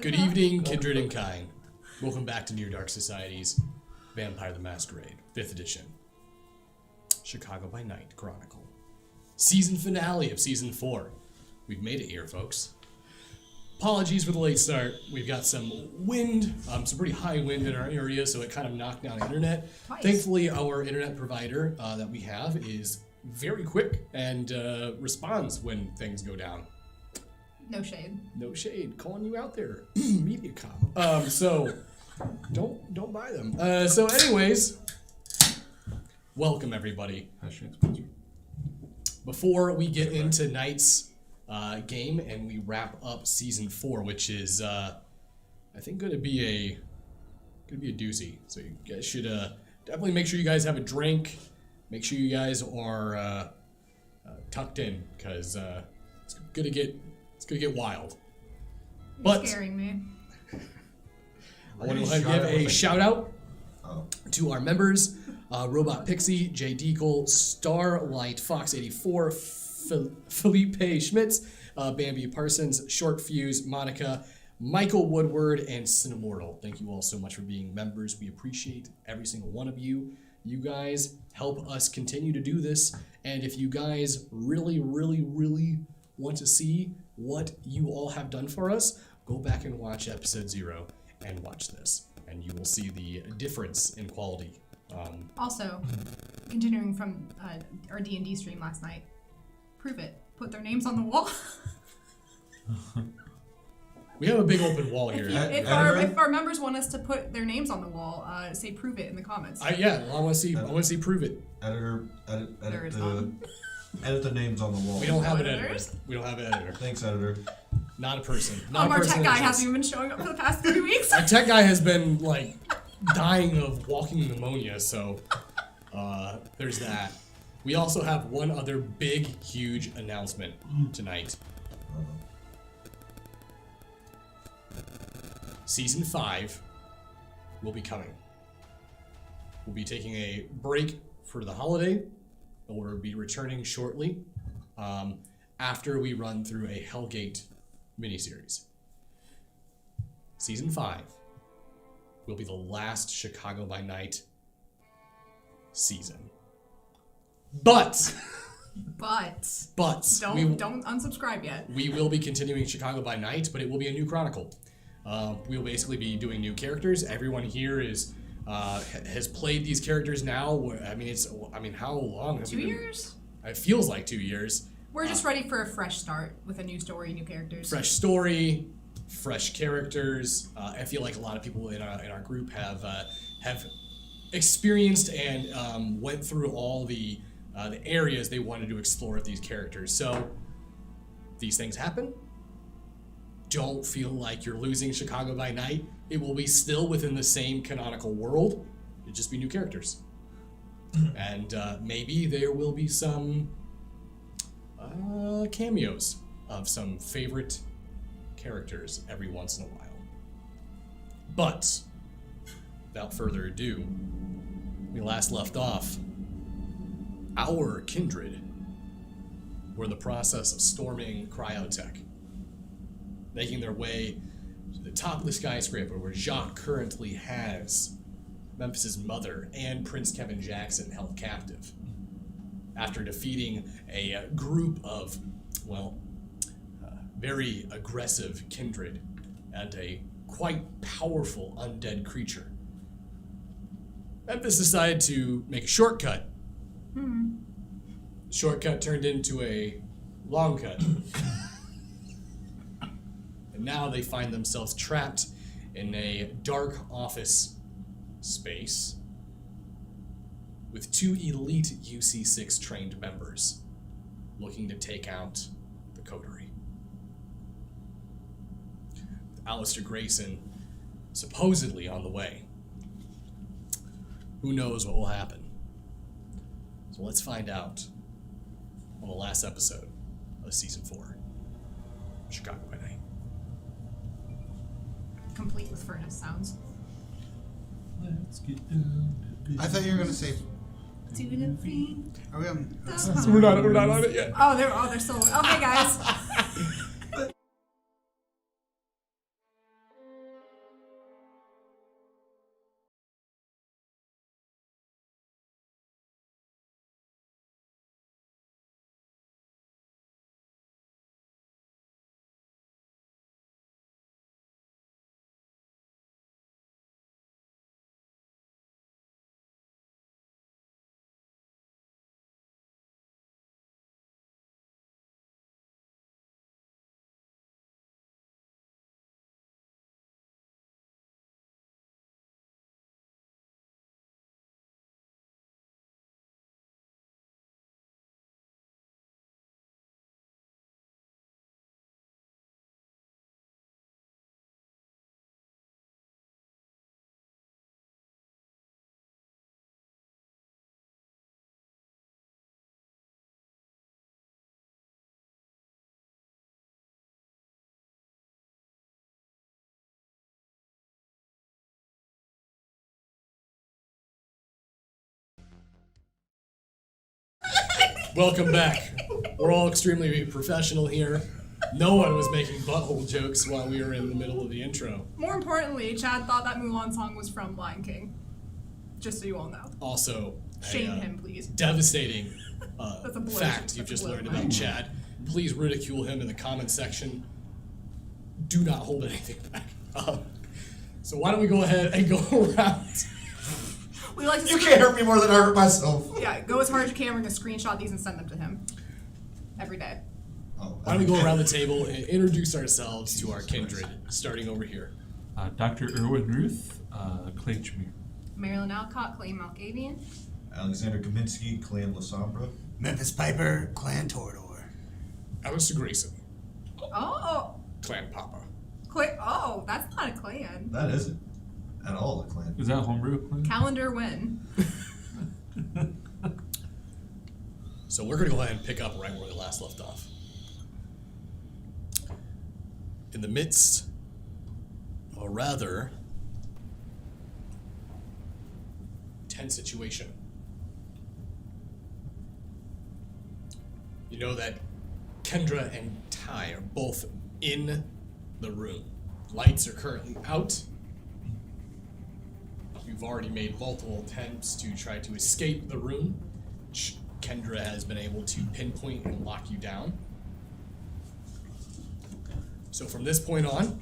Good evening, kindred and kind. Welcome back to Near Dark Society's Vampire the Masquerade, 5th edition. Chicago by Night Chronicle. Season finale of Season 4. We've made it here, folks. Apologies for the late start. We've got some wind, some pretty high wind in our area, so it kind of knocked down the internet. Nice. Thankfully, our internet provider that we have is very quick and responds when things go down. No shade. No shade. Calling you out there, Mediacom. So don't buy them. So anyways, welcome everybody. Before we get into tonight's game and we wrap up season 4, which is I think going to be a doozy. So you guys should definitely make sure you guys have a drink. Make sure you guys are tucked in because it's gonna get wild. You're scaring me. I want to go ahead and give a shout out to our members: Robot Pixie, Jay Deacle, Starlight Fox 84, Felipe Schmitz, Bambi Parsons, Short Fuse, Monica, Michael Woodward, and Cinemortal. Thank you all so much for being members. We appreciate every single one of you. You guys help us continue to do this, and if you guys really want to see what you all have done for us, go back and watch episode 0 and watch this, and you will see the difference in quality. Also, continuing from our D&D stream last night, prove it. Put their names on the wall. We have a big open wall here. If our members want us to put their names on the wall, say prove it in the comments. I want to see prove it. Edit the names on the wall. We don't have an editor. Thanks, editor. Not a person. Our tech guy hasn't even been showing up for the past 3 weeks. Our tech guy has been like dying of walking pneumonia, so there's that. We also have one other big, huge announcement tonight. Season 5 will be coming. We'll be taking a break for the holiday. We'll be returning shortly after we run through a Hellgate miniseries. Season 5 will be the last Chicago by Night season. But don't unsubscribe yet. We will be continuing Chicago by Night, but it will be a new chronicle. We will basically be doing new characters. Everyone here is has played these characters now. How long? 2 years? It feels like 2 years. We're just ready for a fresh start with a new story, new characters. Fresh story, fresh characters. I feel like a lot of people in our group have experienced and went through all the areas they wanted to explore with these characters. So these things happen. Don't feel like you're losing Chicago by Night. It will be still within the same canonical world. It'll just be new characters. And maybe there will be some cameos of some favorite characters every once in a while. But without further ado, when we last left off, our kindred were in the process of storming Cryotech, making their way to the top of the skyscraper where Jacques currently has Memphis's mother and Prince Kevin Jackson held captive. After defeating a group of, very aggressive kindred and a quite powerful undead creature, Memphis decided to make a shortcut. The shortcut turned into a long cut. And now they find themselves trapped in a dark office space with 2 elite UC6 trained members looking to take out the coterie. Alistair Grayson supposedly on the way. Who knows what will happen? So let's find out on the last episode of Season 4, Chicago by Night. Complete with furnace sounds. Let's get down to business. I thought you were going to say... To the feet. Are we on? We're not on it yet. Oh, they're still... Okay, guys. Welcome back. We're all extremely professional here. No one was making butthole jokes while we were in the middle of the intro. More importantly, Chad thought that Mulan song was from Lion King. Just so you all know. Also, Shame him, please. Devastating That's a blow. fact you've just learned about Chad. Please ridicule him in the comment section. Do not hold anything back. So why don't we go ahead and go around? We like to You can't hurt me more than I hurt myself. Yeah, go as hard as you can. We're gonna screenshot these and send them to him every day. Oh, Why don't we go around the table and introduce ourselves to our kindred, starting over here. Dr. Irwin Ruth, Clay Jameer. Marilyn Alcott, Clay Malkavian. Alexander Kaminsky, Clan Lasombra. Memphis Piper, Clan Torador. Alistair Grayson, Oh, Clan Papa. Clay. Oh, that's not a clan. That isn't at all a clan. Is that homebrew? Calendar win. So we're going to go ahead and pick up right where we last left off. In the midst of a rather tense situation. You know that Kendra and Ty are both in the room. Lights are currently out. You've already made multiple attempts to try to escape the room. Kendra has been able to pinpoint and lock you down. So from this point on,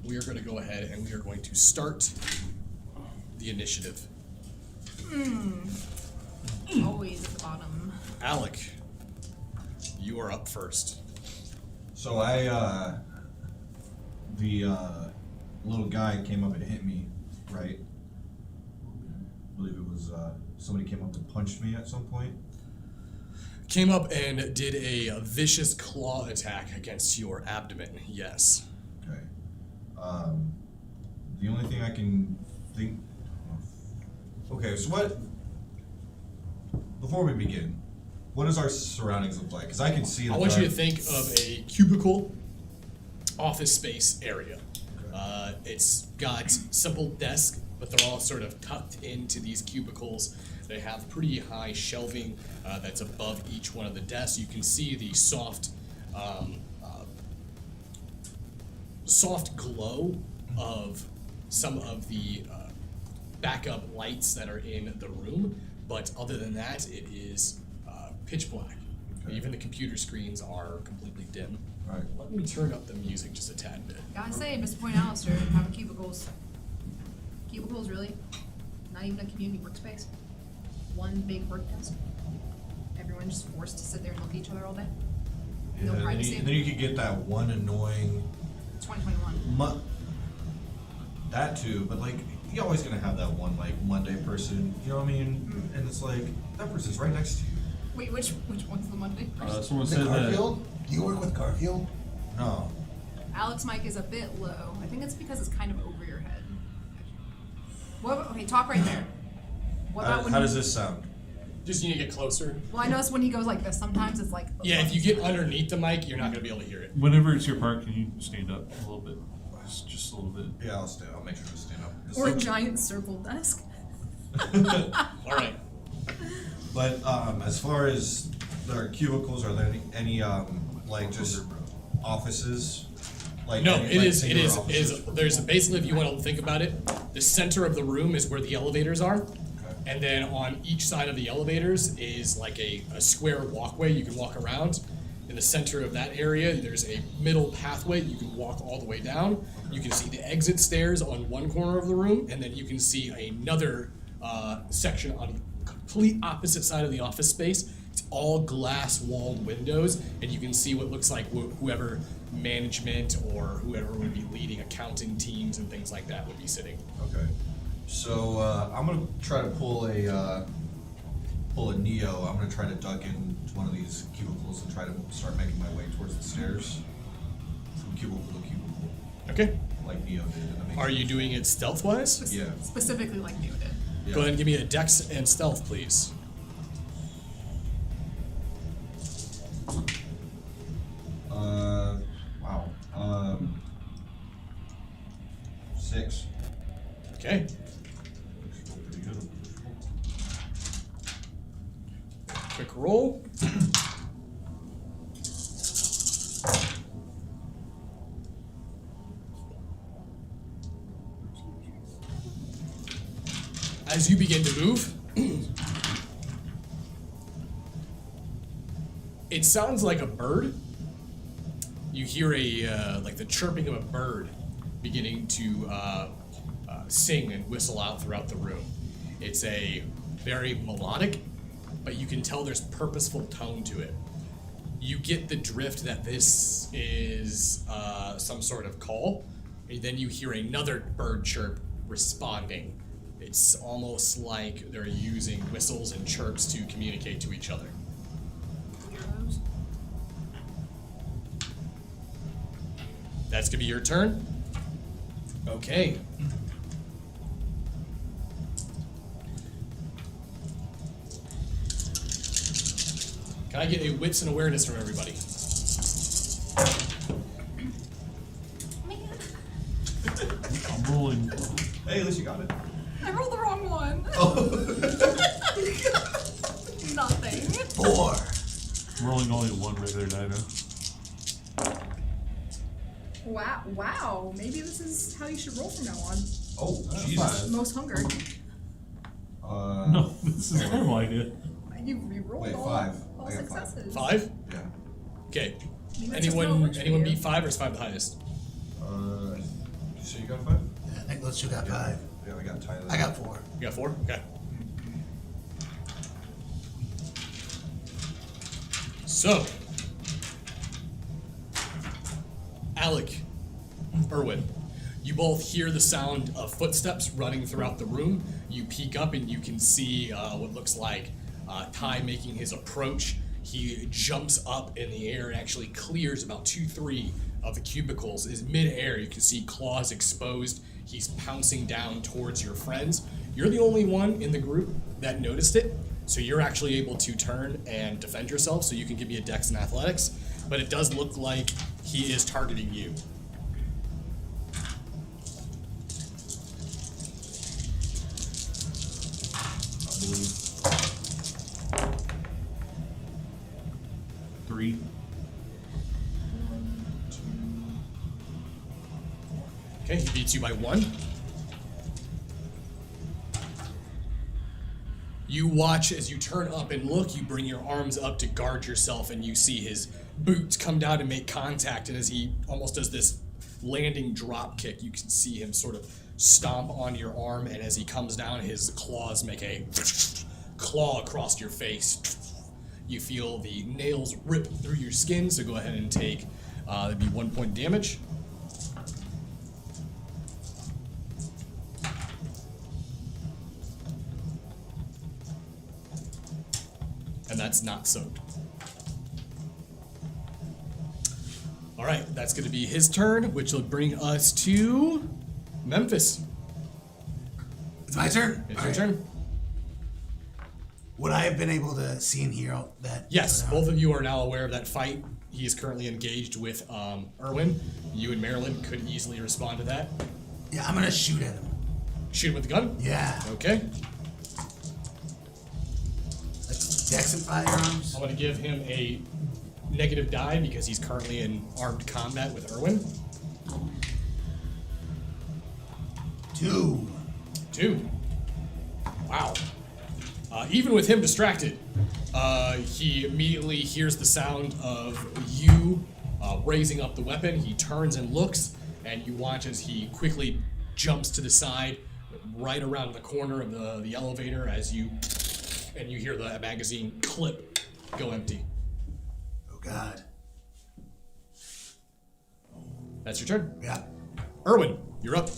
we are going to go ahead and we are going to start the initiative. Always at the bottom. Alec, you are up first. So the little guy came up and hit me, right? I believe it was, somebody came up and punched me at some point. Came up and did a vicious claw attack against your abdomen, yes. Okay. The only thing I can think... Okay, so what... Before we begin, what does our surroundings look like? Because I can see... I want you to think of a cubicle office space area. Okay. It's got simple desks, but they're all sort of tucked into these cubicles. They have pretty high shelving that's above each one of the desks. You can see the soft glow of some of the backup lights that are in the room, but other than that, it is pitch black. Okay. Even the computer screens are completely dim. Right. Let me turn up the music just a tad bit. Gotta say, disappoint Alistair having cubicles. Cubicles, really? Not even a community workspace. One big work desk. Everyone's just forced to sit there and look at each other all day. No Yeah, privacy. and then you could get that one annoying... 2021. That too, but like, you're always gonna have that one like Monday person, you know what I mean? And it's like, that person's right next to you. Wait, which one's the Monday person? Someone The said that. Garfield? Do you work with Garfield? No. Alex mic is a bit low. I think it's because it's kind of over your head. Okay, talk right there. What about when How you- does this sound? Just you need to get closer. Well, I notice when he goes like this, sometimes it's like... Yeah, if you get underneath the mic, you're not going to be able to hear it. Whenever it's your part, can you stand up a little bit? Just a little bit. Yeah, I'll stay. I'll make sure to stand up. Or a giant circle desk. All right. But as far as our cubicles, are there any like just offices? Like No, any, it like, is. It singular is. offices? There's basically, if you want to think about it, the center of the room is where the elevators are, Okay. and then on each side of the elevators is like a square walkway you can walk around. In the center of that area, there's a middle pathway you can walk all the way down. You can see the exit stairs on one corner of the room, and then you can see another section on the complete opposite side of the office space. It's all glass-walled windows, and you can see what looks like whoever management or whoever would be leading accounting teams and things like that would be sitting. Okay. So I'm gonna try to pull a Neo. I'm gonna try to duck into one of these cubicles and try to start making my way towards the stairs from cubicle to cubicle, Okay. like Neo did in the Matrix. Are you doing it stealth-wise? Yeah. Specifically like Neo did. Yeah. Go ahead and give me a dex and stealth, please. Wow. 6. Okay. Pretty good. Quick roll. As you begin to move, it sounds like a bird. You hear like the chirping of a bird beginning to sing and whistle out throughout the room. It's a very melodic, but you can tell there's purposeful tone to it. You get the drift that this is some sort of call, and then you hear another bird chirp responding. It's almost like they're using whistles and chirps to communicate to each other. Heroes. That's gonna be your turn. Okay. Can I get a wits and awareness from everybody? I'm rolling. Hey, at least you got it. I rolled the wrong one. Oh. Nothing. 4. I'm rolling only one regular die now. Wow. Maybe this is how you should roll from now on. Oh, Jesus. Most hunger. No, this is a terrible idea. You rolled Wait, all 5. I got successes. 5? Yeah. Okay. Maybe that's just not Anyone much for you. beat 5 or is 5 the highest? So you got a 5? I think those two got 5. Yeah, I got Tyler. I got 4. You got 4? Okay. So, Alec, Erwin, you both hear the sound of footsteps running throughout the room. You peek up and you can see what looks like Ty making his approach. He jumps up in the air and actually clears about 2-3 of the cubicles. Is mid-air. You can see claws exposed. He's pouncing down towards your friends. You're the only one in the group that noticed it, so you're actually able to turn and defend yourself, so you can give me a dex and athletics, but it does look like he is targeting you. I believe. 3. Okay, he beats you by 1. You watch as you turn up and look, you bring your arms up to guard yourself, and you see his boots come down and make contact, and as he almost does this landing drop kick, you can see him sort of stomp on your arm, and as he comes down, his claws make a claw across your face. You feel the nails rip through your skin, so go ahead and take, that'd be 1 point damage. And that's not soaked. All right, that's going to be his turn, which will bring us to Memphis. It's my turn? It's All your right. turn. Would I have been able to see and hear all that? Yes, both of you are now aware of that fight. He is currently engaged with Erwin. You and Marilyn could easily respond to that. Yeah, I'm gonna shoot at him. Shoot him with the gun? Yeah. Okay. That's Dex and firearms. I'm going to give him a negative die because he's currently in armed combat with Erwin. 2. 2. Wow. Even with him distracted, he immediately hears the sound of you raising up the weapon. He turns and looks, and you watch as he quickly jumps to the side, right around the corner of the elevator as you hear the magazine clip go empty. Oh God. That's your turn. Yeah. Erwin, you're up.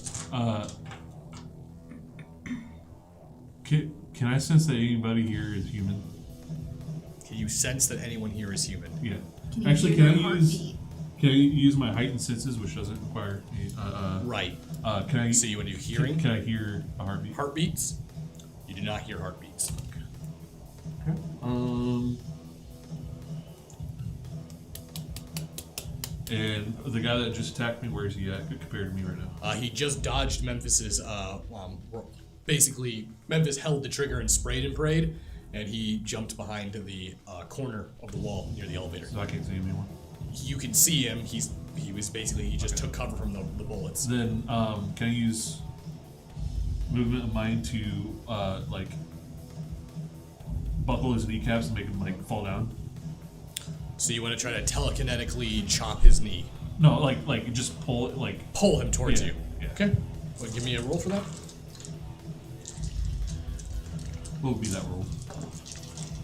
Can I sense that anybody here is human? Can you sense that anyone here is human? Yeah. Can you Actually, hear can their I use heartbeat? can I use my heightened senses, which doesn't require Right. can I So you want to do hearing? Can I hear a heartbeat? Heartbeats? You do not hear heartbeats. Okay. And the guy that just attacked me, where is he at compared to me right now? He just dodged Memphis's. Basically, Memphis held the trigger and sprayed and prayed. and he jumped behind the corner of the wall near the elevator. So I can't see him anymore. You can see him. He just took cover from the bullets. Then can I use movement of mine to like buckle his kneecaps and make him like fall down? So you want to try to telekinetically chop his knee, No, like just pull it like. pull him towards Yeah, you. yeah. Okay. Well, give me a roll for that. What would be that roll?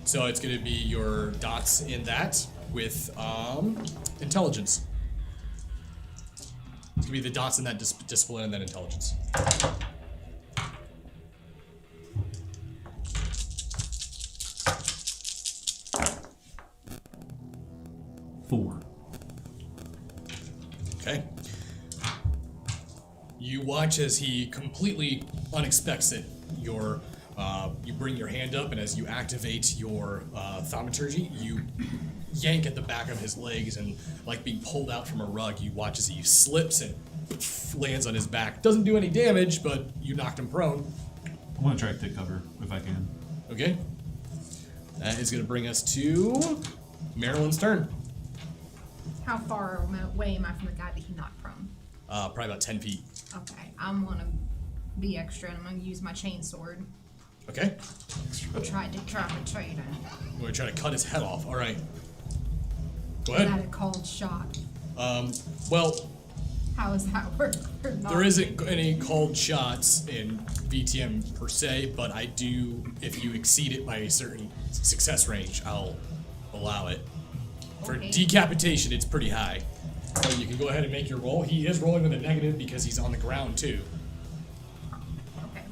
So it's going to be your dots in that with intelligence. It's going to be the dots in that discipline and then intelligence. Four. Okay. You watch as he completely unexpects it. You bring your hand up, and as you activate your thaumaturgy, you yank at the back of his legs, and like being pulled out from a rug, you watch as he slips and lands on his back. Doesn't do any damage, but you knocked him prone. I'm gonna try to take cover if I can. Okay. That is going to bring us to Marilyn's turn. How far away am I from the guy that he knocked prone? Probably about 10 feet. Okay, I'm gonna be extra and I'm gonna use my chain sword. Okay. Try to trap a traitor. We're going to try to cut his head off. All right. Go Is ahead. that a called shot? Well, How does that work? Or not? there isn't any called shots in VTM per se, but I do, if you exceed it by a certain success range, I'll allow it. For Okay. decapitation, it's pretty high. So you can go ahead and make your roll. He is rolling with a negative because he's on the ground too. Okay.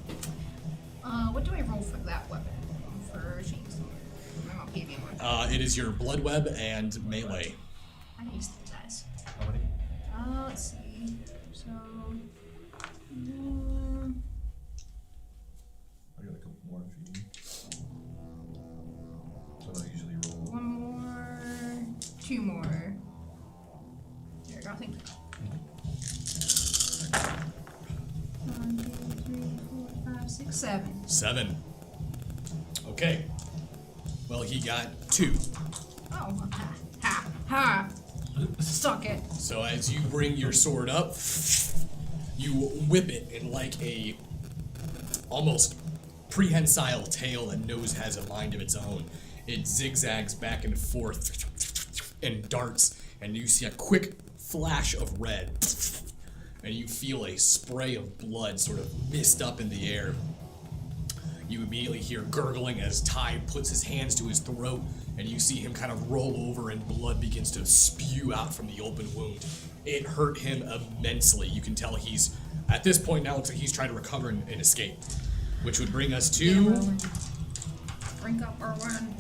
What do I roll for that weapon? For chain sword? I'm not giving one. It is your blood web and melee. I can use the dice. How many? Let's see. So. I got a couple more if you need. So I usually roll. One more. Two more. There we go. Thank you. 1, 2, 3, 4, 5, 6, 7. 7. Okay. Well, he got 2. Oh, ha, ha, ha. Suck it. So as you bring your sword up, you whip it in like a almost prehensile tail that knows has a mind of its own. It zigzags back and forth and darts, and you see a quick flash of red, and you feel a spray of blood sort of mist up in the air. You immediately hear gurgling as Ty puts his hands to his throat, and you see him kind of roll over and blood begins to spew out from the open wound. It hurt him immensely. You can tell he's, at this point now, looks like he's trying to recover and escape. Which would bring us Yeah, to... Rowan. Drink up our wine.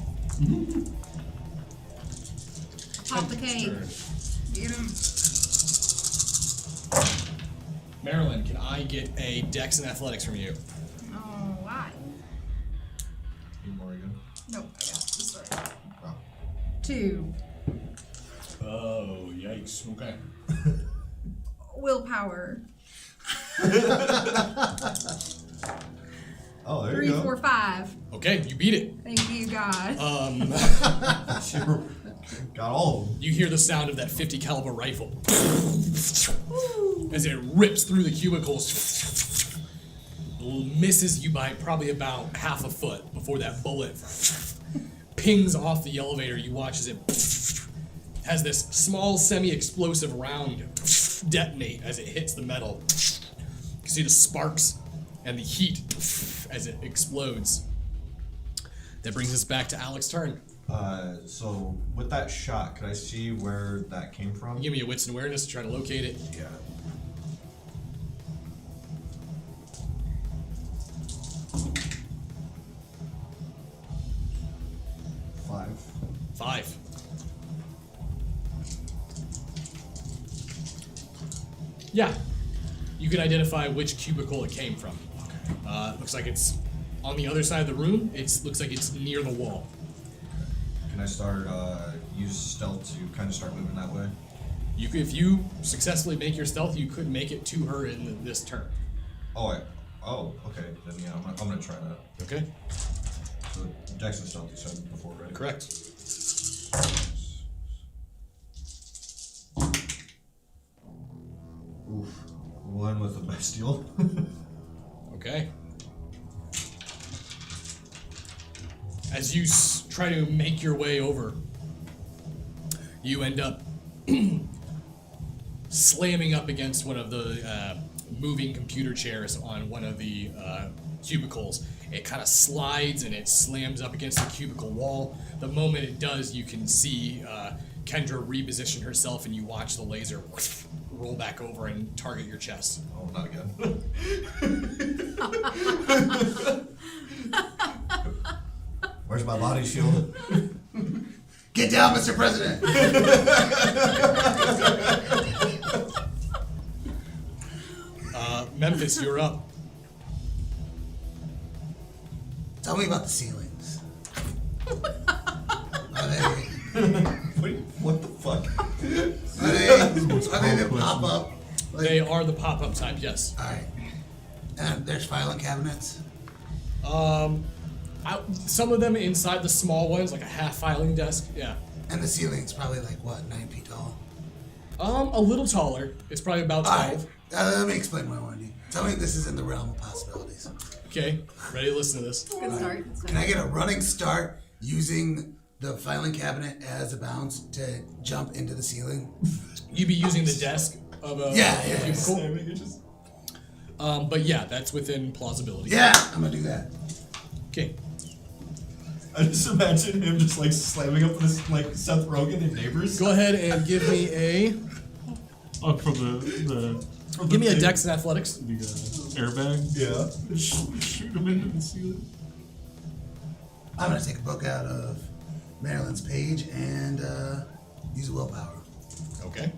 Pop the cake. Get him. Marilyn, can I get a Dex and Athletics from you? Oh, why? Need more again? Nope, I got this one. Wow. 2. Oh, yikes. Okay. Willpower. Oh, there 3, you go. 4, 5. Okay, you beat it. Thank you, God. Got all of them. You hear the sound of that 50 caliber rifle as it rips through the cubicles, misses you by probably about half a foot before that bullet pings off the elevator. You watch as it has this small semi-explosive round detonate as it hits the metal. You see the sparks and the heat as it explodes. That brings us back to Alex's turn. So with that shot, could I see where that came from? Give me a wits and awareness to try to locate it. Yeah. Five. 5. Yeah. You can identify which cubicle it came from. Looks like it's on the other side of the room. Looks like it's near the wall. Can I start use stealth to kind of start moving that way? If you successfully make your stealth, you could make it to her in this turn. Oh, okay. Then yeah, I'm gonna try that. Okay. So Dex and Stealth you said before, right? Correct. Oof. One with a bestial. Okay. As you try to make your way over, you end up slamming up against one of the moving computer chairs on one of the cubicles. It kind of slides and it slams up against the cubicle wall. The moment it does, you can see Kendra reposition herself, and you watch the laser roll back over and target your chest. Oh, not again. Where's my body shield? Get down, Mr. President. Memphis, you're up. Tell me about the ceilings. Are they? Wait, what the fuck? Are they the pop up? Like, They are the pop-up type, yes. all right. And there's filing cabinets. Some of them inside the small ones, like a half filing desk. Yeah. And the ceiling's probably like what, 9 feet tall? A little taller. It's probably about All 12. right. Let me explain what I want to do. Tell me this is in the realm of possibilities. Okay. Ready to listen to this? Good start. Good Can I start. get a running start using the filing cabinet as a bounce to jump into the ceiling? You'd be using the desk of a Yeah. cubicle. But yeah, that's within plausibility. Yeah, I'm gonna do that. Okay. I just imagine him just like slamming up this like Seth Rogen in Neighbors. Go ahead and give me a give me a Dex and Athletics. The airbag. Yeah. Shoot him into the ceiling. I'm gonna take a book out of Marilyn's page and use willpower. Okay.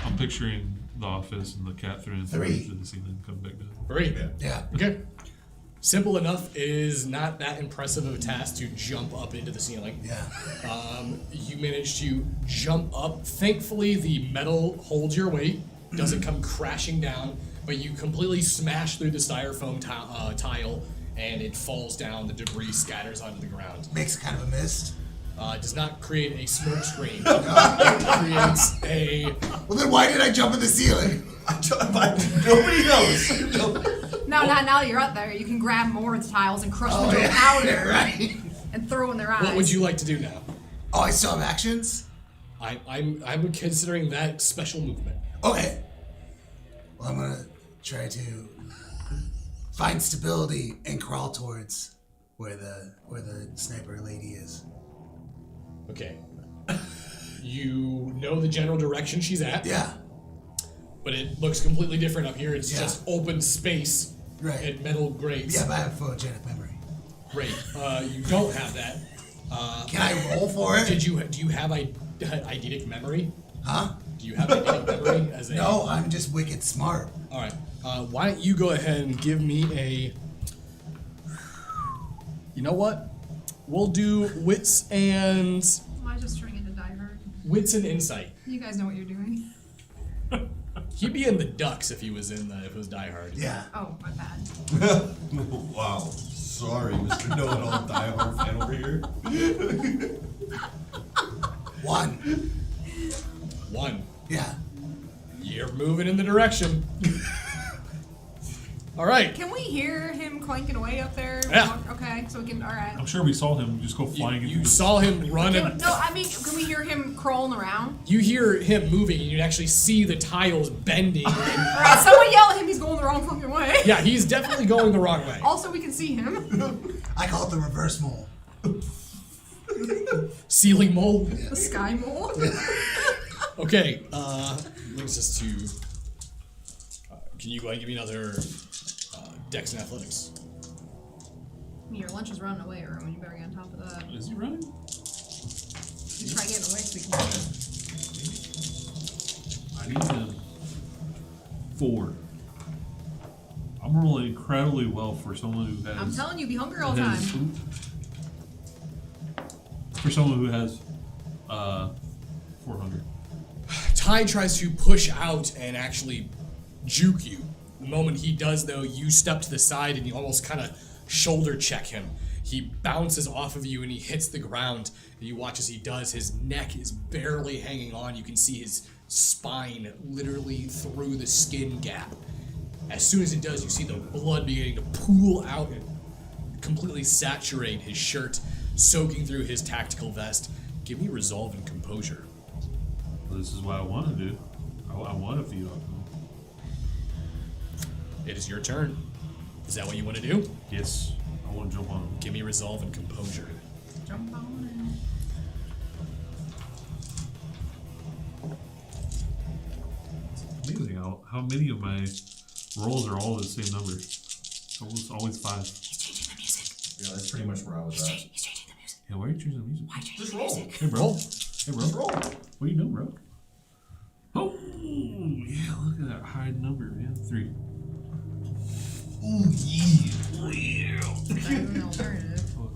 I'm picturing the office and the cat throwing Three. through the ceiling, come back down. 3. Yeah. Okay. Simple enough. It is not that impressive of a task to jump up into the ceiling. Yeah. You manage to jump up. Thankfully, the metal holds your weight, doesn't come crashing down, but you completely smash through the styrofoam tile, and it falls down. The debris scatters onto the ground. Makes kind of a mist. It does not create a smoke screen. It creates a... Well, then why did I jump in the ceiling? Nobody knows. No, now that you're up there, you can grab more of the tiles and crush them into a powder right. and throw in their eyes. What would you like to do now? Oh, I still have actions? I'm considering that special movement. Okay. Well, I'm gonna try to find stability and crawl towards where the sniper lady is. Okay. You know the general direction she's at. Yeah. But it looks completely different up here. It's Yeah. just open space Right. and metal grates. Yeah, but I have photogenic memory. Great. You don't have that. Can I roll for it? Do you have eidetic memory? Huh? Do you have eidetic memory as a? No, I'm just wicked smart. All right. Why don't you go ahead and give me a? You know what? We'll do wits and Am I just turning into Die Hard? insight. You guys know what you're doing. He'd be in the ducks if he was if it was Die Hard. Yeah. Oh, my bad. Wow. Sorry, Mr. Know-It-All Die Hard fan over here. 1. 1. Yeah. You're moving in the direction. All right. Can we hear him clanking away up there? Yeah. Okay, so we can. All right. I'm sure we saw him just go You, flying into you the saw him run and No, I mean, can we hear him crawling around? you hear him moving, and you actually see the tiles bending. And, All right, someone yell at him. He's going the wrong fucking way. yeah, he's definitely going the wrong way. Also, we can see him. I call it the reverse mole. Ceiling mole. The sky mole. Okay, brings us to. Can you go ahead and give me another Dex and Athletics? I mean, your lunch is running away, Erwin. You better get on top of that. Is he running? You try getting away so we can see him. I need a 4. I'm rolling incredibly well for someone who has. I'm telling you, be hungry all the time. For someone who has 400. Ty tries to push out and actually juke you. The moment he does, though, you step to the side and you almost kind of shoulder check him. He bounces off of you and he hits the ground. And you watch as he does. His neck is barely hanging on. You can see his spine literally through the skin gap. As soon as it does, you see the blood beginning to pool out and completely saturate his shirt, soaking through his tactical vest. Give me resolve and composure. Well, this is what I want to do. I want to feed off him. It is your turn. Is that what you want to do? Yes, I want to jump on him. Give me resolve and composure. Jump on Amazing how many of my rolls are all the same number. Always 5. He's changing the music. Yeah, that's pretty much where I was at. He's changing the music. Yeah, why are you choosing the music? Why change Just the roll. music? Hey, bro. Roll. Hey, bro. Just roll. What are you doing, bro? Oh, yeah, look at that high number, man. 3. Ooh, yeah. Not even an alternative. Well,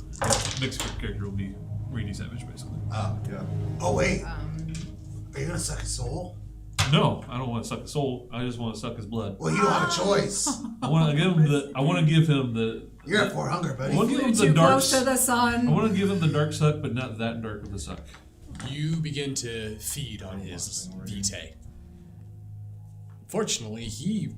next character will be Randy Savage, basically. Ah, yeah. Oh wait, are you gonna suck his soul? No, I don't want to suck his soul. I just want to suck his blood. Well, you don't have a choice. I want to give him the. I want to give him the. You're at 4 hunger, I buddy. want to give him Too the dark. close to the I sun. want to give him the dark suck, but not that dark of a suck. You begin to feed on his vitae. Fortunately, he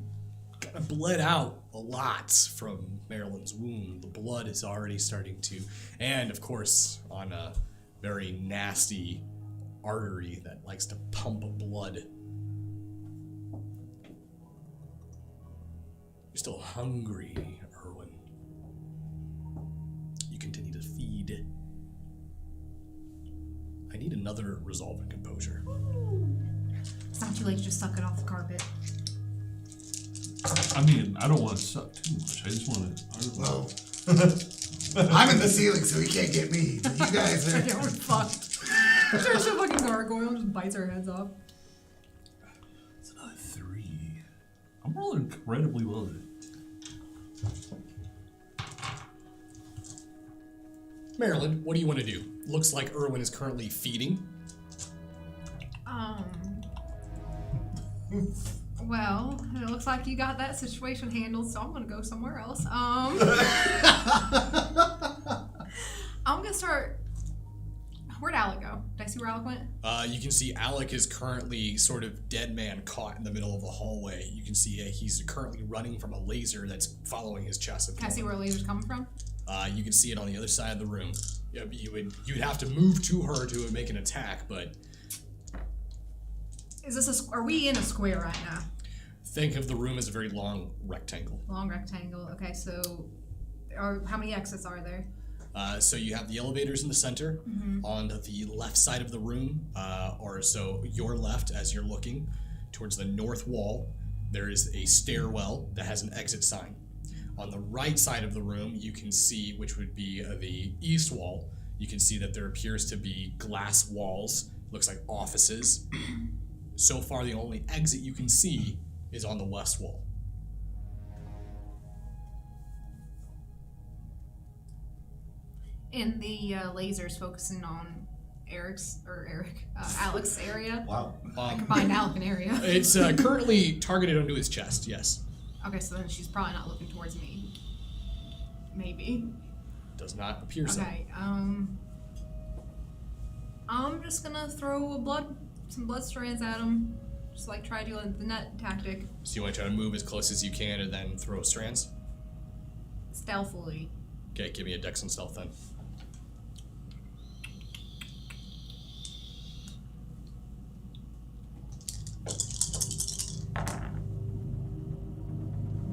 kind of bled out a lot from Marilyn's wound. The blood is already starting to, and of course, on a very nasty artery that likes to pump blood. You're still hungry, Erwin. You continue to feed. I need another resolve and composure. It's not too late to just suck it off the carpet. I mean, I don't want to suck too much. I just want to. Well, I'm in the ceiling, so he can't get me. But you guys are. Yeah, we're fucked. There's a fucking gargoyle and just bites our heads off. It's another 3. I'm rolling incredibly well today. Marilyn, what do you want to do? Looks like Erwin is currently feeding. Well, it looks like you got that situation handled, so I'm gonna go somewhere else. I'm gonna start. Where'd Alec go? Did I see where Alec went? You can see Alec is currently sort of dead man caught in the middle of the hallway. You can see he's currently running from a laser that's following his chest. at the Can I see where moment. laser's coming from? You can see it on the other side of the room. Yeah, you'd have to move to her to make an attack, but Is this are we in a square right now? think of the room as a very long rectangle. Long rectangle. Okay, so how many exits are there? So you have the elevators in the center. On the left side of the room, or so your left as you're looking towards the north wall, there is a stairwell that has an exit sign. On the right side of the room, you can see, which would be the east wall, you can see that there appears to be glass walls, looks like offices. So far, the only exit you can see is on the west wall. And the laser's focusing on Alec's area. Wow. Combined Alec and area. It's currently targeted onto his chest, yes. Okay, so then she's probably not looking towards me. Maybe. Does not appear so. Okay, I'm just gonna throw some blood strands at him. Just like try to do the net tactic. So you want to try to move as close as you can and then throw strands? Stealthily. Okay, give me a dex and stealth then.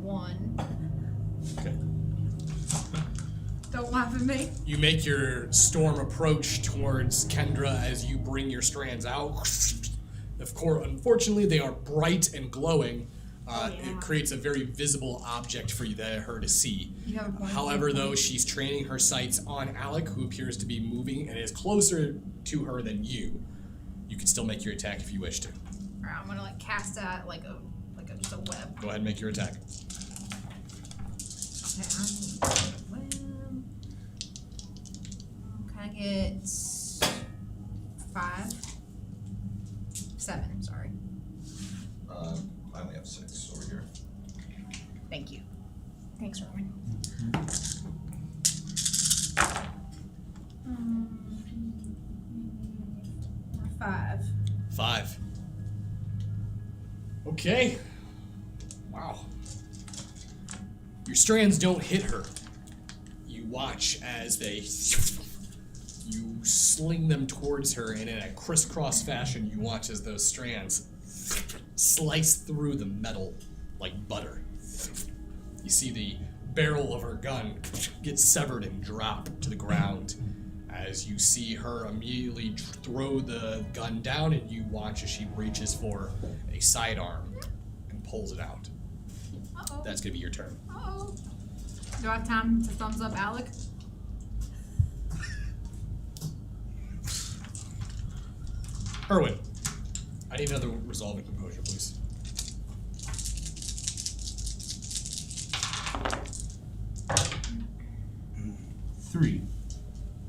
One. Okay. Don't laugh at me. You make your storm approach towards Kendra as you bring your strands out. Of course, unfortunately, they are bright and glowing. Yeah. It creates a very visible object for her to see. You have a point. However, though, she's training her sights on Alec, who appears to be moving and is closer to her than you. You can still make your attack if you wish to. Alright, I'm gonna cast that just a web. Go ahead and make your attack. Okay, I need a web. Can I get 7, sorry. I only have 6 over here. Thank you. Thanks, Roman. Okay. Wow. Your strands don't hit her. You watch as they... You sling them towards her, and in a crisscross fashion, you watch as those strands slice through the metal like butter. You see the barrel of her gun get severed and drop to the ground as you see her immediately throw the gun down, and you watch as she reaches for a sidearm and pulls it out. Uh-oh. That's gonna be your turn. Uh-oh. Do I have time to thumbs up Alec? Erwin, I need another resolving composure, please. Three.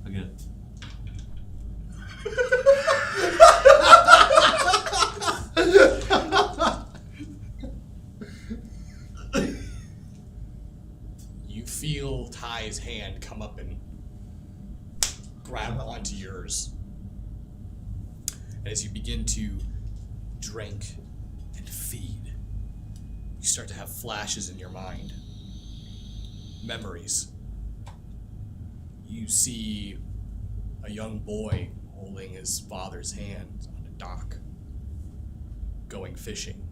Again. You feel Ty's hand come up and grab onto yours. And as you begin to drink and feed, you start to have flashes in your mind. Memories. You see a young boy holding his father's hand on a dock, going fishing.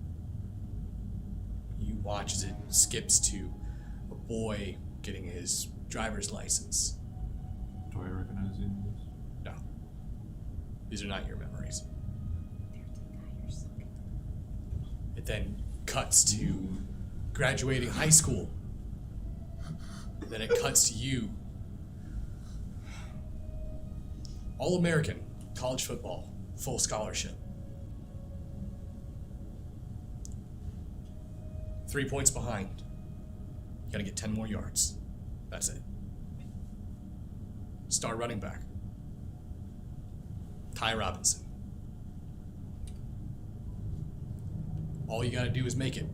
You watch as it skips to a boy getting his driver's license. Do I recognize any of this? No. These are not your memories. It then cuts to graduating high school. Then it cuts to you. All-American, college football, full scholarship. 3 points behind. You gotta get 10 more yards. That's it. Star running back. Ty Robinson. All you gotta do is make it.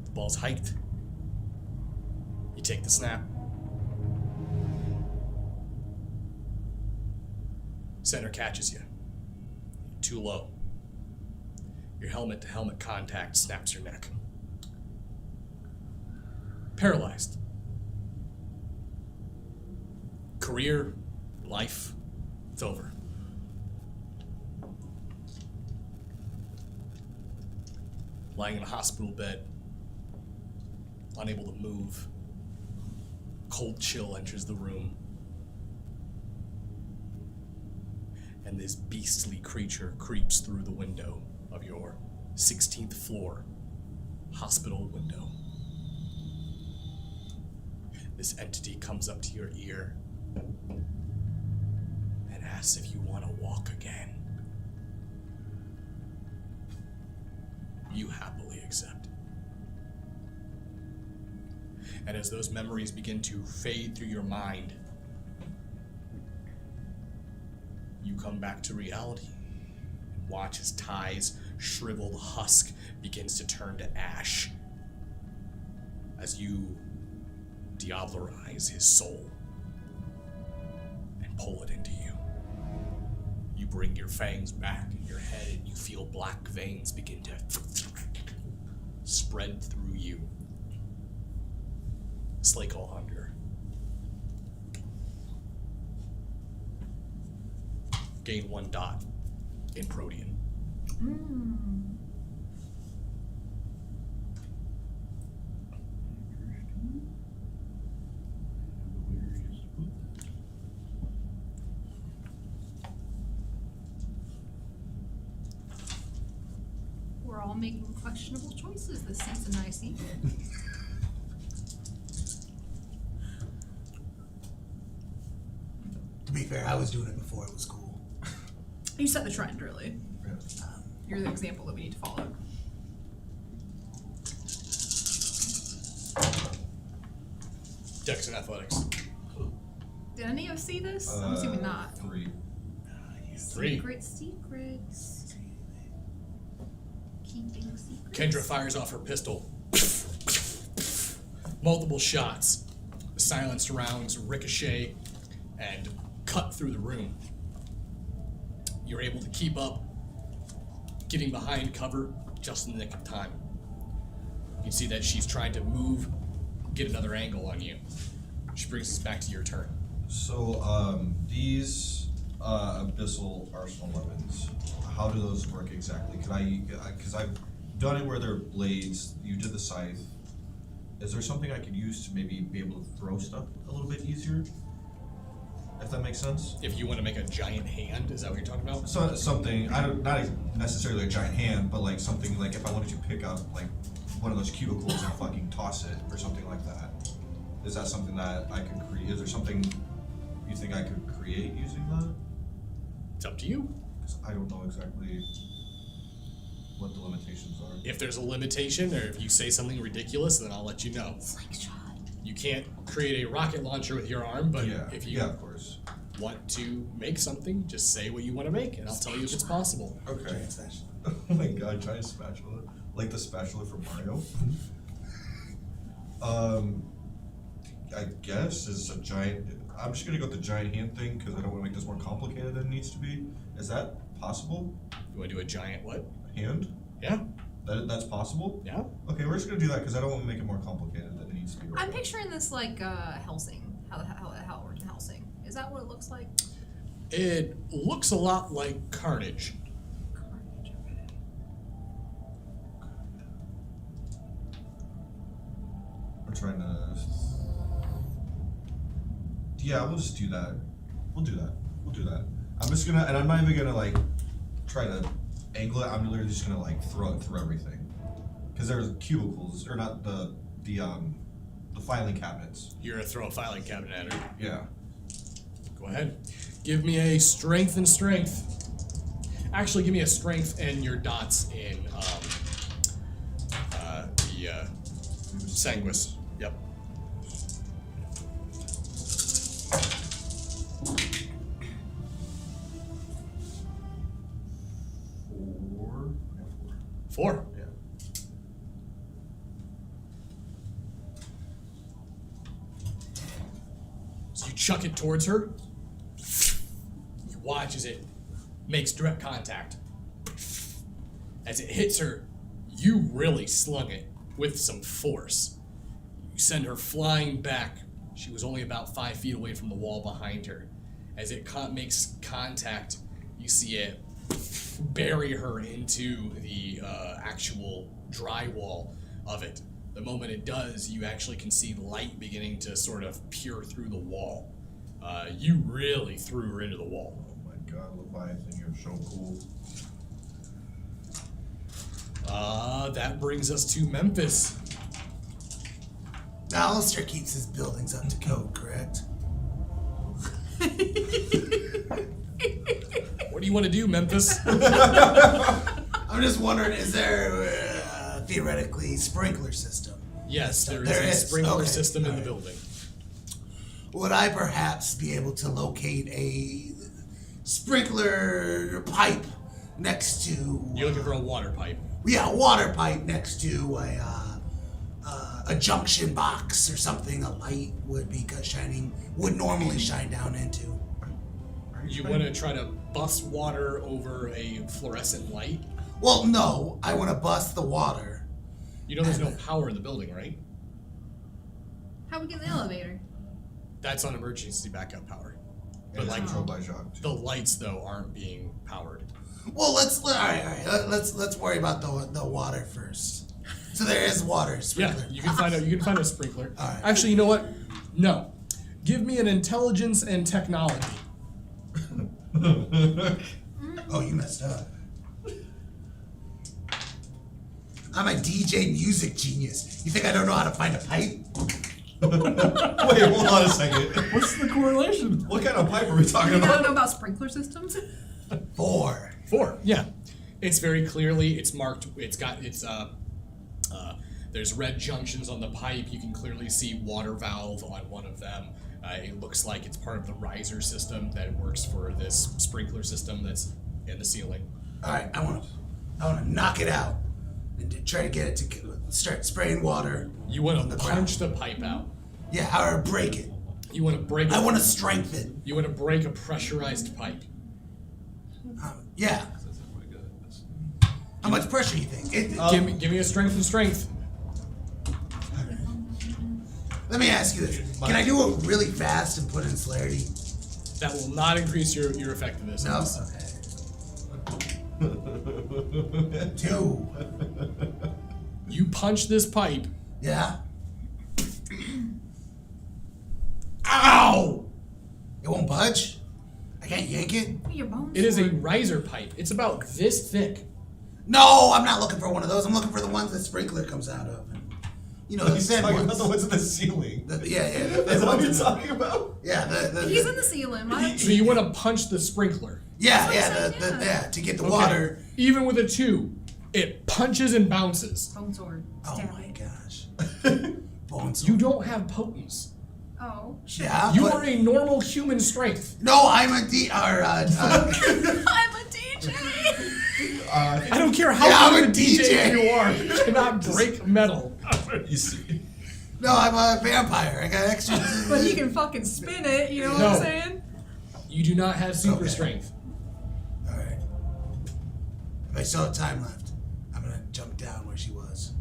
The ball's hiked. You take the snap. Center catches you. Too low. Your helmet-to-helmet contact snaps your neck. Paralyzed. Career, life, it's over. Lying in a hospital bed, unable to move. Cold chill enters the room. And this beastly creature creeps through the window of your 16th floor hospital window. This entity comes up to your ear and asks if you want to walk again. You happily accept. And as those memories begin to fade through your mind, you come back to reality and watch as Ty's shriveled husk begins to turn to ash as you diablerize his soul and pull it into you. You bring your fangs back in your head and you feel black veins begin to spread through you. Slake all hunger. Gain 1 dot in Protean. We're all making questionable choices this season, I see. To be fair, I was doing it before it was cool. You set the trend, really. You're the example that we need to follow. Dex and athletics. Did any of us see this? I'm assuming not. 3. 3. Secrets. Keeping secrets. Kendra fires off her pistol. Multiple shots. The silenced rounds ricochet and cut through the room. You're able to keep up getting behind cover just in the nick of time. You can see that she's trying to move, get another angle on you. She brings us back to your turn. So, these abyssal arsenal weapons, how do those work exactly? Could I, because I've done it where they're blades, you did the scythe. Is there something I could use to maybe be able to throw stuff a little bit easier? If that makes sense? If you want to make a giant hand, is that what you're talking about? So, something, not necessarily a giant hand, but like something like if I wanted to pick up like one of those cubicles and fucking toss it or something like that. Is that something that I could create? Is there something you think I could create using that? It's up to you. Because I don't know exactly what the limitations are. If there's a limitation, or if you say something ridiculous, then I'll let you know. Slingshot. You can't create a rocket launcher with your arm, but Yeah, if you yeah, of course. want to make something, just say what you want to make, and I'll tell you if it's possible. Okay. Giant spatula. Oh my god, giant spatula. Like the spatula from Mario. I guess it's a giant. I'm just gonna go with the giant hand thing because I don't want to make this more complicated than it needs to be. Is that possible? You want to do a giant what? Hand? Yeah? That's possible? Yeah? Okay, we're just gonna do that because I don't want to make it more complicated than it needs to be. I'm picturing this like Helsing. How it worked in Helsing. Is that what it looks like? It looks a lot like Carnage. Carnage, okay. We're trying to. Yeah, we'll just do that. We'll do that. We'll do that. I'm just gonna, and I'm not even gonna like try to angle it. I'm literally just gonna like throw it through everything, because there's cubicles, or not the filing cabinets. You're gonna throw a filing cabinet at her. Yeah. Go ahead. Give me a strength and strength. Actually, give me a strength and your dots in the Sanguis. Yep. Four. Yeah. So you chuck it towards her. You watch as it makes direct contact. As it hits her, you really slung it with some force. You send her flying back. She was only about 5 feet away from the wall behind her. As it makes contact, you see it bury her into the actual drywall of it. The moment it does, you actually can see light beginning to sort of peer through the wall. You really threw her into the wall. Oh my god, Leviathan, you're so cool. That brings us to Memphis. Now, Alistair keeps his buildings up to code, correct? What do you want to do, Memphis? I'm just wondering, is there theoretically sprinkler system? Yes, there is There a is, sprinkler okay, system in the alright. building. Would I perhaps be able to locate a sprinkler pipe next to? You're looking for a water pipe. Yeah, a water pipe next to a junction box or something. A light would normally shine down into. You want to try to bust water over a fluorescent light? Well, no, I want to bust the water. You know there's no power in the building, right? How we get in the elevator? That's on emergency backup power. And But it's like controlled by Jacques, too. the lights though aren't being powered. Well, all right. Let's worry about the water first. So there is water Yeah, sprinkler. you can find a sprinkler. Alright. Actually, you know what? No. Give me an intelligence and technology. Oh, you messed up. I'm a DJ music genius. You think I don't know how to find a pipe? Wait, hold on a second. What's the correlation? What kind of pipe are we talking You don't about? know about sprinkler systems? 4. 4. Yeah. It's very clearly, it's marked, there's red junctions on the pipe. You can clearly see water valve on one of them. It looks like it's part of the riser system that works for this sprinkler system that's in the ceiling. All right, I want to knock it out and try to get it to start spraying water. You want on to the punch ground. the pipe out. Yeah, or break it. You want to break it. I want to strengthen. You want to break a pressurized pipe. Yeah. How much pressure you think? Give me a strength and strength. Let me ask you this. Can I do it really fast and put in celerity? That will not increase your effectiveness. No? Okay. 2. You punch this pipe. Yeah? Ow! It won't budge? I can't yank it? Your bones. It is a riser pipe. It's about this thick. No, I'm not looking for one of those. I'm looking for the ones that sprinkler comes out of. You know, the He's sand talking ones. about the ones in the ceiling. Yeah. That's what you're talking about? Yeah, He's in the ceiling. What? So you want to punch the sprinkler. Yeah, to get the water. Even with a 2, it punches and bounces. Bone sword. Oh Stab my it. gosh. Bones. You don't have potence. Oh. Yeah. You but- are a normal human strength. No, I'm a D. I'm a DJ. I don't care how Yeah, good I'm a of a DJ DJ. you are. You cannot break metal. You see. No, I'm a vampire. I got extra. But he can fucking spin it. You know what No. I'm saying? You do not have super Okay. strength. All right. If I still have time left, I'm gonna jump down where she was.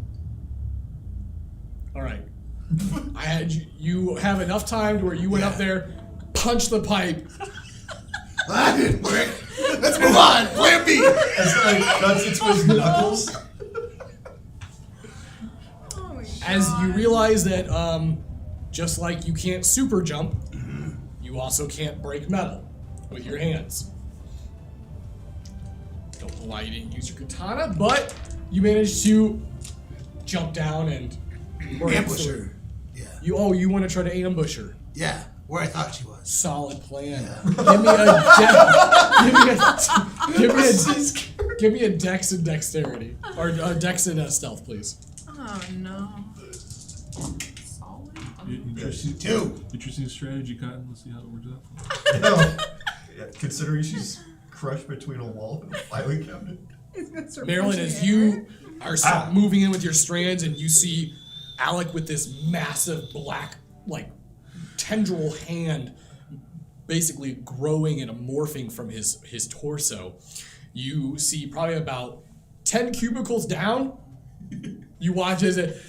All right. I had you have enough time to where you went up there, punched the pipe. Well, that didn't work. Let's move on. Plan B. It's like cuts into his knuckles. Oh my As you God. realize that, just like you can't super jump, you also can't break metal with your hands. Don't know why you didn't use your katana, but you managed to jump down and break Ambush through. her. Yeah. You want to try to ambush her. Yeah. Where I thought she was. Solid plan. Yeah. Give me a dex and dexterity, or dex and stealth, please. Oh no. Solid. Interesting strategy, Cotton. Let's see how it works out. No. Yeah, considering she's crushed between a wall and a filing cabinet. He's gonna start Marilyn, punching as the you air. are moving in with your strands, and you see Alec with this massive black, like, tendril hand basically growing and morphing from his torso. You see probably about 10 cubicles down. You watch as it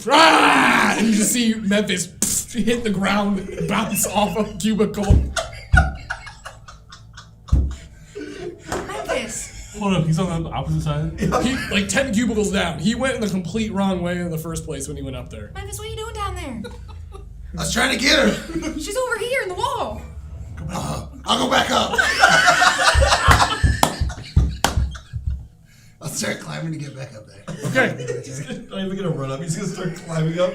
and you just see Memphis hit the ground, bounce off a cubicle. Memphis. Hold up, he's on the opposite side. He, like 10 cubicles down. He went in the complete wrong way in the first place when he went up there. Memphis, what are you doing down there? I was trying to get her. She's over here in the wall. I'll go back up. I'll start climbing to get back up there. Okay. He's not even gonna run up. He's gonna start climbing up.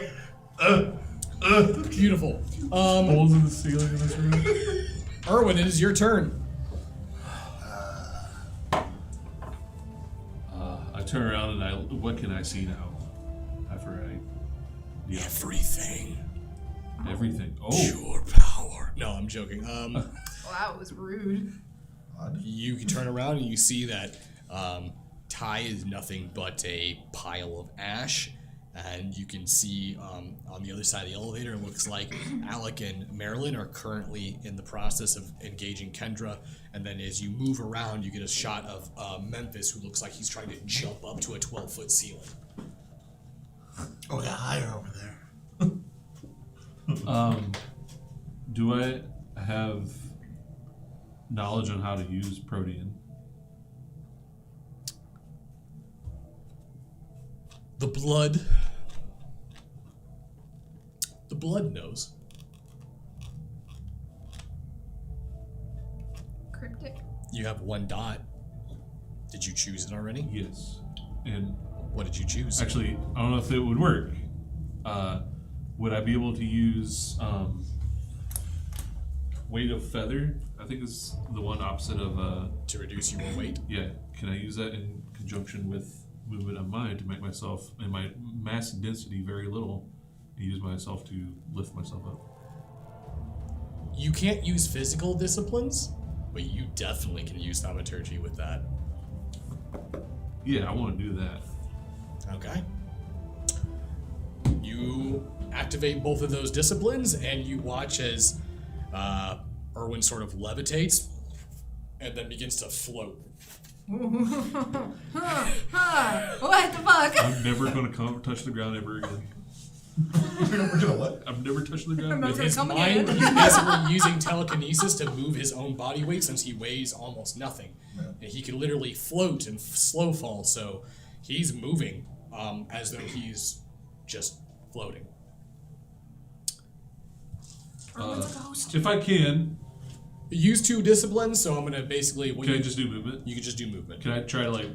Beautiful. Holes in the ceiling in this room. Erwin, it is your turn. I turn around and what can I see now? After Everything. everything. Oh, Pure power. No, I'm joking. Wow, that was rude. You can turn around and you see that Ty is nothing but a pile of ash. And you can see on the other side of the elevator, it looks like Alec and Marilyn are currently in the process of engaging Kendra. And then as you move around, you get a shot of Memphis, who looks like he's trying to jump up to a 12-foot ceiling. Oh, we got higher over there. do I have knowledge on how to use Protean? The blood knows. Cryptic. You have 1 dot. Did you choose it already? Yes. And What did you choose? actually, I don't know if it would work. Would I be able to use weight of feather? I think it's the one opposite of To reduce your weight. yeah. Can I use that in conjunction with movement of mind to make myself and my mass density very little and use myself to lift myself up? You can't use physical disciplines, but you definitely can use thaumaturgy with that. Yeah, I want to do that. Okay. You activate both of those disciplines, and you watch as Erwin sort of levitates and then begins to float. I'm never going to touch the ground ever again. We're gonna what? I'm never touching the ground I'm not again. His Come mind, again. he's basically using telekinesis to move his own body weight since he weighs almost nothing. Yeah. And he can literally float and slow fall, so he's moving as though he's just floating. Erwin's a ghost. If I can Use 2 disciplines, so I'm gonna basically. I just do movement? You can just do movement. Can I try to, like,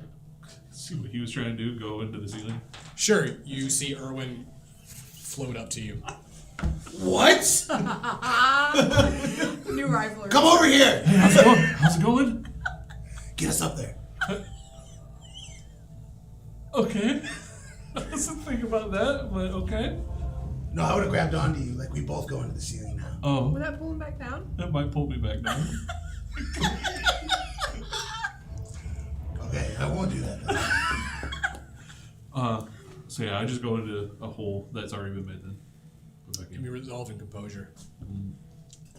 see what he was trying to do, go into the ceiling? Sure, you see Erwin float up to you. What? New rivalry. Come over here. Hey, how's it going? How's it going? Get us up there. Okay. I wasn't thinking about that, but okay. No, I would have grabbed onto you like we both go into the ceiling now. Oh, Would that pull him back down? that might pull me back down. Okay, I won't do that then. So yeah, I just go into a hole that's already been made then. Go back Give me in. resolve and composure.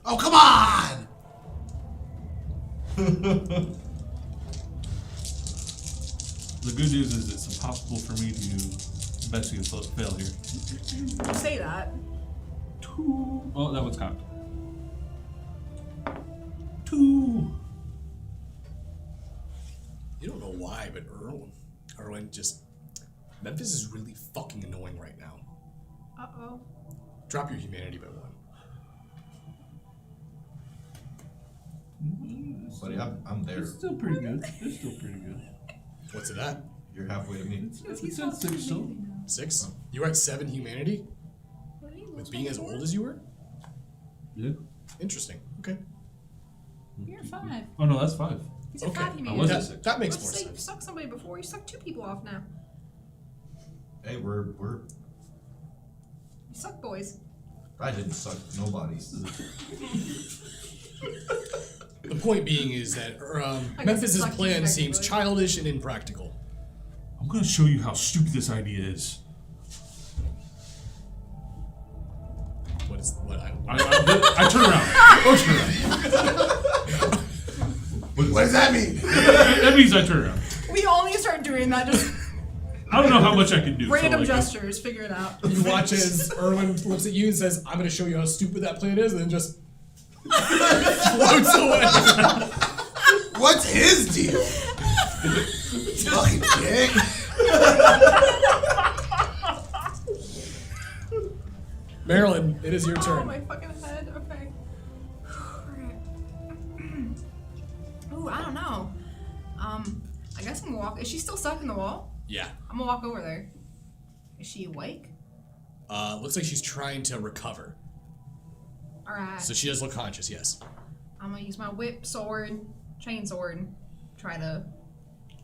Oh, come on! The good news is it's impossible for me to investigate failure. You say that. 2. Oh, that one's cocked. 2. You don't know why, but Erwin just. Memphis is really fucking annoying right now. Uh-oh. Drop your humanity by 1. Buddy, I'm there. It's still pretty good. It's still pretty good. What's it at? You're halfway to me. It's at 6 still. 6? You were at 7 humanity? With being as old as you were? Yeah. Interesting. Okay. You're 5. Oh no, that's 5. He's at Okay. 5 I humanity. was That, at 6. that makes Let's more say you sense. sucked somebody before. You sucked 2 people off now. Hey, we're. You suck, boys. I didn't suck nobody. The point being is that guess Memphis's it's plan lucky, seems technically. childish and impractical. I'm gonna show you how stupid this idea is. What is what? I turn around. What does that mean? That means I turn around. We all need to start doing that. Just I don't know how much I can do. random so, like, gestures. Figure it out. You watch as Erwin looks at you and says, "I'm going to show you how stupid that plan is," and then just floats away. What's his deal? Fucking dick. Marilyn, it is your Oh, turn. my fucking head. Okay. Ooh, I don't know. I guess I'm gonna walk. Is she still stuck in the wall? Yeah. I'm gonna walk over there. Is she awake? Looks like she's trying to recover. Alright. So she does look conscious, yes. I'm gonna use my whip, sword, chain sword, try to.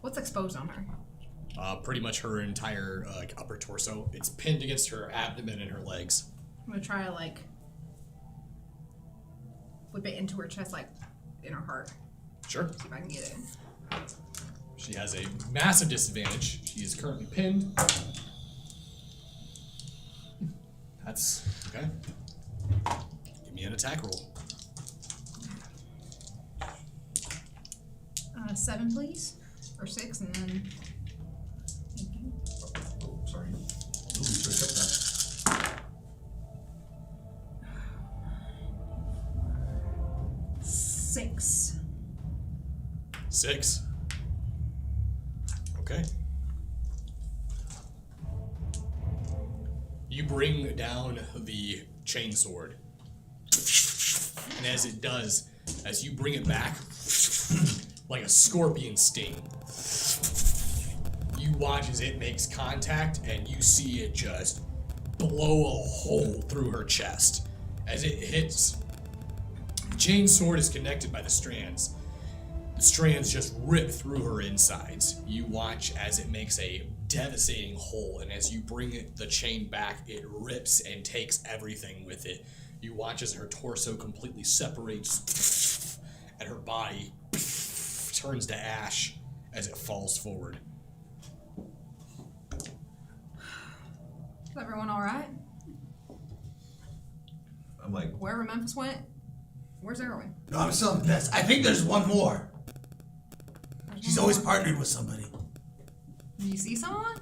What's exposed on her? Pretty much her entire upper torso. It's pinned against her abdomen and her legs. I'm gonna try to like whip it into her chest, like in her heart. Sure. See if I can get it. She has a massive disadvantage. She is currently pinned. That's okay. Give me an attack roll. 7, please, or 6, and then. Thank you. Oh, sorry. Oh, we should have kept that. 6. 6. Okay. You bring down the chainsword. And as it does, as you bring it back, like a scorpion sting, you watch as it makes contact and you see it just blow a hole through her chest. As it hits, the chainsword is connected by the strands. The strands just rip through her insides. You watch as it makes a devastating hole, and as you bring the chain back, it rips and takes everything with it. You watch as her torso completely separates, and her body turns to ash as it falls forward. Is everyone alright? I'm like, Wherever Memphis went, where's Erwin? No, I'm still in the best. I think there's one more. There's She's one always more. partnered with somebody. Do you see someone?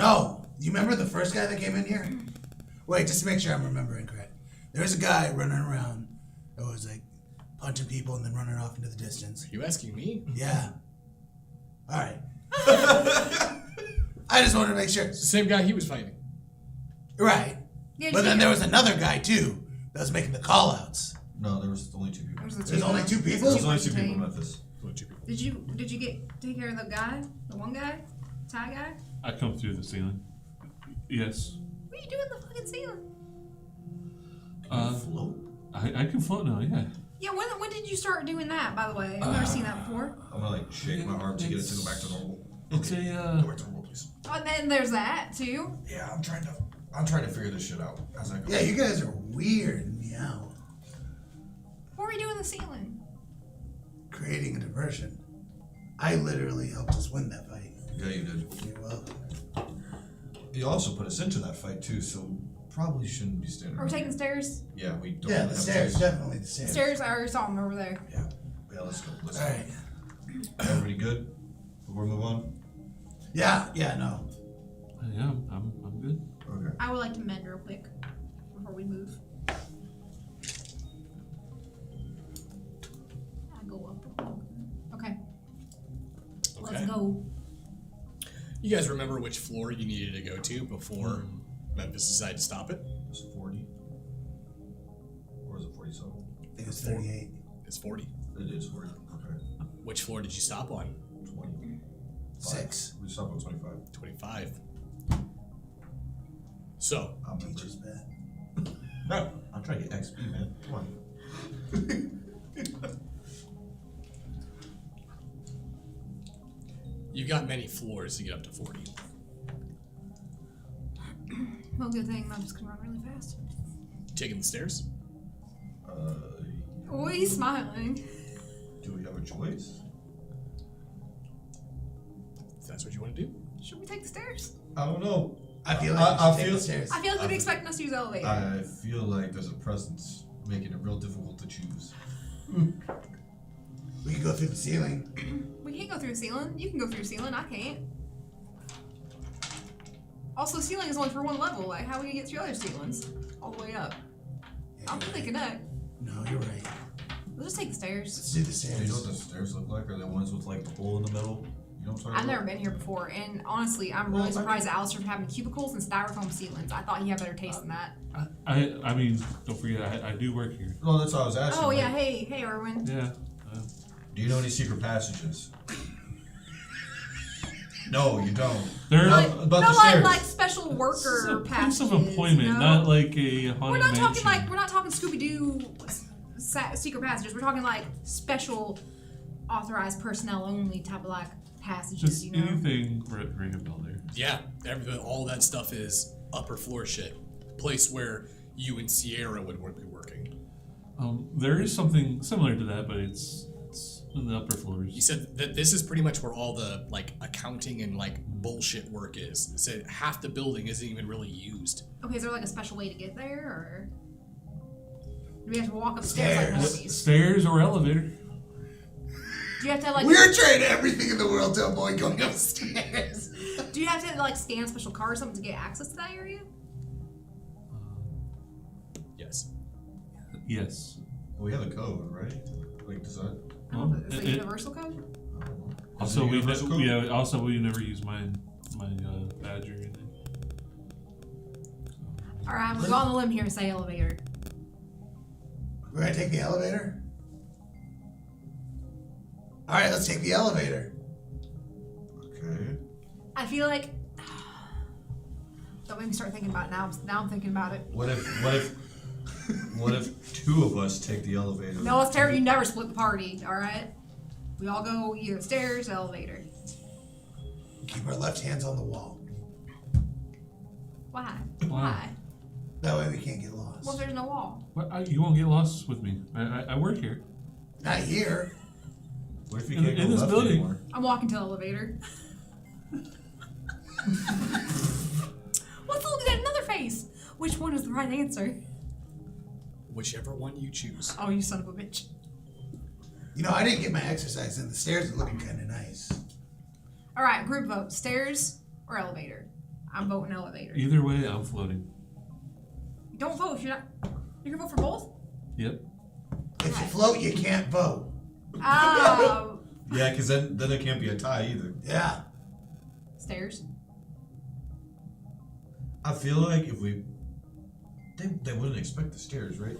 No. You remember the first guy that came in here? Wait, just to make sure I'm remembering correct. There was a guy running around that was like punching people and then running off into the distance. Are you asking me? Yeah. All right. I just wanted to make sure. It's the same guy he was fighting. Right. Yeah, But then there was another guy too that was making the call outs. No, there was only 2 people. There's only 2 people? There's only 2 people in Memphis. Only 2 people. Did you take care of the guy? The one guy? Tie guy? I come through the ceiling. Yes. What are you doing in the fucking ceiling? Float? I can float now, yeah. Yeah, when did you start doing that, by the way? I've never seen that before. I'm gonna like shake my arm to get it to go back to normal. It's Go back to normal, please. Oh, and then there's that, too. Yeah, I'm trying to figure this shit out as I go. Yeah, you guys are weird. Meow. What were you doing in the ceiling? Creating a diversion. I literally helped us win that fight. Yeah, you did. You're welcome. You also put us into that fight too, so probably shouldn't be standing. Are we taking stairs? Yeah, we don't. Yeah, have the a stairs. choice. Definitely the stairs. Stairs, I already saw them over there. Yeah, let's go. Let's All go. right. Everybody good? Before we move on. Yeah, no. Yeah, I'm good. Okay. I would like to mend real quick before we move. I go up. Okay. Let's Okay. go. You guys remember which floor you needed to go to before Memphis decided to stop it? It's 40. Or is it 47? I think it's 38. It's 40. It is 40. Okay. Which floor did you stop on? 20. 6. We stopped on 25. 25. So, I'm Teacher's bad. No, I'm trying to get XP, man. Come on. you've got many floors to get up to 40. Well, good thing I'm just gonna run really fast. Taking the stairs? Oh, he's smiling. Do we have a choice? If that's what you want to do? Should we take the stairs? I don't know. I feel like I we should take feel- the stairs. I feel like they'd expect us to use the elevator. I feel like there's a presence making it real difficult to choose. We can go through the ceiling. We can't go through the ceiling. You can go through the ceiling. I can't. Also, the ceiling is only for one level. Like, how are we gonna get through other ceilings? All the way up. Yeah, I'm you're thinking right. that. No, you're right. We'll just take the stairs. Let's do the Do you know stairs. what the stairs look like? Are they ones with like the hole in the middle? You know what I'm talking I've about? never been here before, and honestly, I'm Well, really I surprised at Alistair for having cubicles and styrofoam ceilings. I thought he had better taste than that. I mean, don't forget, I do work here. No, that's what I was asking. Oh like, yeah, hey, Erwin. Yeah. Do you know any secret passages? No, you don't. There Not are. about No, the stairs. like special This is worker a place passages. of employment, you know? not like a haunted We're not talking mansion. we're not talking Scooby Doo secret passages. We're talking like special authorized personnel only type of like passages. Just You know. anything ring a bell there. Yeah, all that stuff is upper floor shit. Place where you and Sierra would be working. There is something similar to that, but it's in the upper floors. You said that this is pretty much where all the like accounting and like bullshit work is. So half the building isn't even really used. Okay, is there like a special way to get there, or do we have to walk upstairs like Stairs. monkeys? Stairs or elevator. Do you have to like? We're trying everything in the world to avoid going upstairs. Do you have to like scan a special card or something to get access to that area? Yes. Yes. Well, we have a code, right? Like, does that? I don't know. Is it universal code? I don't know. Also, Is it we universal code? also we never use my badge or anything. All right, we'll go on the limb here and say elevator. We're gonna take the elevator? Alright, let's take the elevator. Okay. I feel like. Don't make me start thinking about it now. Now I'm thinking about it. What if 2 of us take the elevator? No, it's terrible. You never split the party. All right. We all go either stairs, or elevator. Keep our left hands on the wall. Why? Why? Why? That way we can't get lost. Well, there's no wall. What, you won't get lost with me. I work here. Not here. What if you In- can't in go this left building. anymore? I'm walking to the elevator. What's the another face? Which one is the right answer? Whichever one you choose. Oh, you son of a bitch. You know, I didn't get my exercise in. The stairs are looking kind of nice. All right, group vote: stairs or elevator. I'm voting elevator. Either way, I'm floating. Don't vote if you're not. You can vote for both? Yep. If you float, you can't vote. Oh. Yeah, because then it can't be a tie either. Yeah. Stairs. I feel like if we... They wouldn't expect the stairs, right?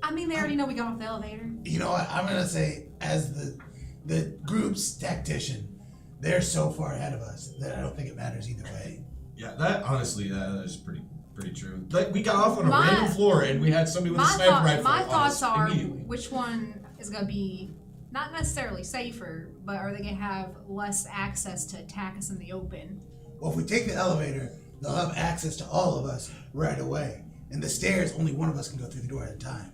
I mean, they already know we got off the elevator. You know what? I'm gonna say, as the group's tactician, they're so far ahead of us that I don't think it matters either way. Yeah, that honestly, that is pretty true. Like, we got off on a My- random floor and we had somebody with a sniper rifle my on thoughts us are immediately. which one is going to be not necessarily safer, but are they going to have less access to attack us in the open? Well, if we take the elevator, they'll have access to all of us right away. And the stairs, only one of us can go through the door at a time.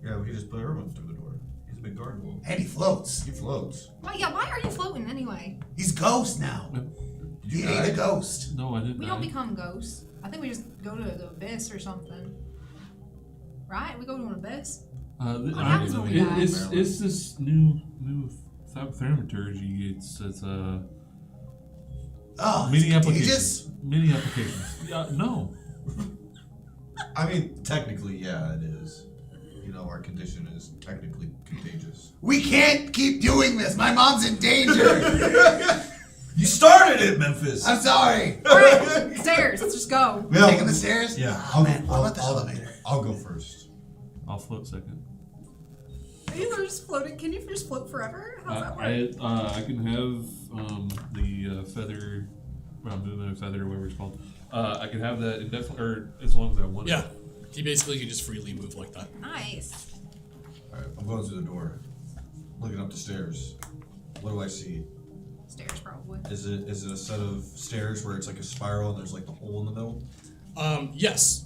Yeah, we could just put everyone through the door. He's a big gargoyle. And he floats. He floats. Why are you floating anyway? He's ghost now. He die? ate a ghost. No, I didn't. We don't become ghosts. I think we just go to the abyss or something. Right? We go to an abyss? What happens when we die? It's this new thaumaturgy. It's Oh, many it's applications. contagious? Many applications. Yeah, no. I mean, technically, yeah, it is. You know, our condition is technically contagious. We can't keep doing this. My mom's in danger. You started it, Memphis! I'm sorry. Alright, stairs. Let's just go. Yeah, Taking the stairs? Yeah, Oh, man. What about the elevator? I'll go first. I'll float second. Are you just floating? Can you just float forever? How's that work? I can have the feather, movement feather, whatever it's called. I can have that indefinitely, or as long as I want. Yeah. He basically can just freely move like that. Nice. Alright, I'm going through the door. Looking up the stairs. What do I see? Stairs, probably. Is it a set of stairs where it's like a spiral and there's like the hole in the middle? Yes.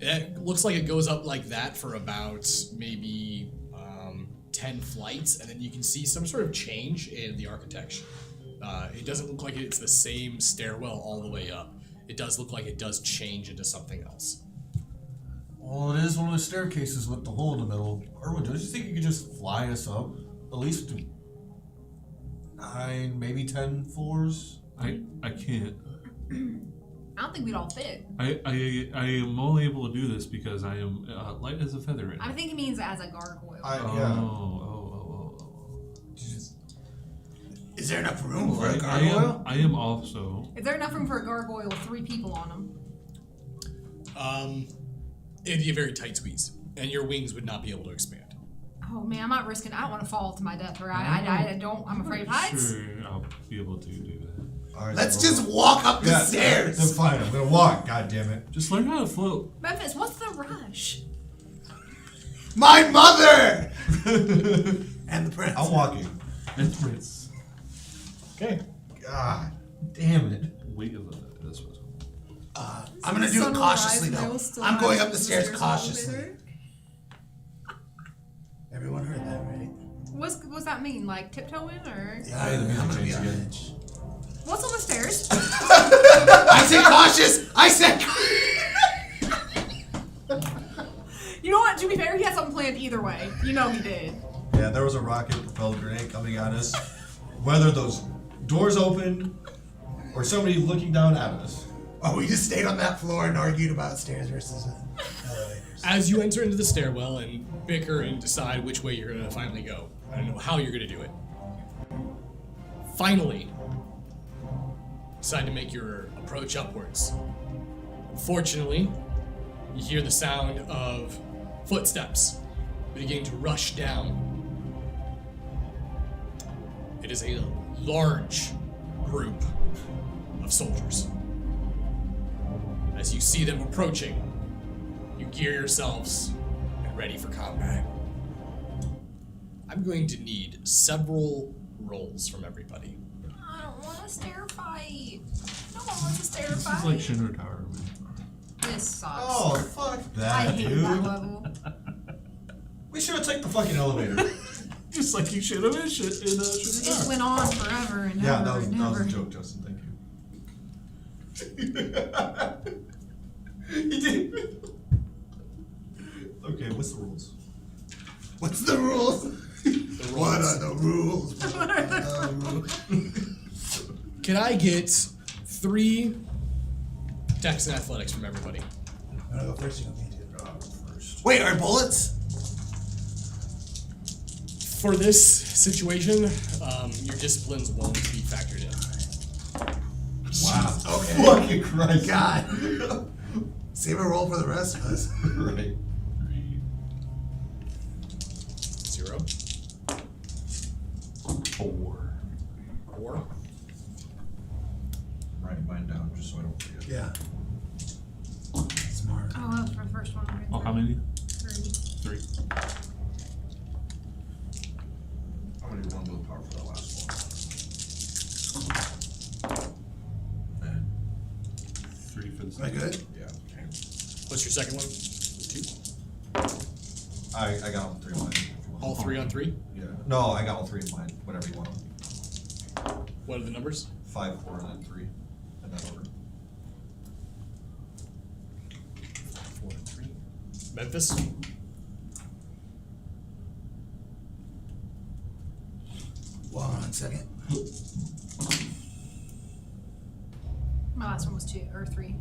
It looks like it goes up like that for about maybe 10 flights, and then you can see some sort of change in the architecture. It doesn't look like it's the same stairwell all the way up. It does look like it does change into something else. Well, it is one of the staircases with the hole in the middle. Erwin, don't you think you could just fly us up? At least to 9, maybe 10 floors? I can't. I don't think we'd all fit. I am only able to do this because I am light as a feather right now. I think he means as a gargoyle. Oh. Is there enough room for a I gargoyle? am also. Is there enough room for a gargoyle with 3 people on him? It'd be a very tight squeeze, and your wings would not be able to expand. Oh man, I'm not risking. I don't want to fall to my death, or I don't. I'm afraid of heights. Sure, I'll be able to do that. Alright, Let's then just walk up the Then stairs. fine, I'm gonna walk, god damn it. Just learn how to float. Memphis, what's the rush? My mother! And the prince. I'm walking. And Prince. Okay. God damn it. Wait a minute. This was. I'm gonna do it cautiously though. I'm going up the stairs cautiously. Everyone heard that, right? What's that mean? Like tiptoeing or? Yeah, Hey, the music I'm gonna be changed on again. edge. What's on the stairs? I said cautious! I said You know what? To be fair, he had something planned either way. You know he did. Yeah, there was a rocket propelled grenade coming at us. Whether those doors open or somebody looking down at us. Oh, we just stayed on that floor and argued about stairs versus elevators. As you enter into the stairwell and bicker and decide which way you're going to finally go, I don't know how you're going to do it. Finally, decide to make your approach upwards. Fortunately, you hear the sound of footsteps beginning to rush down. It is a large group of soldiers. As you see them approaching, you gear yourselves and ready for combat. I'm going to need several rolls from everybody. I don't want a stair fight. No one wants a stair This fight. is like Shinra Tower. Man. This sucks. Oh, fuck I that, hate dude. that level. We should have taken the fucking elevator. Just like you should have in Shinra It Tower. went on forever and Yeah, ever that was and ever. a joke, Justin. Thank you. You did. Okay, what's the rules? What's the rules? What are the rules? What are the Can I get 3 Dex and athletics from everybody. I'm gonna go first. You don't need to. First. Wait, are bullets? For this situation, your disciplines won't be factored in. Wow. Okay. Fucking Christ. God. Save a roll for the rest of us. Right. 0. 4. 4. I'm writing mine down just so I don't forget. Yeah. Smart. Oh, that was for the first one. Right Oh, there. how many? 3. 3. I'm gonna do 1 willpower for that last one. 3 for the Am I good? Yeah. What's your second one? 2. I got all 3 of mine. If you want. All 3 on 3? Yeah. No, I got all 3 of mine. Whatever you want. What are the numbers? 5, 4, and then 3. And that order. 4 and 3. Memphis? Hold on a second. My last one was 2 or 3.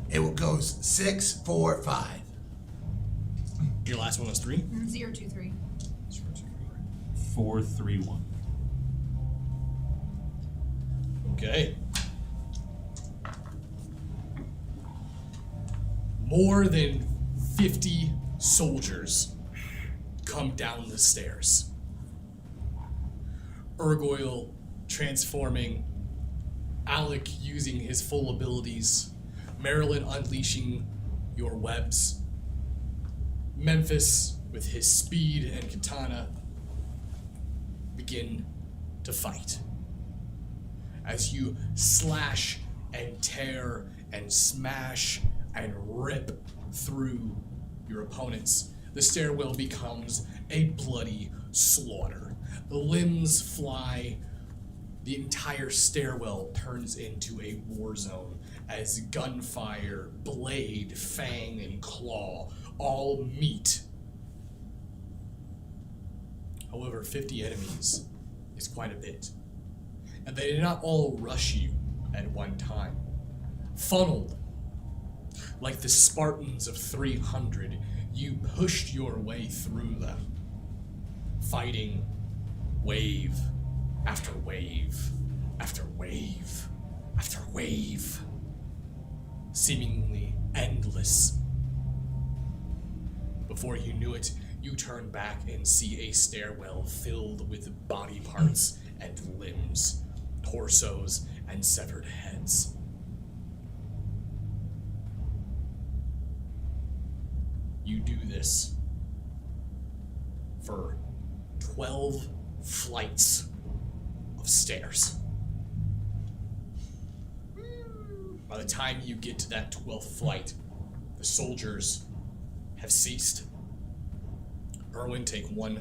It goes 6, 4, 5. Your last one was 3? 0, 2, 3. 4, 3, 1. Okay. More than 50 soldiers come down the stairs. Urgoyle transforming, Alec using his full abilities, Marilyn unleashing your webs, Memphis with his speed and katana begin to fight. As you slash and tear and smash and rip through your opponents, the stairwell becomes a bloody slaughter. The limbs fly. The entire stairwell turns into a war zone as gunfire, blade, fang, and claw all meet. However, 50 enemies is quite a bit. And they did not all rush you at one time. Funneled, like the Spartans of 300, you pushed your way through them, fighting wave after wave after wave after wave, seemingly endless. Before you knew it, you turn back and see a stairwell filled with body parts and limbs, torsos and severed heads. You do this for 12 flights of stairs. By the time you get to that 12th flight, the soldiers have ceased. Erwin, take 1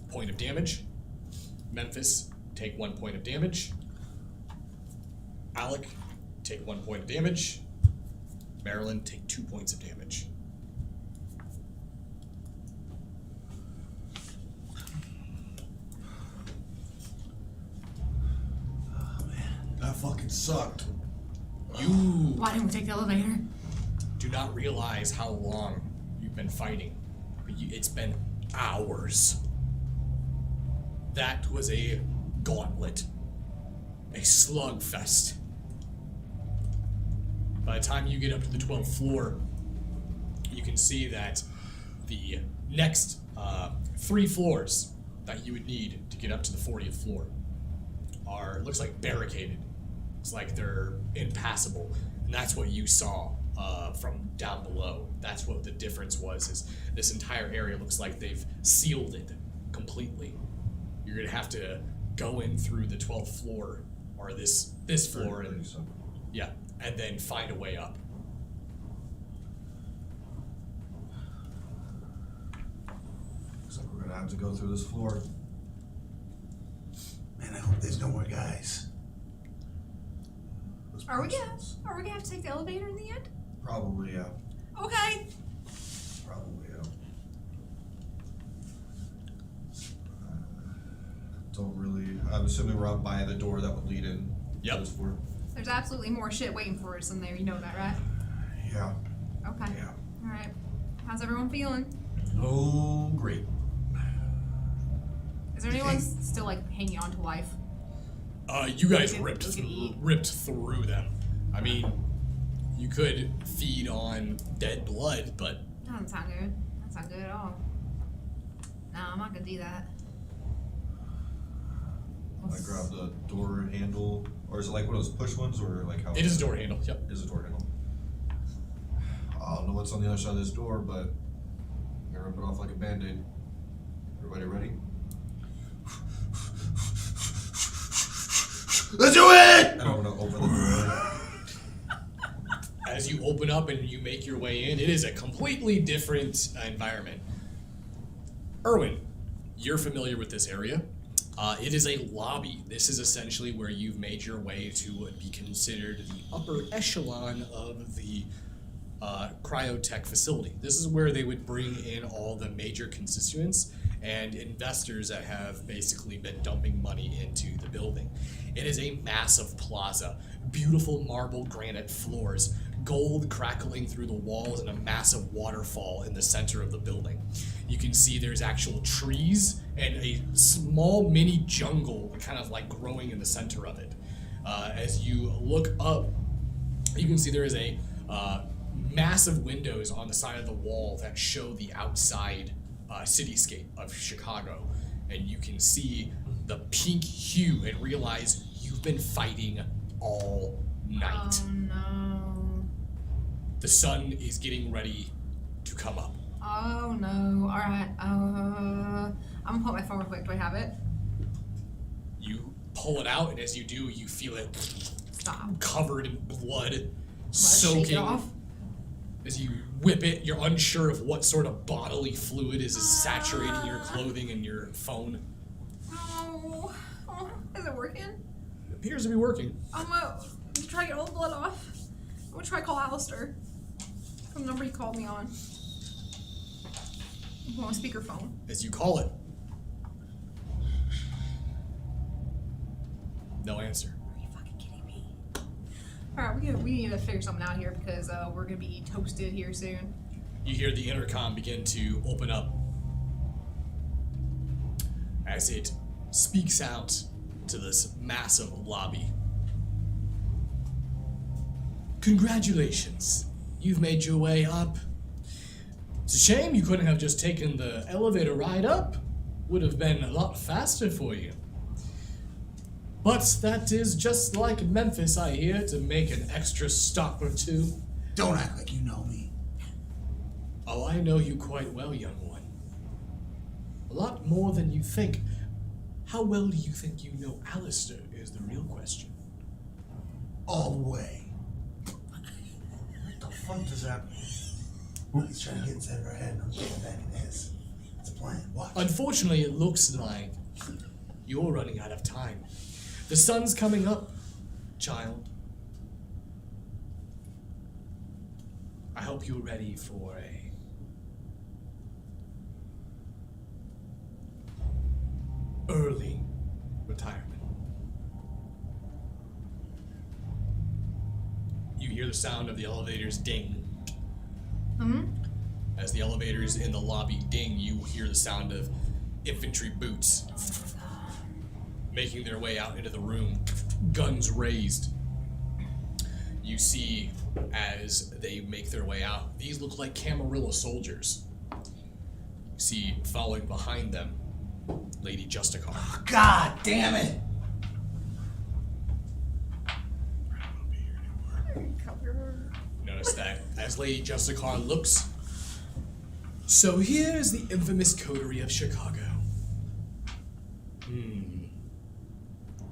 point of damage. Memphis, take 1 point of damage. Alec, take 1 point of damage. Marilyn, take 2 points of damage. That fucking sucked. You Why didn't we take the elevator? do not realize how long you've been fighting. But it's been hours. That was a gauntlet. A slugfest. By the time you get up to the 12th floor, you can see that the next 3 floors that you would need to get up to the 40th floor are, looks like barricaded. It's like they're impassable. And that's what you saw from down below. That's what the difference was, is this entire area looks like they've sealed it completely. You're gonna have to go in through the 12th floor, or this floor, and yeah, and then find a way up. Looks like we're gonna have to go through this floor. Man, I hope there's no more guys. Are we gonna have to take the elevator in the end? Probably, yeah. Okay. Probably, yeah. Don't really. I'm assuming we're up by the door that would lead in. Yep. Those four. There's absolutely more shit waiting for us in there. You know that, right? Yeah. Okay. Yeah. All right. How's everyone feeling? Oh, great. Is there anyone still like hanging on to life? You guys We ripped can eat. through them. I mean, you could feed on dead blood, but That doesn't sound good. That doesn't sound good at all. No, I'm not gonna do that. I grab the door handle, or is it like one of those push ones, or like how? it is a door handle. Yep. It is a door handle. I don't know what's on the other side of this door, but I'm gonna rip it off like a band-aid. Everybody ready? Let's do it! And I'm gonna open the door. As you open up and you make your way in, it is a completely different environment. Erwin, you're familiar with this area. It is a lobby. This is essentially where you've made your way to be considered the upper echelon of the cryotech facility. This is where they would bring in all the major constituents and investors that have basically been dumping money into the building. It is a massive plaza, beautiful marble granite floors, gold crackling through the walls, and a massive waterfall in the center of the building. You can see there's actual trees and a small mini jungle kind of like growing in the center of it. As you look up, you can see there is a massive windows on the side of the wall that show the outside cityscape of Chicago. And you can see the pink hue and realize you've been fighting all night. Oh no. The sun is getting ready to come up. Oh no. Alright. I'm gonna pull out my phone real quick. Do I have it? You pull it out, and as you do, you feel it Stop. covered in blood, Shake it soaking. off. As you whip it, you're unsure of what sort of bodily fluid is saturating your clothing and your phone. Oh. Is it working? It appears to be working. I'm gonna try to get all the blood off. I'm gonna try to call Alistair from the number he called me on. I'm on speakerphone. As you call it, no answer. Are you fucking kidding me? Alright, we need to figure something out here because we're gonna be toasted here soon. You hear the intercom begin to open up as it speaks out to this massive lobby. Congratulations, you've made your way up. It's a shame you couldn't have just taken the elevator ride up. Would have been a lot faster for you. But that is just like Memphis, I hear, to make an extra stop or two. Don't act like you know me. Oh, I know you quite well, young one. A lot more than you think. How well do you think you know Alistair is the real question. All the way. What the fuck does that mean? He's trying to get inside of our head and I'm getting back in his. It's a plan. Watch. Unfortunately, it looks like you're running out of time. The sun's coming up, child. I hope you're ready for a early retirement. You hear the sound of the elevators ding. As the elevators in the lobby ding, you hear the sound of infantry boots making their way out into the room, guns raised. You see, as they make their way out, these look like Camarilla soldiers. You see, following behind them, Lady Justicar. Oh, God damn it! Notice that as Lady Justicar looks. So here's the infamous coterie of Chicago.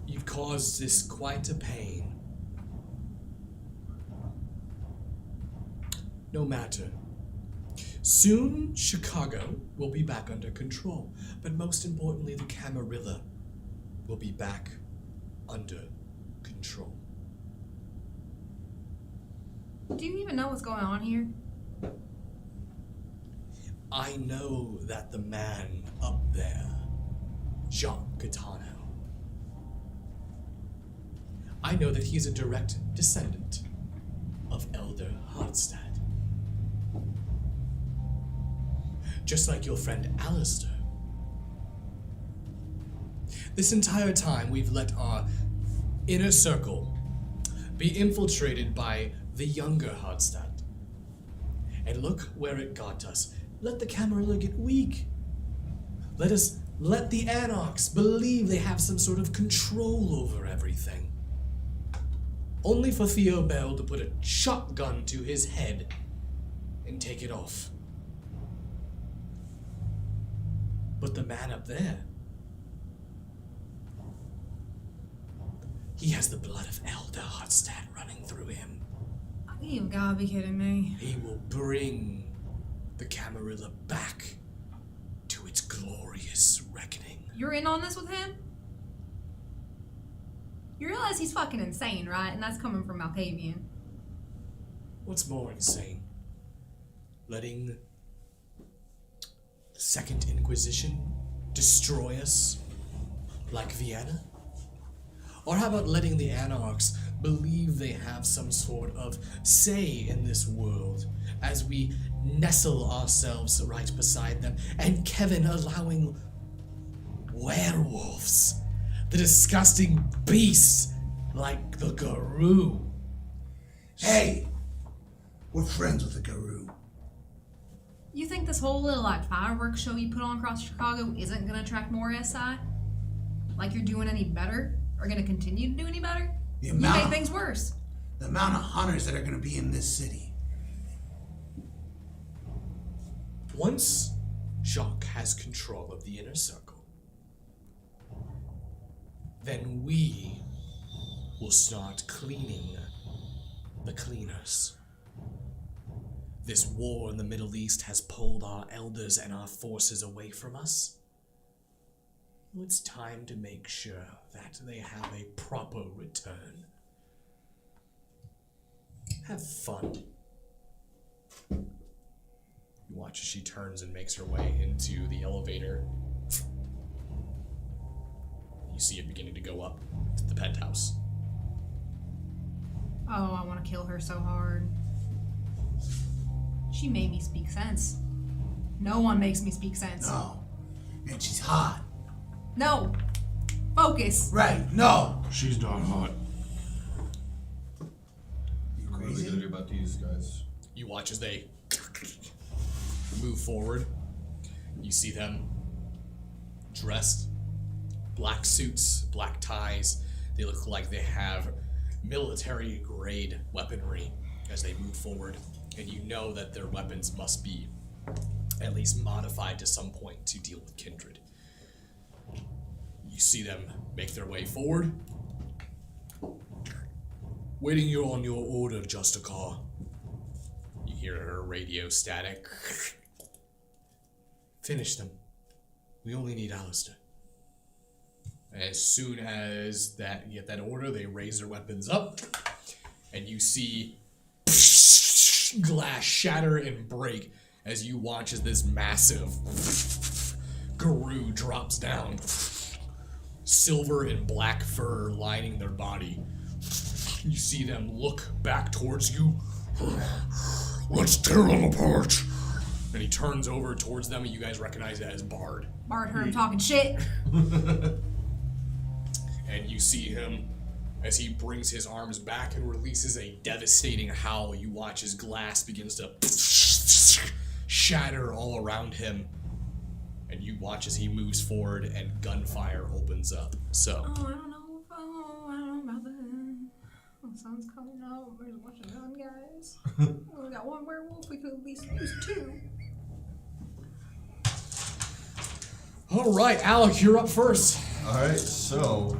You've caused this quite a pain. No matter. Soon, Chicago will be back under control, but most importantly, the Camarilla will be back under control. Do you even know what's going on here? I know that the man up there, Jacques Catano, I know that he's a direct descendant of Elder Hardstad. Just like your friend Alistair. This entire time, we've let our inner circle be infiltrated by the younger Hardstad. And look where it got us. Let the Camarilla get weak. Let the Anarchs believe they have some sort of control over everything. Only for Theo Bell to put a shotgun to his head and take it off. But the man up there, he has the blood of Elder Hardstad running through him. You've gotta be kidding me. He will bring the Camarilla back to its glorious reckoning. You're in on this with him? You realize he's fucking insane, right? And that's coming from Malkavian. What's more insane? Letting the Second Inquisition destroy us like Vienna? Or how about letting the Anarchs believe they have some sort of say in this world as we nestle ourselves right beside them, and Kevin allowing werewolves, the disgusting beasts like the Garou. Hey, we're friends with the Garou. You think this whole little like fireworks show you put on across Chicago isn't gonna attract more SI? Like you're doing any better? Or gonna continue to do any better? You make things worse. The amount of hunters that are gonna be in this city. Once Jacques has control of the inner circle, then we will start cleaning the cleaners. This war in the Middle East has pulled our elders and our forces away from us. It's time to make sure that they have a proper return. Have fun. You watch as she turns and makes her way into the elevator. You see it beginning to go up to the penthouse. Oh, I want to kill her so hard. She made me speak sense. No one makes me speak sense. No. And she's hot. No. Focus. Right, no. She's not hot. You What are we crazy? gonna do about these guys? You watch as they move forward. You see them dressed, black suits, black ties. They look like they have military grade weaponry as they move forward. And you know that their weapons must be at least modified to some point to deal with kindred. You see them make their way forward. Waiting you on your order, Justicar. You hear her radio static. Finish them. We only need Alistair. As soon as you get that order, they raise their weapons up, and you see glass shatter and break as you watch as this massive Garou drops down. Silver and black fur lining their body. You see them look back towards you. Let's tear them apart. And he turns over towards them, and you guys recognize it as Bard. Bard heard him talking shit. And you see him as he brings his arms back and releases a devastating howl. You watch as glass begins to shatter all around him. And you watch as he moves forward and gunfire opens up. So, I don't know about that. The sun's coming out. There's a bunch of gun guys. We got one werewolf. We could at least use two. all right, Alec, you're up first. Alright, so,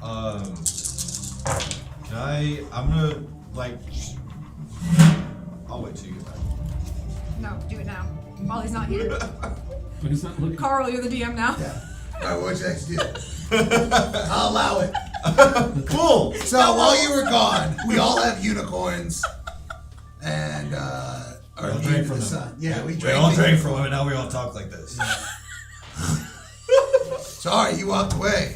I'm gonna, like, I'll wait till you get back. No, do it now. While he's not here. But he's not looking. Carl, you're the DM now. Yeah. Alright, what'd you actually do? I'll allow it. Cool! So while you were gone, we all have unicorns. And are all immune drank to from the them. sun. Yeah, we We drank. all the- drank from him, and now we all talk like this. Sorry, you walked away.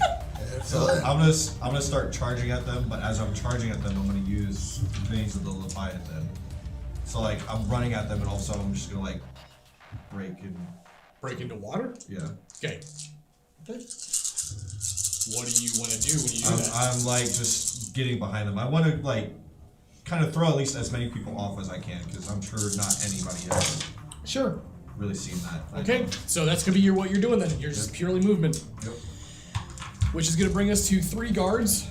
So I'm gonna start charging at them, but as I'm charging at them, I'm gonna use Veins of the Leviathan. So like I'm running at them, and also I'm just gonna like break into water. Yeah. Okay. What do you want to do when you do that? I'm like just getting behind them. I want to like kind of throw at least as many people off as I can, because I'm sure not anybody has Sure. really seen that. Okay, so that's gonna be what you're doing then. You're just purely movement. Yep. Which is gonna bring us to 3 guards.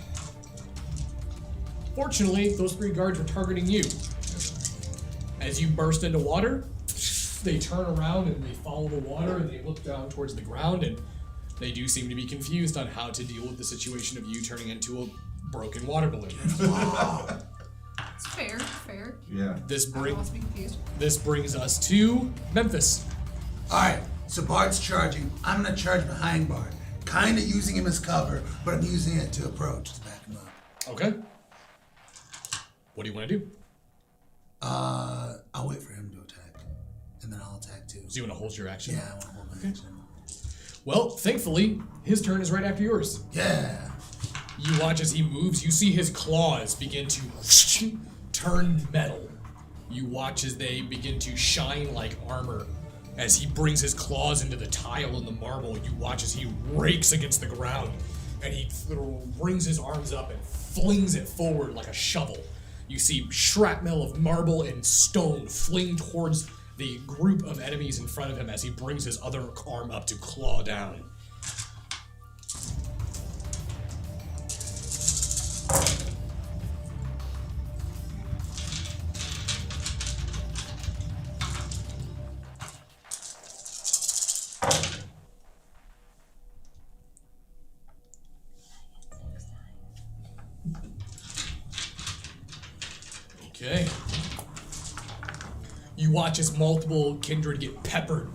Fortunately, those 3 guards are targeting you. As you burst into water, they turn around and they follow the water and they look down towards the ground, and they do seem to be confused on how to deal with the situation of you turning into a broken water balloon. It's fair. Yeah. This I don't want to be confused. brings us to Memphis. Alright, so Bard's charging. I'm gonna charge behind Bard. Kinda using him as cover, but I'm using it to approach to back him up. Okay. What do you want to do? I'll wait for him to attack. And then I'll attack too. So you want to hold your action? Yeah, I want to hold my action. Well, thankfully, his turn is right after yours. Yeah. You watch as he moves, you see his claws begin to turn metal. You watch as they begin to shine like armor. As he brings his claws into the tile and the marble, you watch as he rakes against the ground, and he brings his arms up and flings it forward like a shovel. You see shrapnel of marble and stone fling towards the group of enemies in front of him as he brings his other arm up to claw down. Okay. You watch as multiple kindred get peppered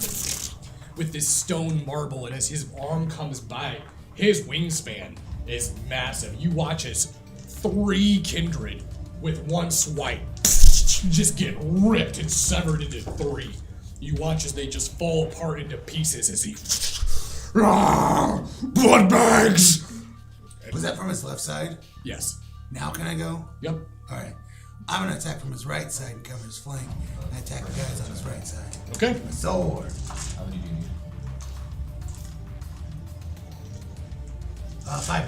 with this stone marble, and as his arm comes by, his wingspan is massive. You watch as 3 kindred with one swipe just get ripped and severed into 3. You watch as they just fall apart into pieces as he blood bags. Was that from his left side? Yes. Now can I go? Yep. Alright. I'm gonna attack from his right side and cover his flank. And attack the guys on his right side. Okay. My sword. How many do you need? 5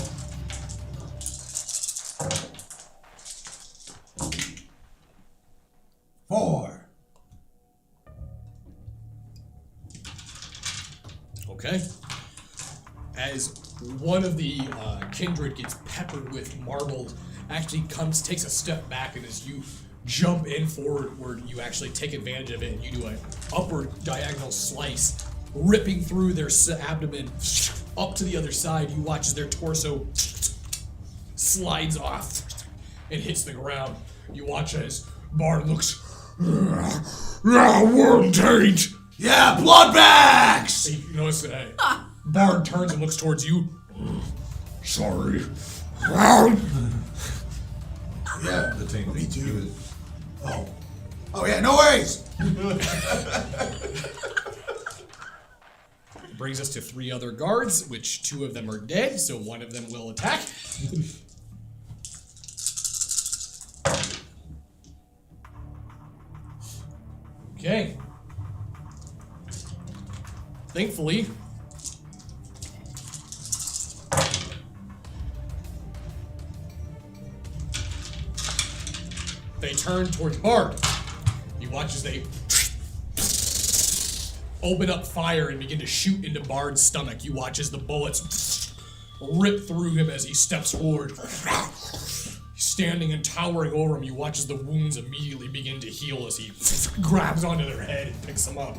more. 4. Okay. As one of the kindred gets peppered with marbles, actually takes a step back, and as you jump in forward, you actually take advantage of it, and you do an upward diagonal slice, ripping through their abdomen up to the other side. You watch as their torso slides off and hits the ground. You watch as Bard looks, worm taint. Yeah, blood bags! You notice Bard turns and looks towards you. Sorry. Yeah, The taint. me too. Oh yeah, no worries! Brings us to 3 other guards, which 2 of them are dead, so 1 of them will attack. Okay. Thankfully, they turn towards Bard. You watch as they open up fire and begin to shoot into Bard's stomach. You watch as the bullets rip through him as he steps forward. Standing and towering over him, you watch as the wounds immediately begin to heal as he grabs onto their head and picks them up.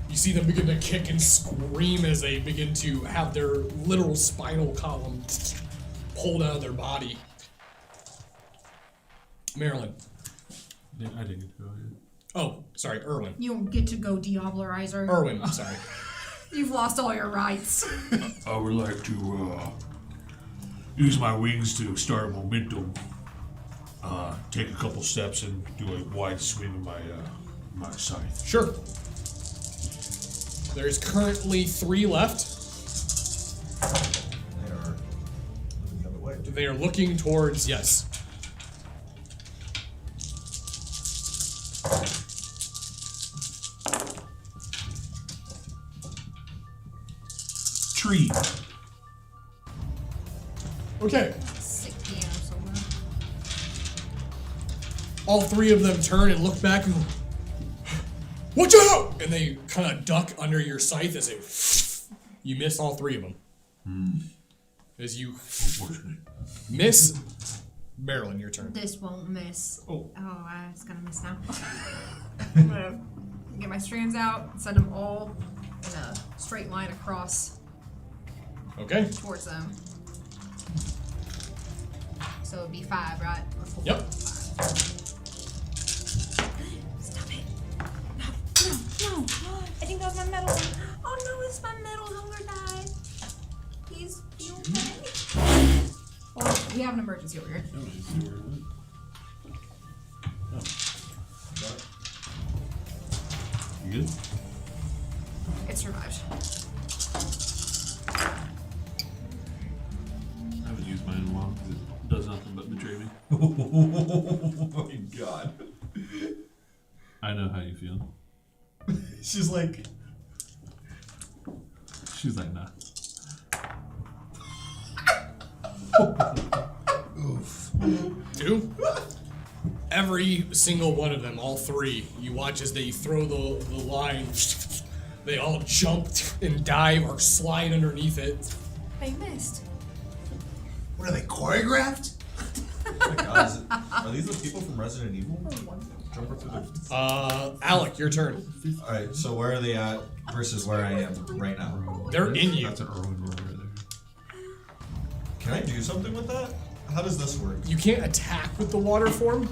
You see them begin to kick and scream as they begin to have their literal spinal column pulled out of their body. Marilyn. Yeah, I didn't get to go yet. Oh, sorry, Erwin. You don't get to go Diablerizer. Erwin, I'm sorry. You've lost all your rights. I would like to use my wings to start momentum. Take a couple steps and do a wide swing of my scythe. Sure. There's currently 3 left. They are They are looking towards, yes. Tree. Okay. Sick piano somewhere. All three of them turn and look back and go, watch out! And they kind of duck under your scythe as you miss all three of them. As you miss, Marilyn, your turn. This won't miss. Oh. It's gonna miss now. I'm gonna get my strands out, send them all in a straight line across Okay. towards them. So it'd be 5, right? Or 4? Yep. 5. Stop it. No. I think that was my metal one. Oh no, it's my metal Homer died. He's okay. Well, we have an emergency over here. You good? It survived. I haven't used mine in a while because it does nothing but betray me. Oh my god. I know how you feel. She's like, She's like, nah. Oof. 2. Every single one of them, all 3, you watch as they throw the line. They all jump and dive or slide underneath it. They missed. What are they, choreographed? oh my god, are these the people from Resident Evil? Jumper through the... Alec, your turn. Alright, so where are they at versus where I am right now? They're in you. That's an Irwin roll right there. Can I do something with that? How does this work? You can't attack with the water form.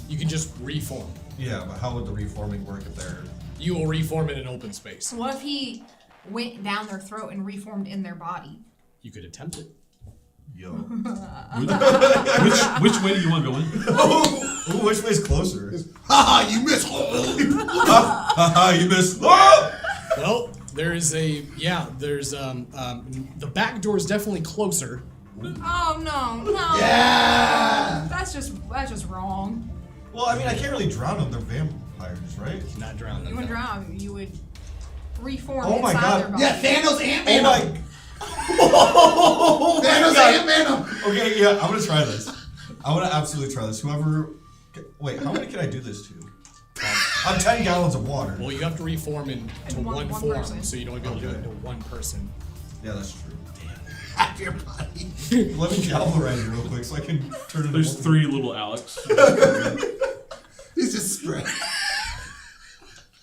You can just reform. Yeah, but how would the reforming work if they're... You will reform in an open space. So what if he went down their throat and reformed in their body? You could attempt it. Yo. Which way do you want to go in? Ooh, which way's closer? Haha, you missed. Haha, you missed. Well, there's the back door is definitely closer. Oh no. Yeah. That's just wrong. Well, I mean, I can't really drown them. They're vampires, right? Not drown them. You would no. drown. You would reform Oh my inside God. their body. Yeah, Thanos and Oh Venom. my... Oh Thanos and Venom. Okay, yeah, I'm gonna try this. I'm gonna absolutely try this. Whoever... Wait, how many can I do this to? I'm 10 gallons of water. Well, you have to reform into one one form, person. so you'd only be able to do it Okay. into one person. Yeah, that's true. Half your body. Let me galvanize it real quick so I can turn it into There's one. 3 little Alex. He's just spread.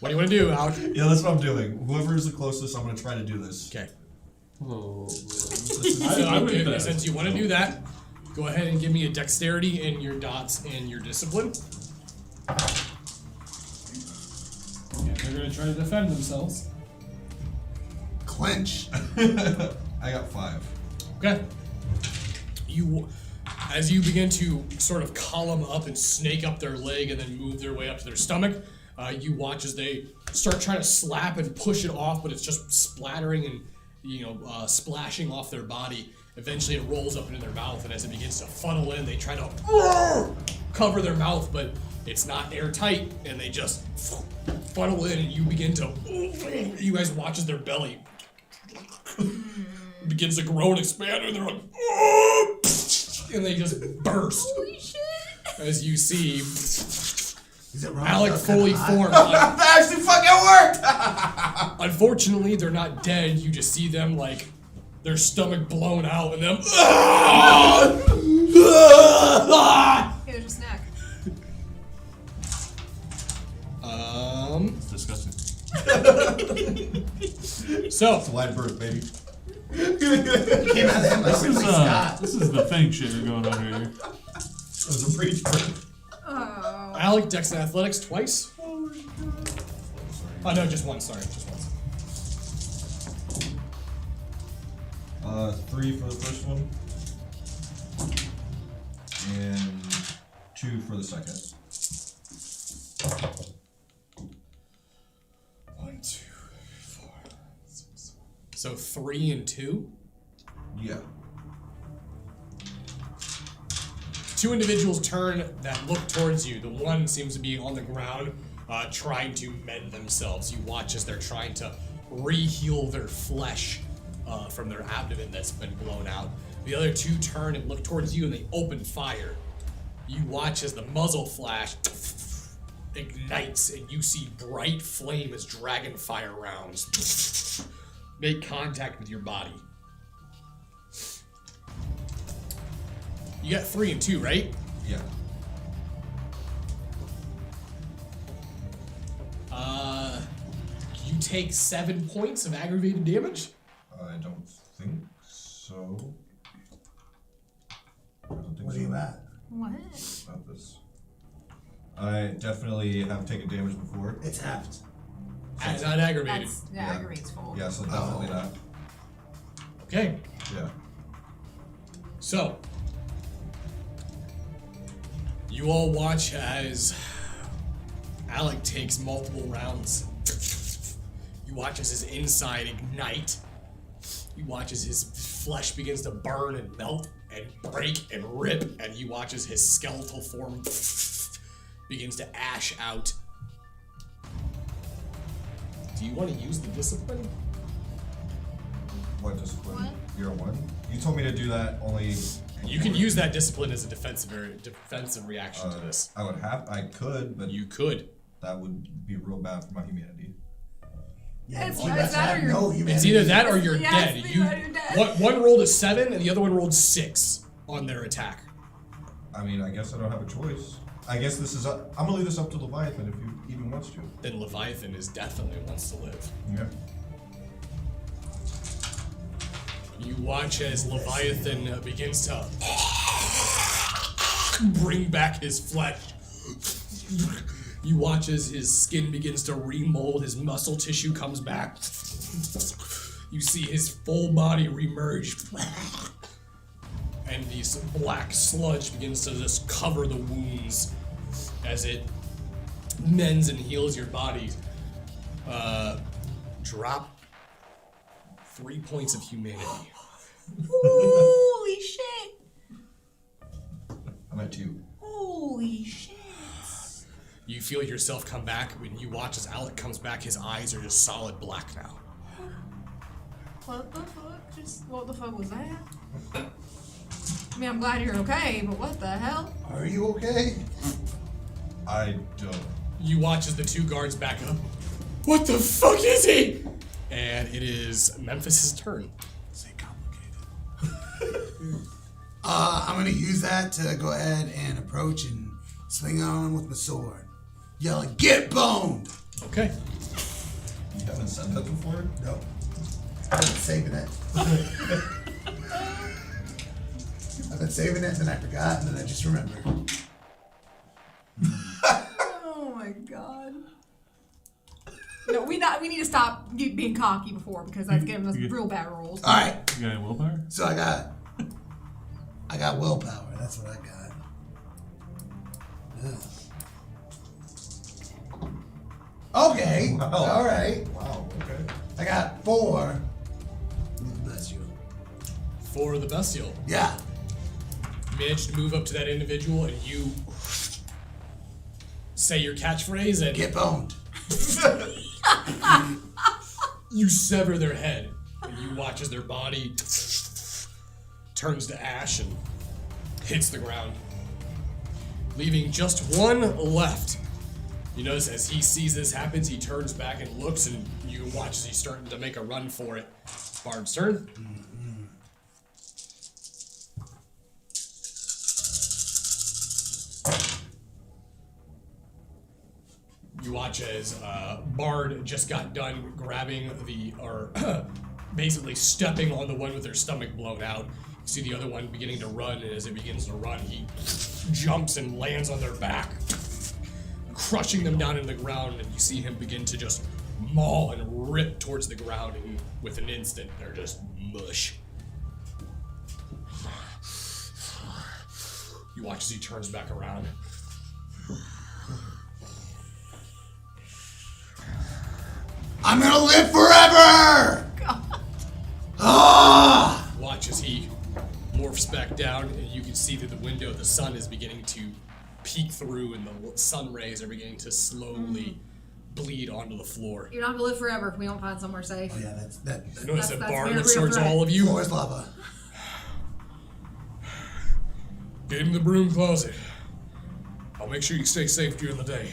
What do you want to do, Alec? Yeah, that's what I'm doing. Whoever is the closest, I'm gonna try to do this. Okay. Oh, I would do that. Since you want to do that, go ahead and give me a dexterity and your dots and your discipline. Yeah, they're going to try to defend themselves. Clench. I got 5. Okay. As you begin to sort of column up and snake up their leg and then move their way up to their stomach, you watch as they start trying to slap and push it off, but it's just splattering and splashing off their body. Eventually, it rolls up into their mouth, and as it begins to funnel in, they try to cover their mouth, but it's not airtight, and they just funnel in, and you begin to. You guys watch as their belly begins to grow and expand, and they're like, and they just burst. Holy shit! As you see Is it wrong? Alec That's fully kinda hot. formed. That actually fucking worked! Unfortunately, they're not dead. You just see them like their stomach blown out and them. Hey, there's a snack. It's disgusting. So It's a wide berth, baby. Came out of him like Ridley Scott. This is the Fang shit going on right here. It was a breach berth. Oh. Alec, Dex and Athletics twice. Oh no, just once. Sorry, just once. 3 for the first one. And 2 for the second. 1, 2, 4, 6. So 3 and 2. Yeah. Two individuals turn that look towards you. The one seems to be on the ground, trying to mend themselves. You watch as they're trying to re-heal their flesh from their abdomen that's been blown out. The other two turn and look towards you, and they open fire. You watch as the muzzle flash ignites, and you see bright flame as dragon fire rounds make contact with your body. You got 3 and 2, right? Yeah. You take 7 points of aggravated damage. I don't think so. I don't think What so. are you at? What? About this. I definitely have taken damage before. It's halved. That's not aggravated. That's Yeah. aggravates full. Yeah, so definitely not. Okay, Yeah. so you all watch as Alec takes multiple rounds. You watch as his inside ignite. You watch as his flesh begins to burn and melt and break and rip, and you watch as his skeletal form begins to ash out. Do you want to use the discipline? What discipline? What? Year 1? You told me to do that only. You can use that discipline as a defensive reaction to this. I could, but You could. that would be real bad for my humanity. Yeah, It's- you it's guys that or have you're- no humanity. It's either that or you're Yeah, dead. it's You either you're dead. one rolled a 7 and the other one rolled 6 on their attack. I mean, I guess I don't have a choice. I guess this is I'm gonna leave this up to Leviathan if he even wants to. Then Leviathan is definitely wants to live. Yeah. You watch as Leviathan begins to bring back his flesh. You watch as his skin begins to remold, his muscle tissue comes back. You see his full body remerge. And this black sludge begins to just cover the wounds as it mends and heals your body. Drop 3 points of humanity. Holy shit! I'm at 2. Holy shit! You feel yourself come back. When you watch as Alec comes back, his eyes are just solid black now. What the fuck? What the fuck was that? I mean, I'm glad you're okay, but what the hell? Are you okay? I don't. You watch as the 2 guards back up. What the fuck is he? And it is Memphis's turn. Say complicated. I'm gonna use that to go ahead and approach and swing on him with my sword. Yelling, "Get boned!" Okay. You haven't said that before? No. I've been saving it. I've been saving it, and then I forgot, and then I just remembered. Oh my god. No, we need to stop being cocky before because that's giving us real bad rolls. All right. You got any willpower? So I got willpower. That's what I got. Ugh. Okay. Wow. All right. Wow, okay. I got 4. Bless you. 4 of the bestial. Yeah. You manage to move up to that individual and you say your catchphrase and Get boned. you sever their head. And you watch as their body turns to ash and hits the ground, leaving just 1 left. You notice as he sees this happens, he turns back and looks, and you watch as he's starting to make a run for it. Bard's turn. You watch as Bard just got done grabbing basically stepping on the one with their stomach blown out. You see the other one beginning to run, and as it begins to run, he jumps and lands on their back, crushing them down into the ground, and you see him begin to just maul and rip towards the ground, and with an instant, they're just mush. You watch as he turns back around. I'm gonna live forever. Ah! Watch as he morphs back down, and you can see see through the window the sun is beginning to peek through, and the sun rays are beginning to slowly bleed onto the floor. You're not gonna live forever if we don't find somewhere safe. Oh yeah, You notice that that's Bard very looks real towards threat. all of you. floor's lava. Get in the broom closet. I'll make sure you stay safe during the day.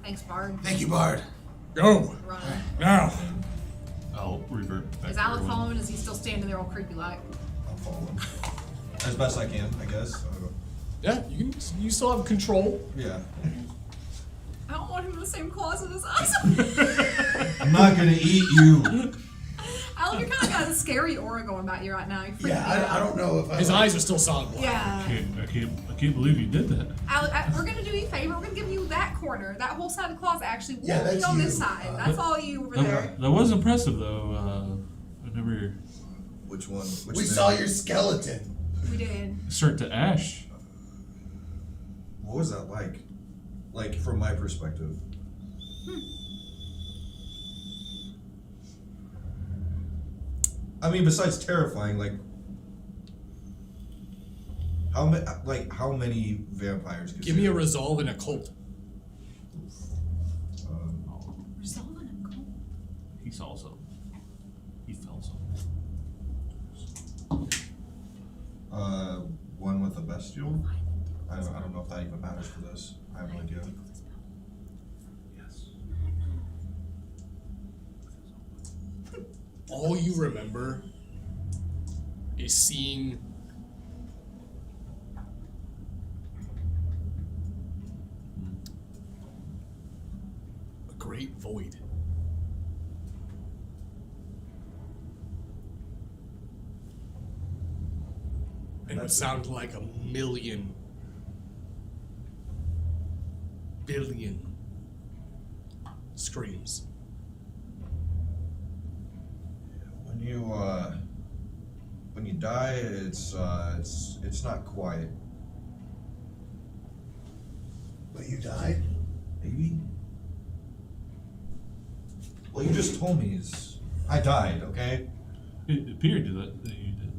Thanks, Bard. Thank you, Bard. Go! Run. Now! I'll revert back. Is to Alec everyone. following? Is he still standing there all creepy like? I'm following. As best I can, I guess. Yeah, you still have control. Yeah. I don't want him in the same closet as us. I'm not gonna eat you. Alec, you're kind of got a scary aura going about you right now. You're freaking me Yeah, I out. don't know if I. His eyes are still solid black. Yeah. I can't believe you did that. Alec, we're gonna do you a favor. We're gonna give you that corner, that whole side of the closet. Actually, Yeah, we'll be that's on you. this side. That's all you over there. That was impressive, though. I never Which one? Which We thing? saw your skeleton. We did. start to ash. What was that like? Like from my perspective. I mean, besides terrifying, like how many vampires? Could Give me a resolve and a cult. Resolving a cult. He saw something. He felt something. One with a bestial. I don't know if that even matters for this. I have no idea. Yes. All you remember is seeing a great void. And it would sound like a million, billion screams. When you die, it's not quiet. But you died? Maybe. Well, you just told me I died. Okay. It appeared to that you did.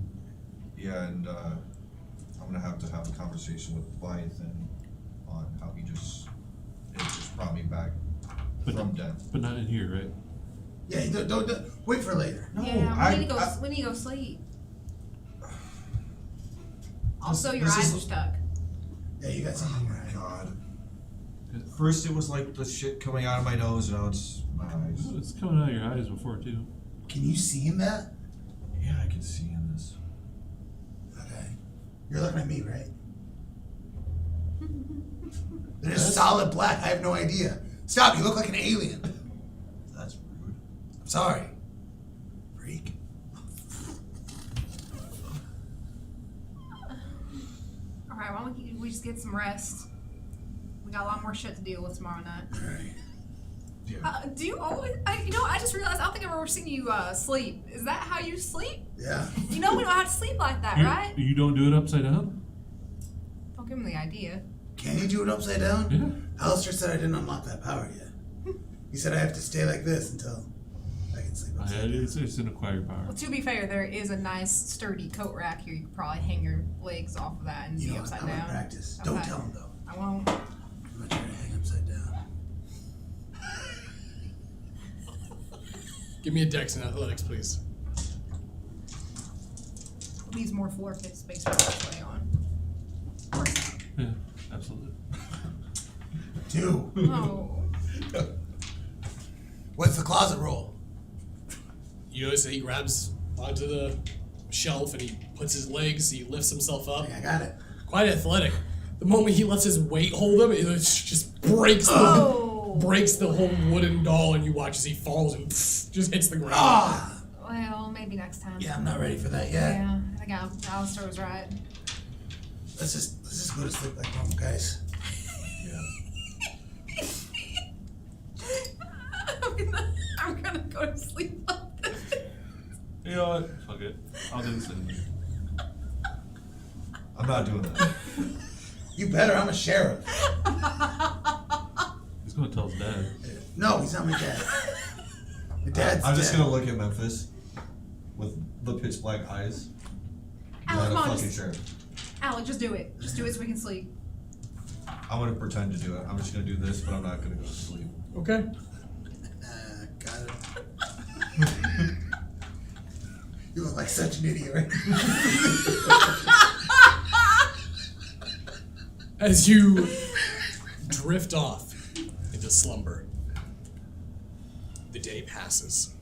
Yeah, and I'm gonna have to have a conversation with Leviathan on how it just brought me back from death. But not in here, right? Yeah, don't wait for later. No, Yeah, we need to go sleep. Also, your this eyes is- are stuck. Yeah, you got something Oh right. my god. First it was like the shit coming out of my nose, now it's my eyes. It's coming out of your eyes before, too. Can you see in that? Yeah, I can see in this. Okay. You're looking at me, right? They're just solid black. I have no idea. Stop! You look like an alien. That's rude. I'm sorry. Freak. Alright, why don't we just get some rest? We got a lot more shit to deal with tomorrow night. Alright. Do you always? I just realized I don't think I've ever seen you sleep. Is that how you sleep? Yeah. You know we don't have to sleep like that, right? You don't do it upside down? Don't give him the idea. Can you do it upside down? Yeah. Alistair said I didn't unlock that power yet. He said I have to stay like this until I can sleep upside down. It's an acquired power. Well, to be fair, there is a nice sturdy coat rack here. You could probably hang your legs off of that and You be know what? upside I'm down. gonna practice. Okay. Don't tell him though. I won't. I'm gonna try to hang upside down. Give me a dex and athletics, please. Needs more floor space for this way on. Yeah, absolutely. 2. Oh. What's the closet roll? You notice that he grabs onto the shelf and he puts his legs, he lifts himself up. Okay, I got it. Quite athletic. The moment he lets his weight hold him, it just breaks the whole wooden doll, and you watch as he falls and just hits the ground. Ah! Well, maybe next time. Yeah, I'm not ready for that yet. Yeah, I think Alistair was right. Let's just go to sleep like normal guys. Yeah. I'm gonna go to sleep like this. You know what? Fuck it. I'll do the same. I'm not doing that. You better, I'm a sheriff. He's gonna tell his dad. No, he's not my dad. My dad's I'm just dead. gonna look at Memphis with the pitch black eyes. Alex, Not a come on, fucking just sheriff. Alec, just do it. Just do it so we can sleep. I'm gonna pretend to do it. I'm just gonna do this, but I'm not gonna go to sleep. Okay. Got it. You look like such an idiot right As you drift off into slumber, the day passes.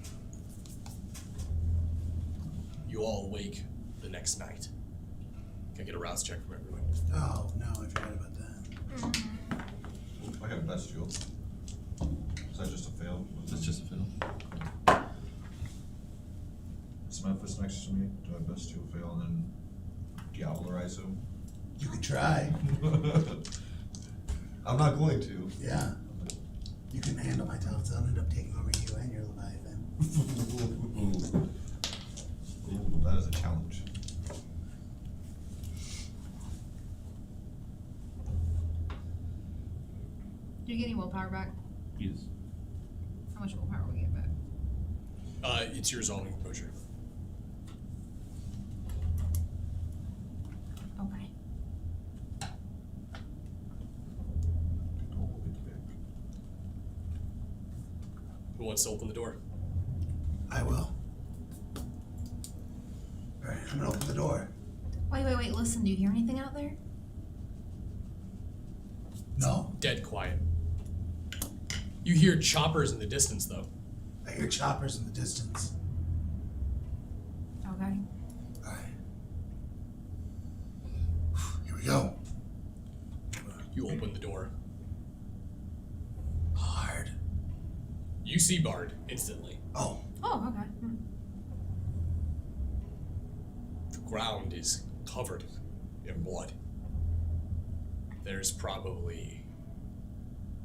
You all awake the next night. Can I get a rouse check from everyone? Oh, no, I forgot about that. I got bestial. Is that just a fail? That's just a fiddle. Is Memphis next to me? Do I bestial fail and then diabolarize him? You could try. I'm not going to. Yeah. You can handle my talents. I'll end up taking over you and your Leviathan. Ooh, that is a challenge. Do you get any willpower back? Yes. How much willpower will we get back? It's your resolving composure. Okay. Who wants to open the door? I will. Alright, I'm gonna open the door. Wait. Listen, do you hear anything out there? No. Dead quiet. You hear choppers in the distance, though. I hear choppers in the distance. Okay. Alright. Here we go. You open the door. Hard. You see Bard instantly. Oh. Oh, okay. The ground is covered in blood. There's probably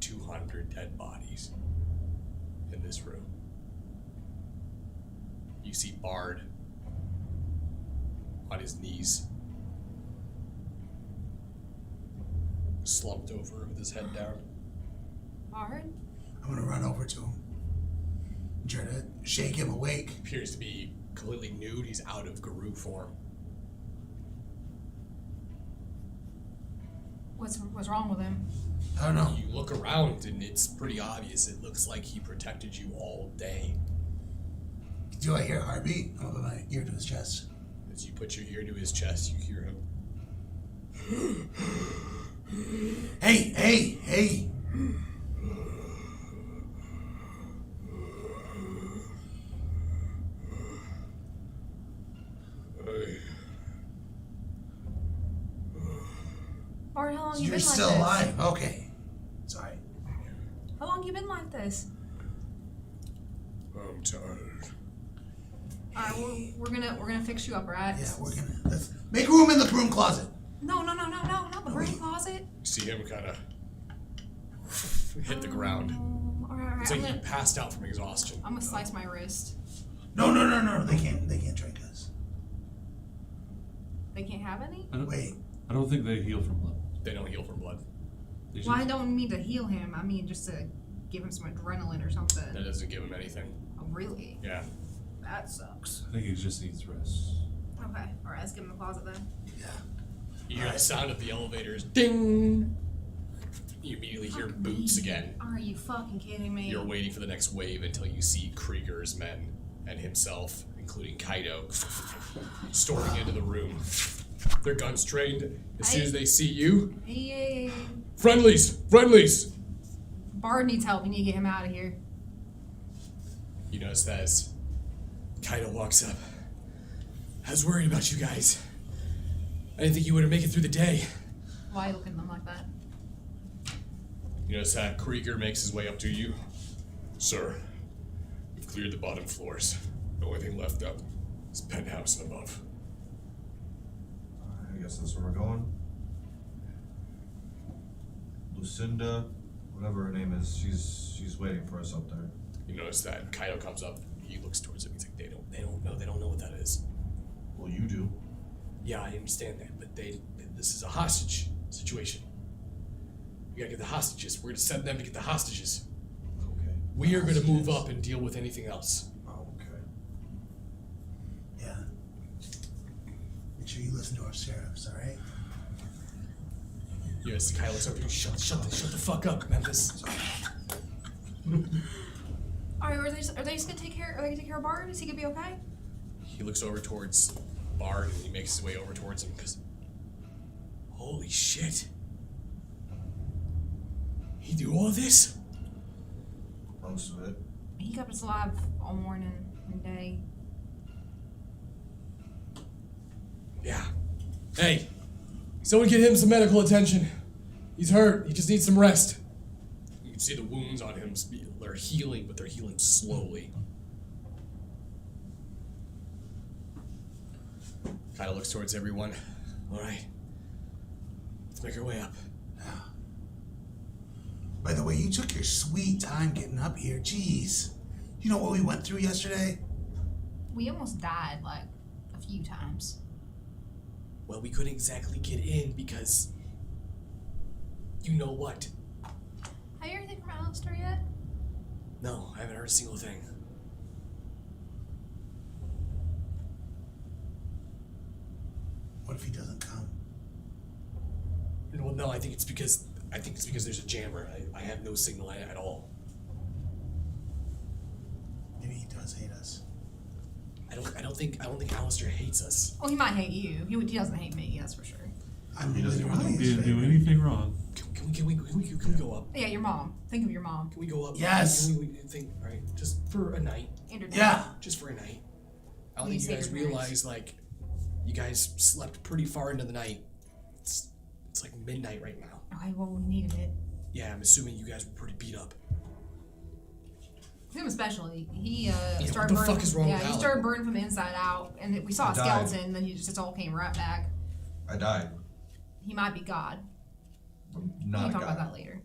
200 dead bodies in this room. You see Bard on his knees, slumped over with his head down. Hard? I'm gonna run over to him. Try to shake him awake. Appears to be completely nude. He's out of Guru form. What's wrong with him? I don't know. You look around and it's pretty obvious. It looks like he protected you all day. Do I hear a heartbeat? I'm gonna put my ear to his chest. As you put your ear to his chest, you hear him. Hey! Bard, how long you You're been still like alive. Okay. Sorry. this? How long you been like this? I'm tired. Alright, we're gonna fix you up, right? Yeah, let's make room in the broom closet. No, not the broom closet. You see him kind of hit the ground. Alright, It's like he passed out from exhaustion. I'm gonna slice my wrist. No. They can't drink us. They can't have any? Wait. I don't think they heal from blood. They don't heal from blood. They Well, I just- don't mean to heal him. I mean just to give him some adrenaline or something. That doesn't give him anything. Oh, really? Yeah. That sucks. I think he just needs rest. Okay, alright, let's give him the closet then. Yeah. You hear the sound of the elevators. Ding! You immediately hear Fuck boots me. again. Are you fucking kidding me? You're waiting for the next wave until you see Krieger's men and himself, including Kaido, storming into the room. Their guns trained. As soon as they see you, Hey. friendlies! Bard needs help. We need to get him out of here. You notice that as Kaido walks up. I was worried about you guys. I didn't think you would make it through the day. Why are you looking at them like that? You notice that Krieger makes his way up to you. Sir, we've cleared the bottom floors. The only thing left up is penthouse and above. I guess that's where we're going. Lucinda, whatever her name is, she's waiting for us up there. You notice that Kaido comes up. He looks towards him. He's like, they don't know what that is. Well, you do. Yeah, I understand that, but this is a hostage situation. We gotta get the hostages. We're gonna send them to get the hostages. Okay. We are gonna move up and deal with anything else. Oh, okay. Yeah. Make sure you listen to our sheriffs, alright? Yes, Kyle looks over to you. Shut the fuck up, Memphis. Alright, are they just gonna take care? Are they gonna take care of Bard? Is he gonna be okay? He looks over towards Bard and he makes his way over towards him because, holy shit! He do all this? Most of it. He kept us alive all morning and day. Yeah. Hey, someone get him some medical attention. He's hurt. He just needs some rest. You can see the wounds on him. They're healing, but they're healing slowly. Kind of looks towards everyone. All right. Let's make our way up. By the way, you took your sweet time getting up here. Jeez. You know what we went through yesterday? We almost died like a few times. Well, we couldn't exactly get in because... You know what? Have you heard anything from Alistair yet? No, I haven't heard a single thing. What if he doesn't come? Well, no, I think it's because there's a jammer. I have no signal at all. Maybe he does hate us. I don't think Alistair hates us. Well, he might hate you. He doesn't hate me, that's for sure. I'm He doesn't literally want his Didn't do favorite. anything wrong. Can we go up? Yeah, your mom. Think of your mom. Can we go up? Yes. Can we think, right? Just for a night. And her dad. Yeah. Just for a night. I don't When you think you say guys your parents. realize, like, you guys slept pretty far into the night. It's like midnight right now. Okay, well, we needed it. Yeah, I'm assuming you guys were pretty beat up. Him especially. He what started the burning. fuck is wrong yeah, with he Alec? started burning from the inside out, and we saw a He died. skeleton. Then he just all came right back. I died. He might be God. I'm We not can a talk about guy. that later.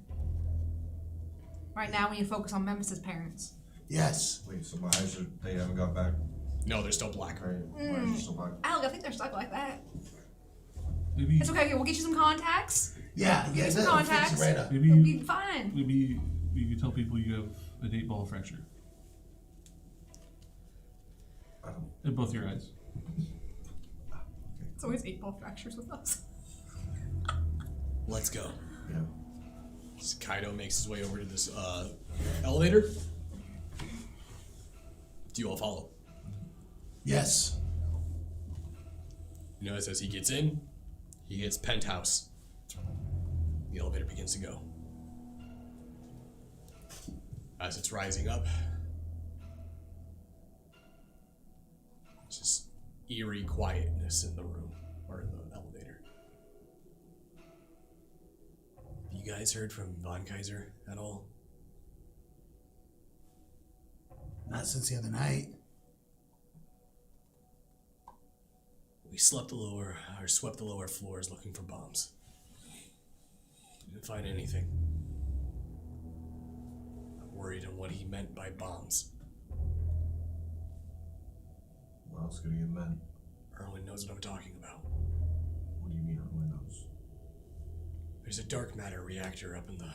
Right now, we need to focus on Memphis's parents. Yes. Wait, so my eyes they haven't got back. No, they're still black. Right? My eyes are still black. Alec, I think they're stuck like that. Maybe It's okay. We'll get you some contacts. Yeah, Get some that'll fix contacts. it right up. It'll be maybe fine. maybe you could tell people you have an 8-ball fracture I don't. in both your eyes. It's always 8-ball fractures with us. Let's go. Yeah. So Kaido makes his way over to this elevator. Do you all follow? Yes. You notice as he gets in, he hits penthouse. The elevator begins to go. As it's rising up, it's just eerie quietness in the room, or in the elevator. Have you guys heard from Von Kaiser at all? Not since the other night. We swept the lower floors looking for bombs. Didn't find anything. I'm worried on what he meant by bombs. What else could he have meant? Erwin knows what I'm talking about. What do you mean on windows? There's a dark matter reactor up in the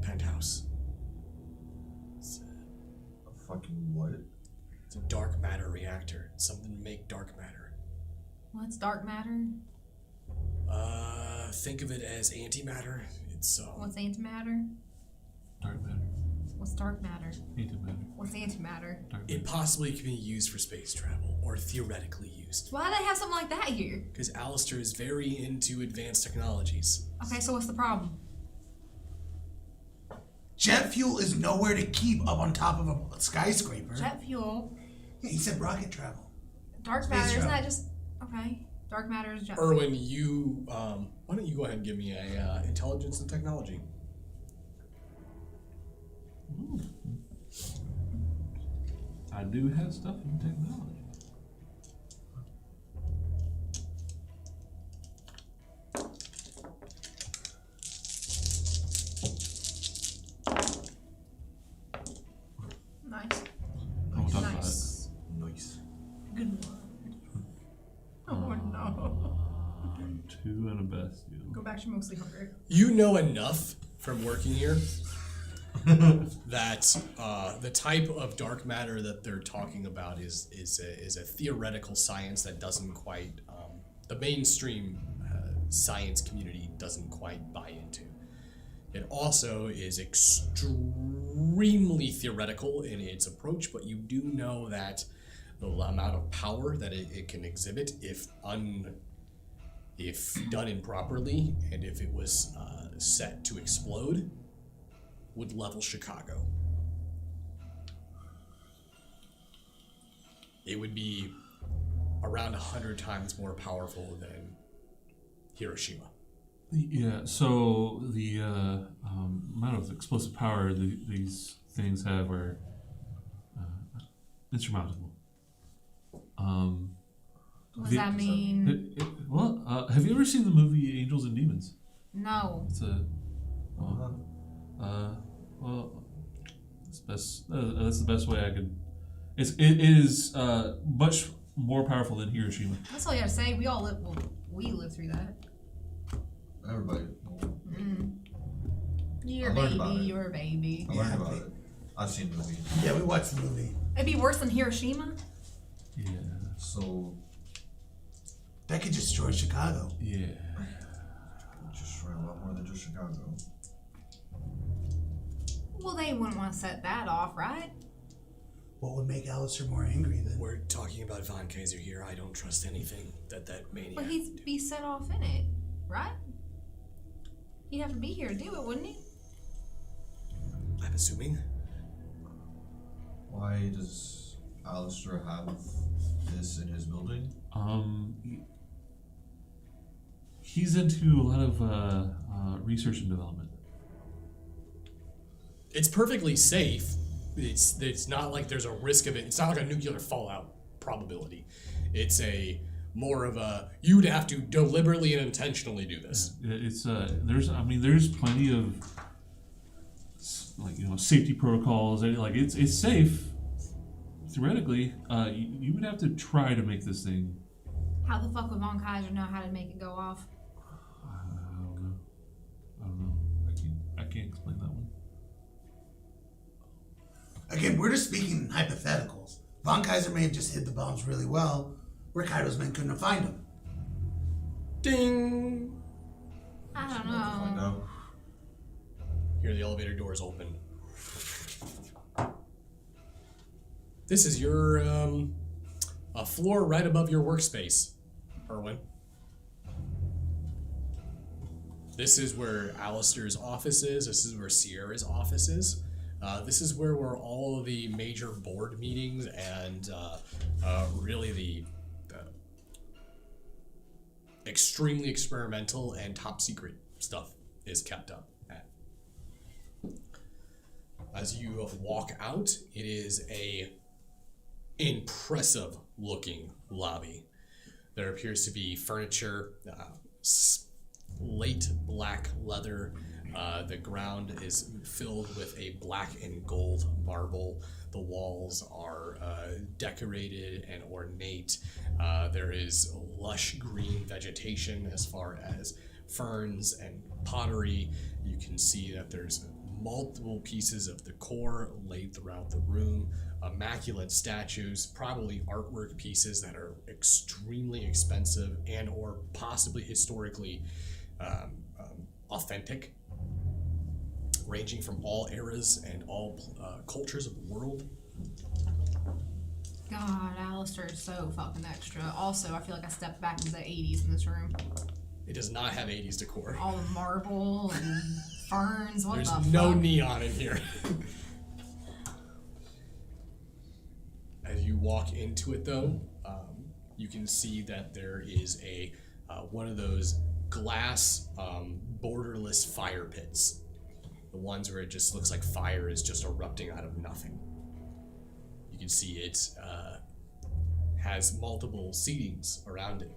penthouse. It's A fucking what? a dark matter reactor. It's something to make dark matter. What's dark matter? Think of it as antimatter. It's What's antimatter? Dark matter. What's dark matter? Antimatter. What's antimatter? Dark it matter. possibly can be used for space travel, or theoretically used. Why do they have something like that here? Because Alistair is very into advanced technologies. Okay, so what's the problem? Jet fuel is nowhere to keep up on top of a skyscraper. Jet fuel, Yeah, he said rocket travel. dark Space matter, isn't travel. that just okay? Dark matter is jet Erwin, you why don't you go ahead and give me a intelligence and technology? I do have stuff in technology. Nice. I won't talk about it. Nice. Nice. Good one. Oh no. 2 and a bestial. Go back to mostly hungry. You know enough from working here that the type of dark matter that they're talking about is a theoretical science that doesn't quite the mainstream science community doesn't quite buy into. It also is extremely theoretical in its approach, but you do know that the amount of power that it can exhibit, if done improperly, and if it was set to explode, would level Chicago. It would be around 100 times more powerful than Hiroshima. Yeah, so the amount of explosive power these things have are insurmountable. What does that mean? Have you ever seen the movie Angels and Demons? No. It's a that's the best way I could. It is much more powerful than Hiroshima. That's all you gotta say. We all live. Well, we lived through that. Everybody. You're I a learned about baby. it. You're a baby. I learned about it. I've seen the movie. Yeah, we watched the movie. It'd be worse than Hiroshima. Yeah. So, That could destroy Chicago. Yeah. just ran a lot more than just Chicago. Well, they wouldn't want to set that off, right? What would make Alistair more angry then? We're talking about Von Kaiser here. I don't trust anything that maniac. But he'd be set off in it, right? He'd have to be here to do it, wouldn't he? I'm assuming. Why does Alistair have this in his building? He's into a lot of research and development. It's perfectly safe. It's not like there's a risk of it. It's not like a nuclear fallout probability. It's a more of a you would have to deliberately and intentionally do this. It's there's plenty of safety protocols. It's safe theoretically. You would have to try to make this thing. How the fuck would Von Kaiser know how to make it go off? I don't know. I can't explain that one. Again, we're just speaking in hypotheticals. Von Kaiser may have just hid the bombs really well, where Kaido's men couldn't have found them. Ding! I don't Find know. out. Here the elevator doors open. This is your a floor right above your workspace, Erwin. This is where Alistair's office is. This is where Sierra's office is. This is where all of the major board meetings and really the extremely experimental and top secret stuff is kept up at. As you walk out, it is a impressive looking lobby. There appears to be furniture, slate black leather. The ground is filled with a black and gold marble. The walls are decorated and ornate. There is lush green vegetation as far as ferns and pottery. You can see that there's multiple pieces of decor laid throughout the room. Immaculate statues, probably artwork pieces that are extremely expensive and or possibly historically authentic, ranging from all eras and all cultures of the world. God, Alistair is so fucking extra. Also, I feel like I stepped back into the 80s in this room. It does not have 80s decor. All the marble and ferns, what There's the no fuck? neon in here. As you walk into it, though, you can see that there is a one of those glass borderless fire pits. The ones where it just looks like fire is just erupting out of nothing. You can see it has multiple seatings around it,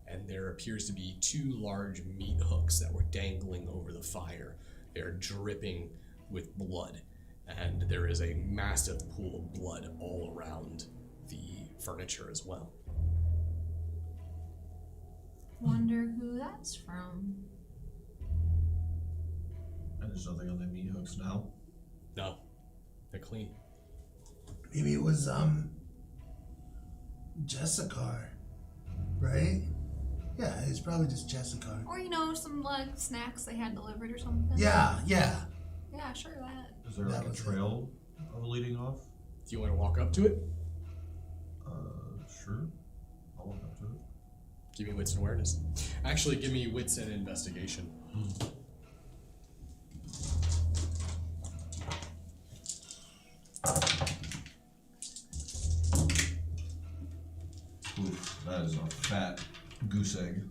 and there appears to be two large meat hooks that were dangling over the fire. They're dripping with blood, and there is a massive pool of blood all around the furniture as well. Wonder who that's from. And there's nothing on the meat hooks now. No, they're clean. Maybe it was Jessica, right? Yeah, it's probably just chest and card. Or, you know, some, like, snacks they had delivered or something. Yeah. Yeah, sure, that. Is there like a trail leading off? Do you want to walk up to it? Sure. I'll walk up to it. Give me wits and awareness. Actually, give me wits and investigation. Oof, that is a fat goose egg.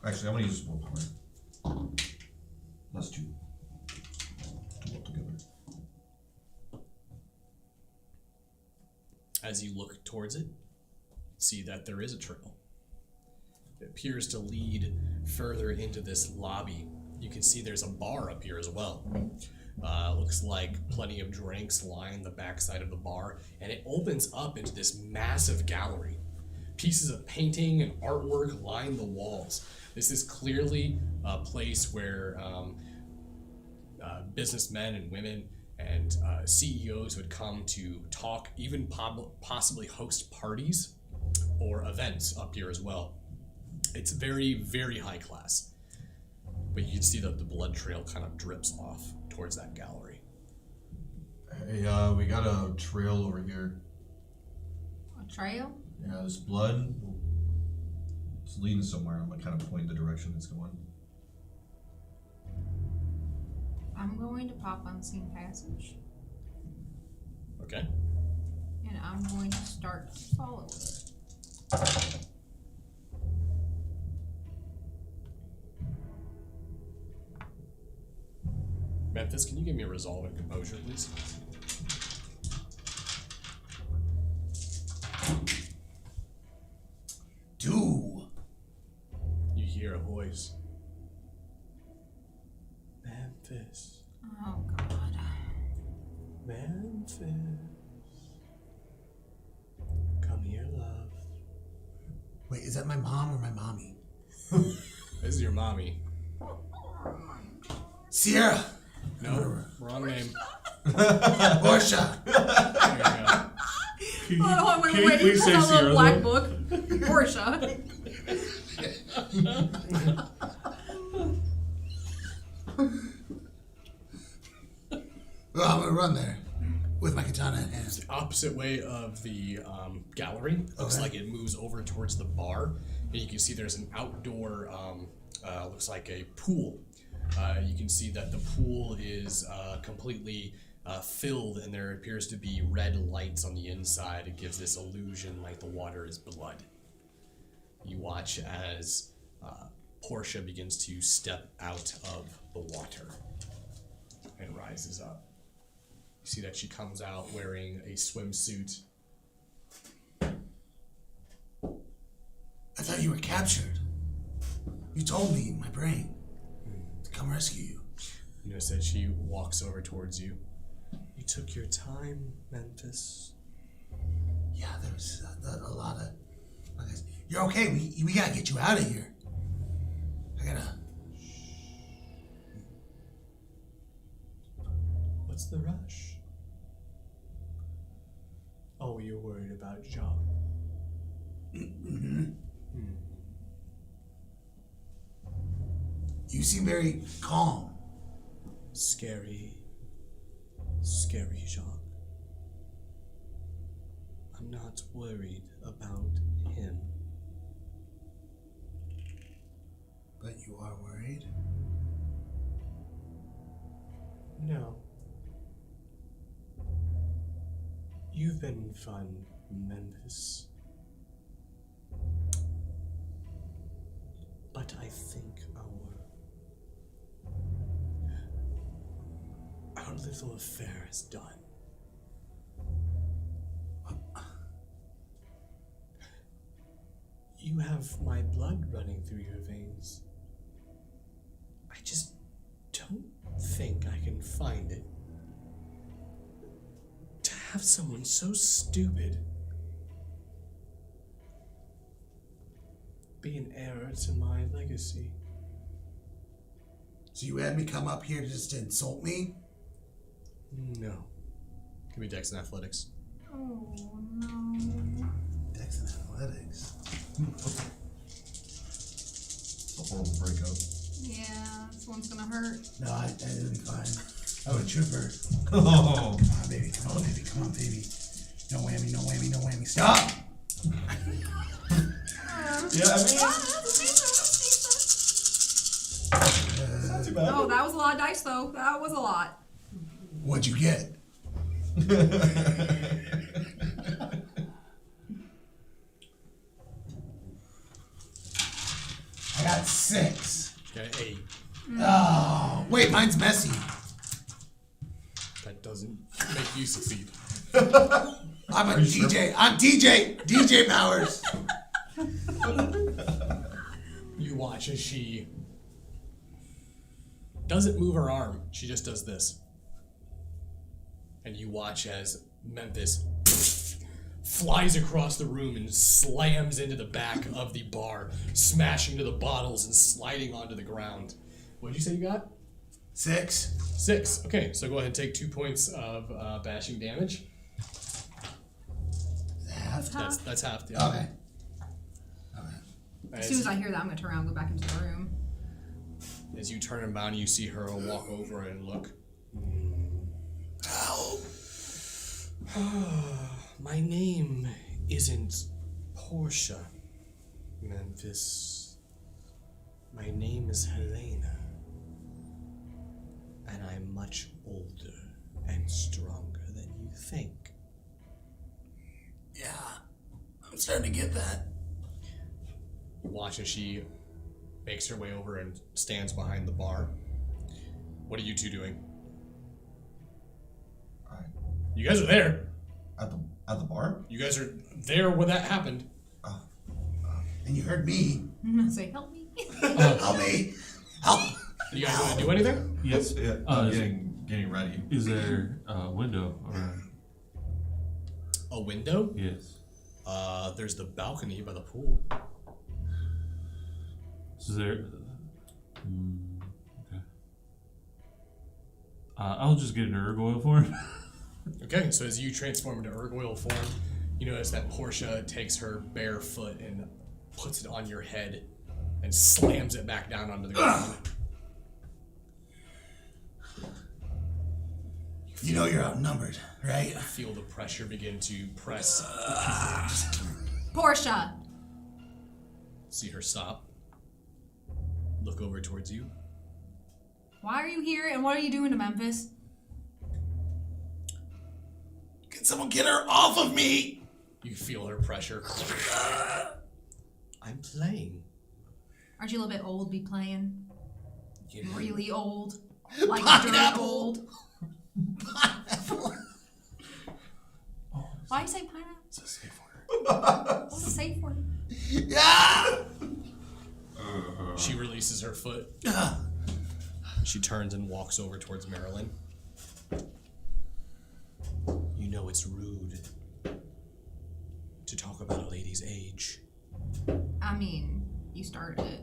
Actually, I'm gonna use willpower. That's two. Two altogether. As you look towards it, see that there is a trail. It appears to lead further into this lobby. You can see there's a bar up here as well. Looks like plenty of drinks line the backside of the bar, and it opens up into this massive gallery. Pieces of painting and artwork line the walls. This is clearly a place where businessmen and women and CEOs would come to talk, even possibly host parties or events up here as well. It's very, very high class. But you can see that the blood trail kind of drips off towards that gallery. Hey, we got a trail over here. A trail? Yeah, there's blood. It's leading somewhere. I'm gonna kind of point the direction it's going. I'm going to pop unseen passage, Okay. and I'm going to start to follow it. Memphis, can you give me a resolve and composure, please? Two. You hear a voice. Memphis. Oh, God. Memphis. Come here, love. Wait, is that my mom or my mommy? This is your mommy. Sierra. No, wrong name. Portia. There you go. Oh, Can you please say that's a Sierra, little black though? book. Portia. Well, I'm gonna run there with my katana in hand. The opposite way of the gallery. Looks Okay. like it moves over towards the bar. And you can see there's an outdoor, looks like a pool. You can see that the pool is completely filled, and there appears to be red lights on the inside. It gives this illusion like the water is blood. You watch as Portia begins to step out of the water and rises up. You see that she comes out wearing a swimsuit. I thought you were captured. You told me in my brain to come rescue you. You notice that she walks over towards you. You took your time, Memphis. Yeah, there was a lot of. You're okay. We gotta get you out of here. I gotta. What's the rush? Oh, you're worried about John. You seem very calm. Scary, Jacques. I'm not worried about him. But you are worried? No. You've been fun, Memphis. But I think our little affair is done. You have my blood running through your veins. I just don't think I can find it. To have someone so stupid be an heir to my legacy. So you had me come up here just to insult me? No. Give me Dex and Athletics. Oh, no. Dex and athletics. The horrible breakup. Yeah, this one's gonna hurt. No, it'll be fine. Oh, a trooper. Oh. Come on, baby. Come on, baby. Come on, baby. No whammy, no whammy, no whammy. Stop! Yeah, I mean, it's not too bad. Oh, that was a lot of dice, though. That was a lot. What'd you get? I got 6. Okay, 8. Oh, wait, mine's messy. That doesn't make you succeed. I'm a DJ. I'm DJ Powers. You watch as she doesn't move her arm. She just does this. And you watch as Memphis flies across the room and slams into the back of the bar, smashing to the bottles and sliding onto the ground. What did you say you got? 6. 6. Okay, so go ahead and take 2 points of bashing damage. Half. That's half. The Okay. As soon as I hear that, I'm gonna turn around and go back into the room. As you turn around, you see her walk over and look. My name isn't Portia, Memphis. My name is Helena. And I'm much older and stronger than you think. Yeah, I'm starting to get that. You watch as she makes her way over and stands behind the bar. What are you two doing? Alright. You guys are there. At the bar? You guys are there where that happened. And you heard me. Say, help me. Help me. Help. You guys want to do anything? Yes. Yeah, I'm getting ready. Is there a window or? A window? Yes. There's the balcony by the pool. Is there? Okay. I'll just get an ergoil for him. Okay, so as you transform into ergoil form, you notice that Portia takes her bare foot and puts it on your head and slams it back down onto the ground. You know you're outnumbered, right? Feel the pressure begin to press. Portia! See her stop. Look over towards you. Why are you here and what are you doing to Memphis? Can someone get her off of me? You feel her pressure. I'm playing. Aren't you a little bit old to be playing? You know, Really old? Like dirt Pineapple. old? Pineapple. Why you say pineapple? it's a safe word. What's the safe word? Yeah. She releases her foot. She turns and walks over towards Marilyn. You know it's rude to talk about a lady's age. I mean, you started it.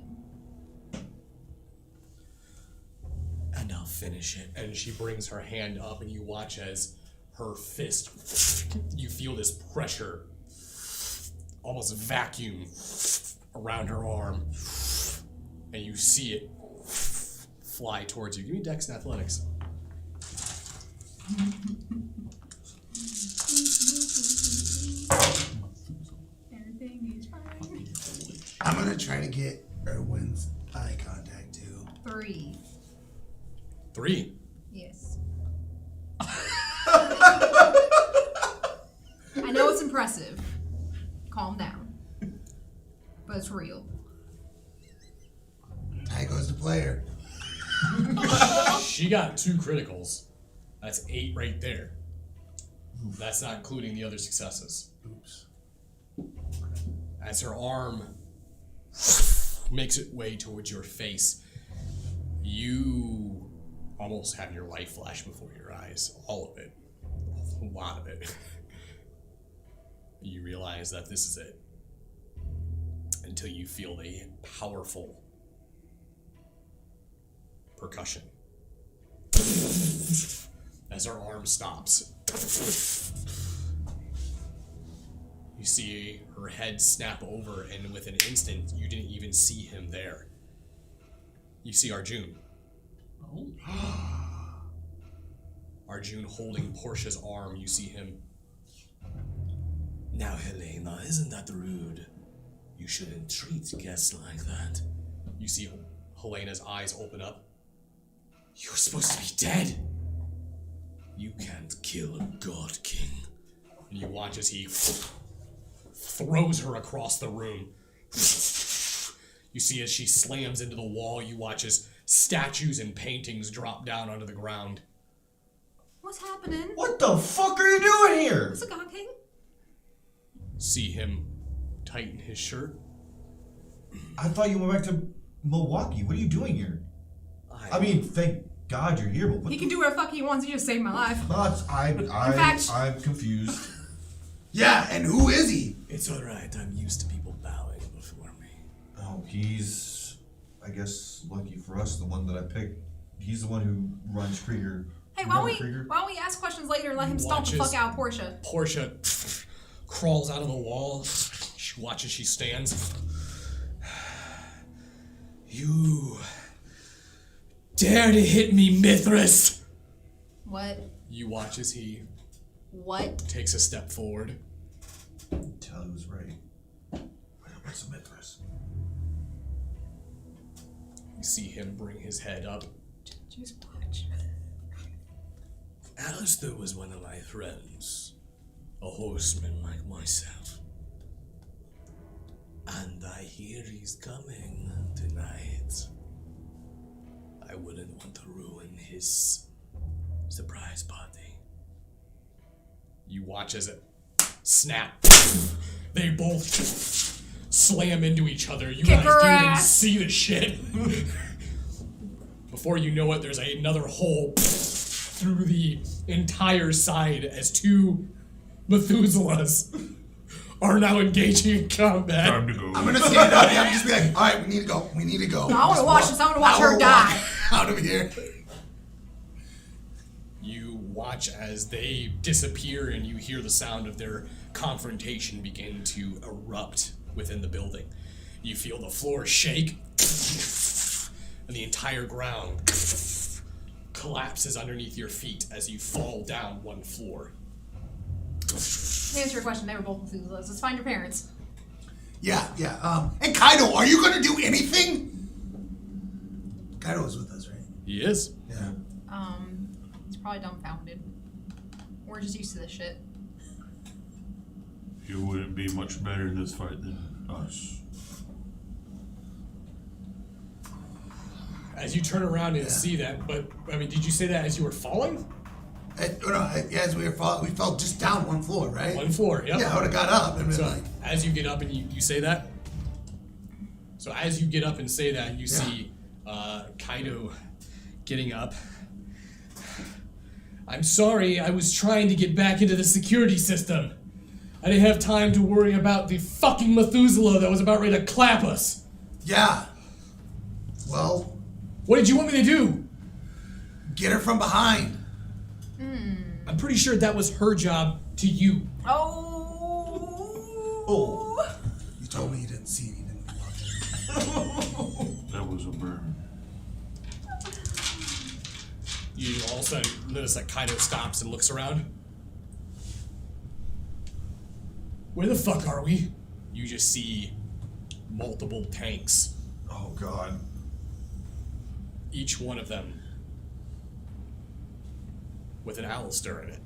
And I'll finish it. And she brings her hand up and you watch as her fist, you feel this pressure, almost vacuum around her arm. And you see it fly towards you. Give me Dex and Athletics. Everything is fine. I'm gonna try to get Erwin's eye contact too. 3. 3. Yes. I know it's impressive. Calm down. But it's real. Tie goes to player. She got 2 criticals. That's 8 right there. That's not including the other successes. Oops. As her arm makes its way towards your face, you almost have your life flash before your eyes. All of it. A lot of it. You realize that this is it. Until you feel the powerful percussion. As her arm stops. You see her head snap over, and with an instant, you didn't even see him there. You see Arjun. Oh. Arjun holding Portia's arm. You see him. Now, Helena, isn't that rude? You shouldn't treat guests like that. You see Helena's eyes open up. You're supposed to be dead. You can't kill a god king. And you watch as he throws her across the room. You see as she slams into the wall. You watch as statues and paintings drop down onto the ground. What's happening? What the fuck are you doing here? What's a god king? See him tighten his shirt. I thought you went back to Milwaukee. What are you doing here? I mean, thank God you're here, but what He can do whatever the fuck he wants. He just saved my life. I'm confused. Yeah, and who is he? It's alright, I'm used to people bowing before me. Oh, he's, I guess, lucky for us, the one that I picked. He's the one who runs Krieger. Hey, why don't we ask questions later and let him stomp the fuck out of Portia? Portia crawls out of the wall. She watches. She stands. You dare to hit me, Mithras? What? You watch as he What? takes a step forward. Tell who's right. What's a Mithras? You see him bring his head up. Just watch. Alistair was one of my friends, a horseman like myself. And I hear he's coming tonight. I wouldn't want to ruin his surprise party. You watch as it snap. They both slam into each other. You Kick guys her didn't even ass. see the shit. Before you know it, there's another hole through the entire side as two Methuselahs are now engaging in combat. Time to go. I'm gonna stand up and I'm just be like, all right, we need to go. We need to go. No, I want to watch this. I want to watch her die. Out of here. You watch as they disappear and you hear the sound of their confrontation begin to erupt within the building. You feel the floor shake and the entire ground collapses underneath your feet as you fall down one floor. To answer your question, they were both Methuselahs. Let's find your parents. Yeah. And Kaido, are you gonna do anything? Kaido was with us, right? He is. Yeah. He's probably dumbfounded. We're just used to this shit. You wouldn't be much better in this fight than us. As you turn around and see that, but, I mean, did you say that as you were falling? As we were falling, we fell just down one floor, right? One floor, yep. Yeah, I would have got up and been So, like, as you get up and you say that, so as you get up and say that, you see Kaido getting up. I'm sorry, I was trying to get back into the security system. I didn't have time to worry about the fucking Methuselah that was about ready to clap us. yeah. Well, What did you want me to do? get her from behind. I'm pretty sure that was her job to you. Oh. You told me you didn't see anything when you walked in. That was a burn. You all of a sudden notice that Kaido stops and looks around. Where the fuck are we? You just see multiple tanks. Oh God. Each one of them with an Alistair in it.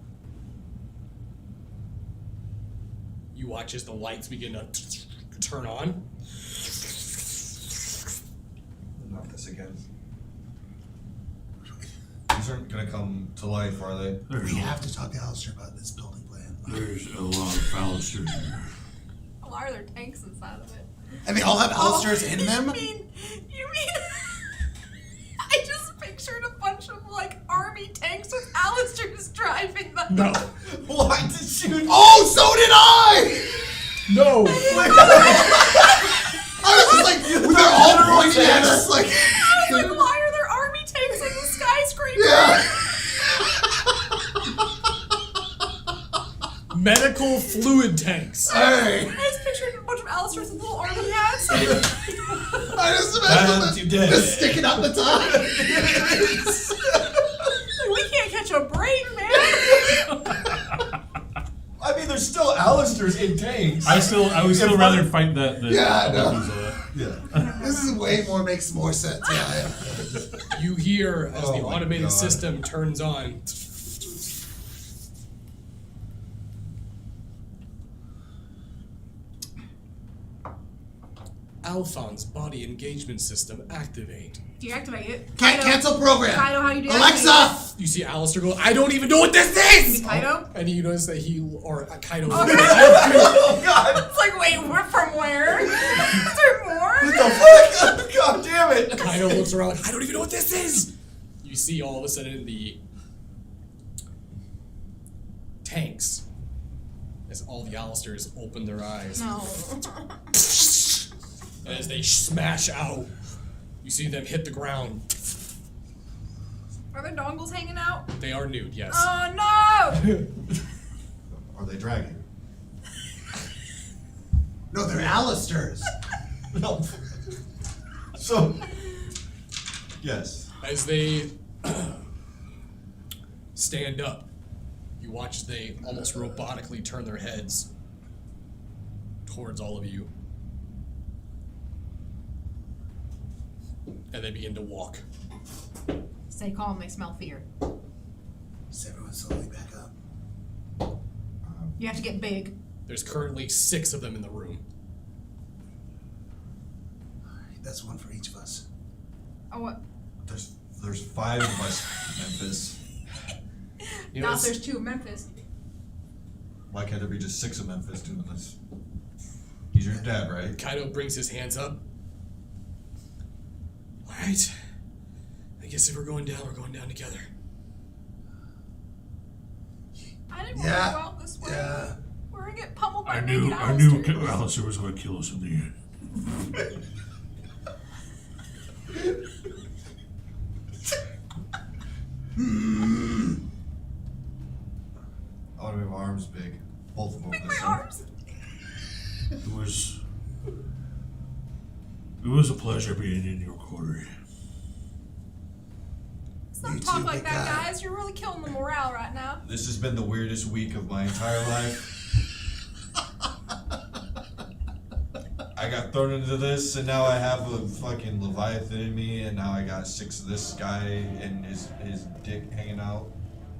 You watch as the lights begin to turn on. Not this again. These aren't gonna come to life, are they? There's, We have to talk to Alistair about this building plan. there's a lot of Alistair here. Why are there tanks inside of it? And they all have Alistairs in them? You mean I just pictured a bunch of like army tanks with Alistairs driving them. No. Why did you? Oh, so did I! No! I was just like, they're all pointing at us like, I was like, why are there army tanks in the skyscraper? yeah. Medical fluid tanks. Hey. I just pictured a bunch of Alistairs with little army hats. I I just imagine You did. the sticking out the top. We can't catch a break, man. I mean, there's still Alistairs in tanks. I would still rather fight that than Yeah, I know. Medusa. Yeah. This is makes more sense. Yeah. You hear as the Oh my automated God. system turns on. Alphon's body engagement system activate. Deactivate it. Can't cancel program. Kaido, how you deactivate Alexa. You see Alistair go, I don't even know what this is! Kaido? And you notice that Kaido. Oh God! It's like, wait, we're from where? Is there more? What the fuck? God damn it! Kaido looks around like, I don't even know what this is! You see all of a sudden the tanks, as all the Alistairs open their eyes. No. And as they smash out, you see them hit the ground. Are there dongles hanging out? They are nude, yes. Oh no! Are they dragging? No, they're Alistairs. No. So. Yes. As they stand up, you watch as they almost robotically turn their heads towards all of you. And they begin to walk. Stay calm, they smell fear. Is everyone slowly back up? You have to get big. There's currently 6 of them in the room. That's one for each of us. Oh, what? There's 5 of us, Memphis. You know, Now there's 2 in Memphis. Why can't there be just 6 of Memphis doing this? He's your dad, right? Kaido brings his hands up. Alright. I guess if we're going down together. I didn't Yeah. want to go out this way. Yeah. We're gonna get pummeled by I knew naked Alistairs. Alistair was going to kill us in the end. I want to make my arms big. Both of them. Make this my one. arms. It was a pleasure being in your quarter. Let's not You talk too, like big that, guy. guys. You're really killing the morale right now. This has been the weirdest week of my entire life. I got thrown into this, and now I have a fucking Leviathan in me, and now I got 6 of this guy and his dick hanging out.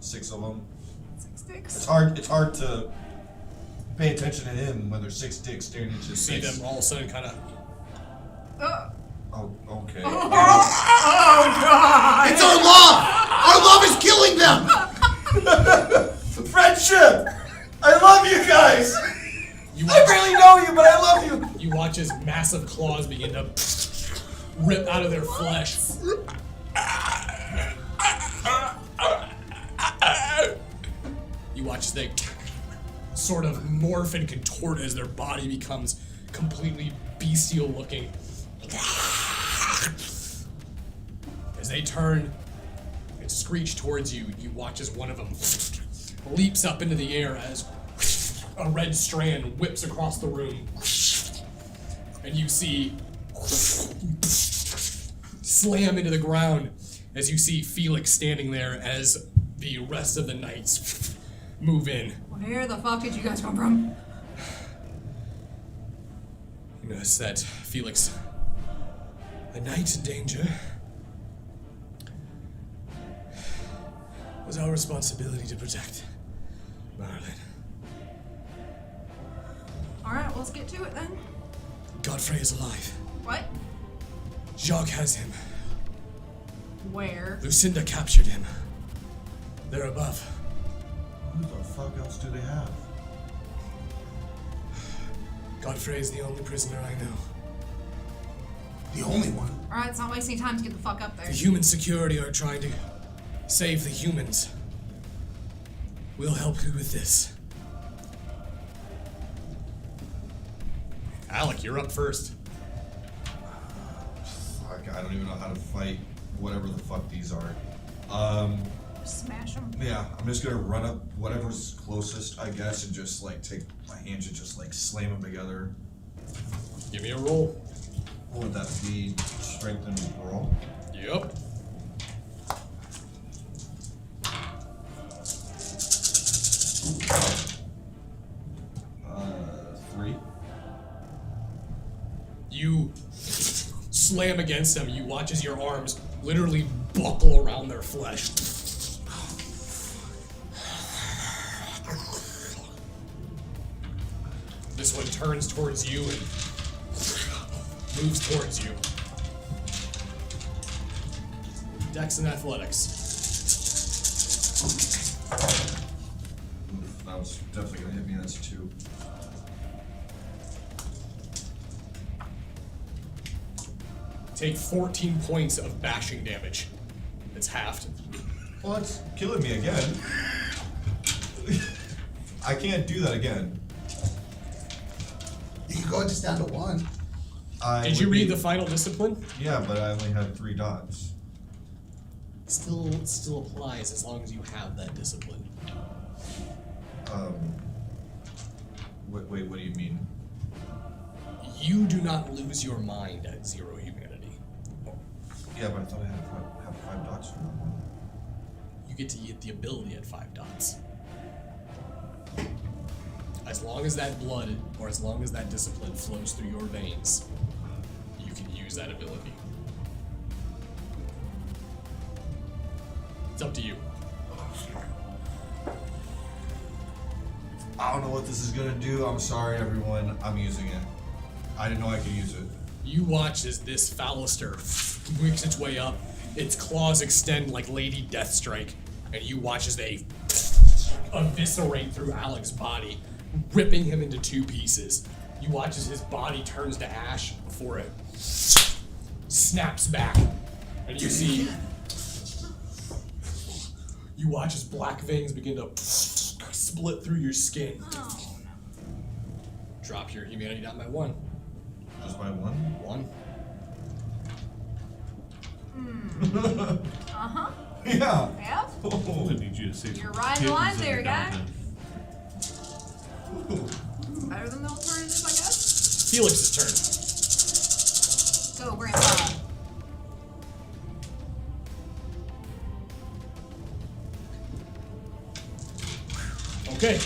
6 of them. 6 dicks. It's hard to pay attention to him when there's 6 dicks staring at You his see face. them all of a sudden kind of. Oh, okay. Oh god! It's our love! Our love is killing them! Friendship! I love you guys! You I watch, barely know you, but I love you! you watch as massive claws begin to rip out of their flesh. You watch as they sort of morph and contort as their body becomes completely bestial looking. As they turn and screech towards you, you watch as one of them leaps up into the air as a red strand whips across the room. And you see slam into the ground as you see Felix standing there as the rest of the knights move in. Where the fuck did you guys come from? You notice that Felix, a knight in danger, was our responsibility to protect Marlin. Alright, well, let's get to it then. Godfrey is alive. What? Jacques has him. Where? Lucinda captured him. They're above. Who the fuck else do they have? Godfrey is the only prisoner I know. The only one. Alright, it's not wasting time to get the fuck up there. The human security are trying to save the humans. We'll help you with this. Alec, you're up first. Fuck, I don't even know how to fight whatever the fuck these are. Smash them. Yeah, I'm just gonna run up whatever's closest, I guess, and just like take my hands and just like slam them together. Give me a roll. What would that be? Strength and brawl? Yep. Three. You slam against them. You watch as your arms literally buckle around their flesh. This one turns towards you and moves towards you. Dex and athletics. Oof, that was definitely gonna hit me. That's 2. Take 14 points of bashing damage. It's halved. Well, it's killing me again. I can't do that again. You can go just down to 1. Did you read the final discipline? Yeah, but I only had 3 dots. Still applies as long as you have that discipline. Wait, what do you mean? You do not lose your mind at 0 humanity. Yeah, but I thought I had 5 dots for that one. You get to get the ability at 5 dots. As long as that blood, or as long as that discipline flows through your veins, you can use that ability. It's up to you. I don't know what this is gonna do. I'm sorry, everyone. I'm using it. I didn't know I could use it. You watch as this Phallister works its way up. Its claws extend like Lady Deathstrike, and you watch as they eviscerate through Alec's body, ripping him into 2 pieces. You watch as his body turns to ash before it snaps back, and you see. You watch as black veins begin to split through your skin. Oh. Drop your humanity down by 1. Just by 1? 1. Uh-huh. Yeah. Yep. I'm gonna need you to save You're some riding the line kittens there, every now and guy. then. Better than the alternative, I guess. Felix's turn. Go, Grandpa. Okay.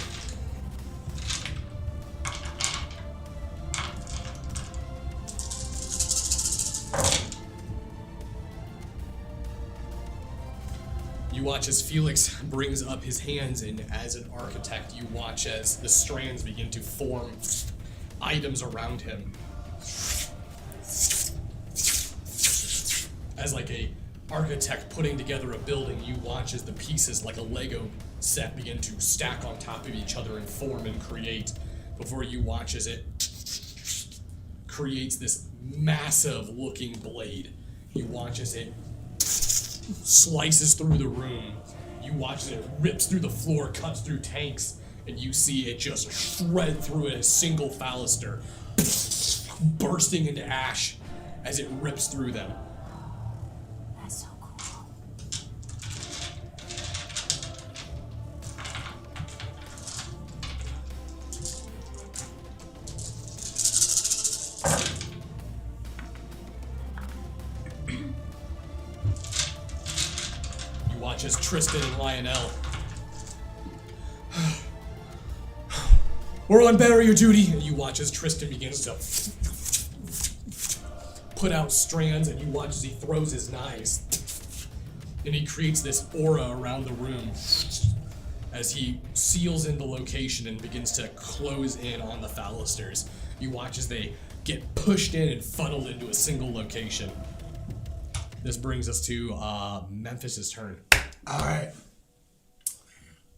You watch as Felix brings up his hands, and as an architect, you watch as the strands begin to form items around him. As like a architect putting together a building, you watch as the pieces, like a Lego set, begin to stack on top of each other and form and create, before you watch as it creates this massive looking blade. You watch as it slices through the room. You watch as it rips through the floor, cuts through tanks, and you see it just shred through a single Phallister, bursting into ash as it rips through them. That's so cool. You watch as Tristan and Lionel. We're on barrier duty. And you watch as Tristan begins to put out strands, and you watch as he throws his knives. And he creates this aura around the room as he seals in the location and begins to close in on the Phallisters. You watch as they get pushed in and funneled into a single location. This brings us to Memphis's turn. All right.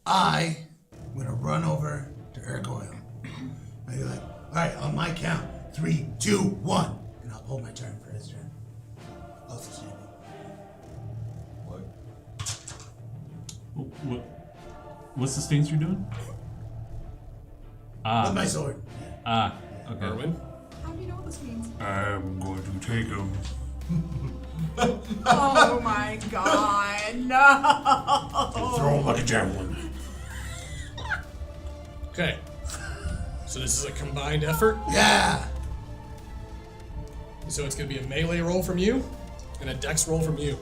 I'm gonna run over to Ergoyle. I'll be like, all right, on my count, 3, 2, 1, and I'll pull my turn for his turn. Also standing. What? What's the stance you're doing? With my sword. Okay. Erwin? How do you know what this means? I'm going to take him. Oh my god, no! Throw him like a javelin. Okay. So this is a combined effort. Yeah. So it's going to be a melee roll from you and a dex roll from you.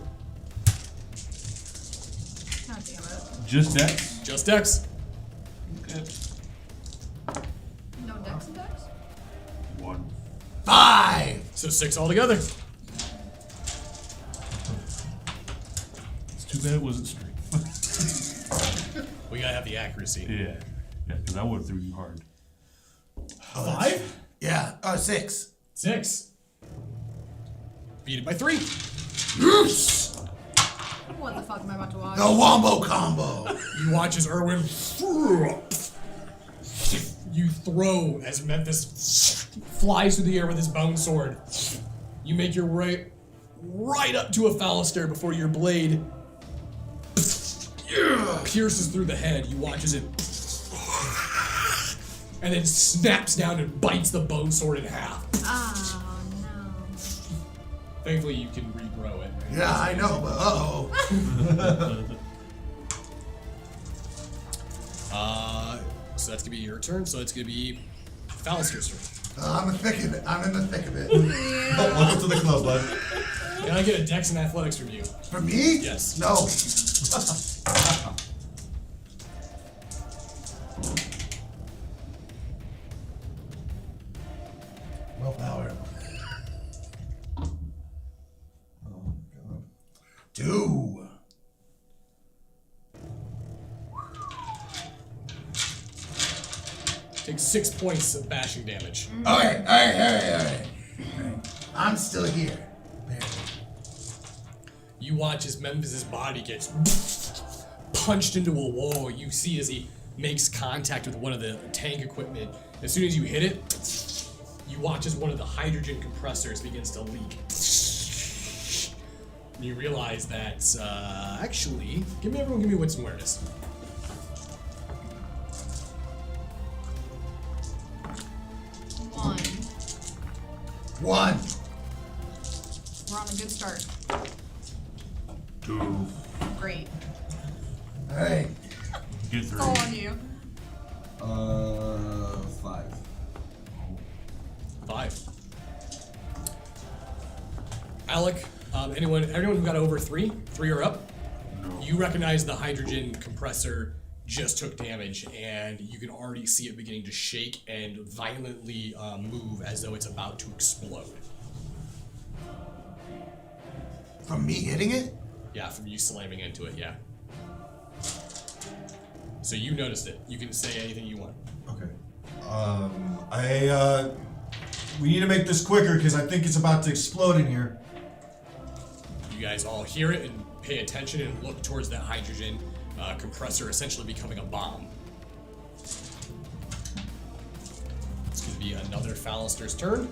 God damn it. Just Dex? Just dex. Okay. No dex and dex? 1. 5. So 6 altogether. It's too bad it wasn't straight. We got to have the accuracy. Yeah. Yeah, because I would have threw you hard. 5? Yeah. 6. 6. Beat it by 3. What the fuck am I about to watch? The wombo combo. You watch as Erwin. You throw as Memphis flies through the air with his bone sword. You make your way right up to a Phallister before your blade pierces through the head. You watch as it and then snaps down and bites the bone sword in half. Oh no. Thankfully, you can regrow it. Yeah, I know, but So that's gonna be your turn. So it's gonna be Phallister's turn. I'm in the thick of it. I'm in the thick of it. Welcome to the club, bud. Can I get a dex and athletics from you? For me? Yes. No. Willpower. Oh, God. 2. Take 6 points of bashing damage. All right. I'm still here. Barely. You watch as Memphis's body gets punched into a wall. You see as he makes contact with one of the tank equipment. As soon as you hit it, you watch as one of the hydrogen compressors begins to leak. And you realize that, actually, everyone give me wits and awareness. 1. 1. We're on a good start. 2. Great. All right. Get through. All on you. 5. 5. Alec, everyone who got over 3 or up, you recognize the hydrogen compressor just took damage, and you can already see it beginning to shake and violently move as though it's about to explode. From me hitting it? Yeah, from you slamming into it, yeah. So you noticed it. You can say anything you want. Okay. We need to make this quicker because I think it's about to explode in here. You guys all hear it and pay attention and look towards that hydrogen compressor essentially becoming a bomb. It's going to be another Phallister's turn.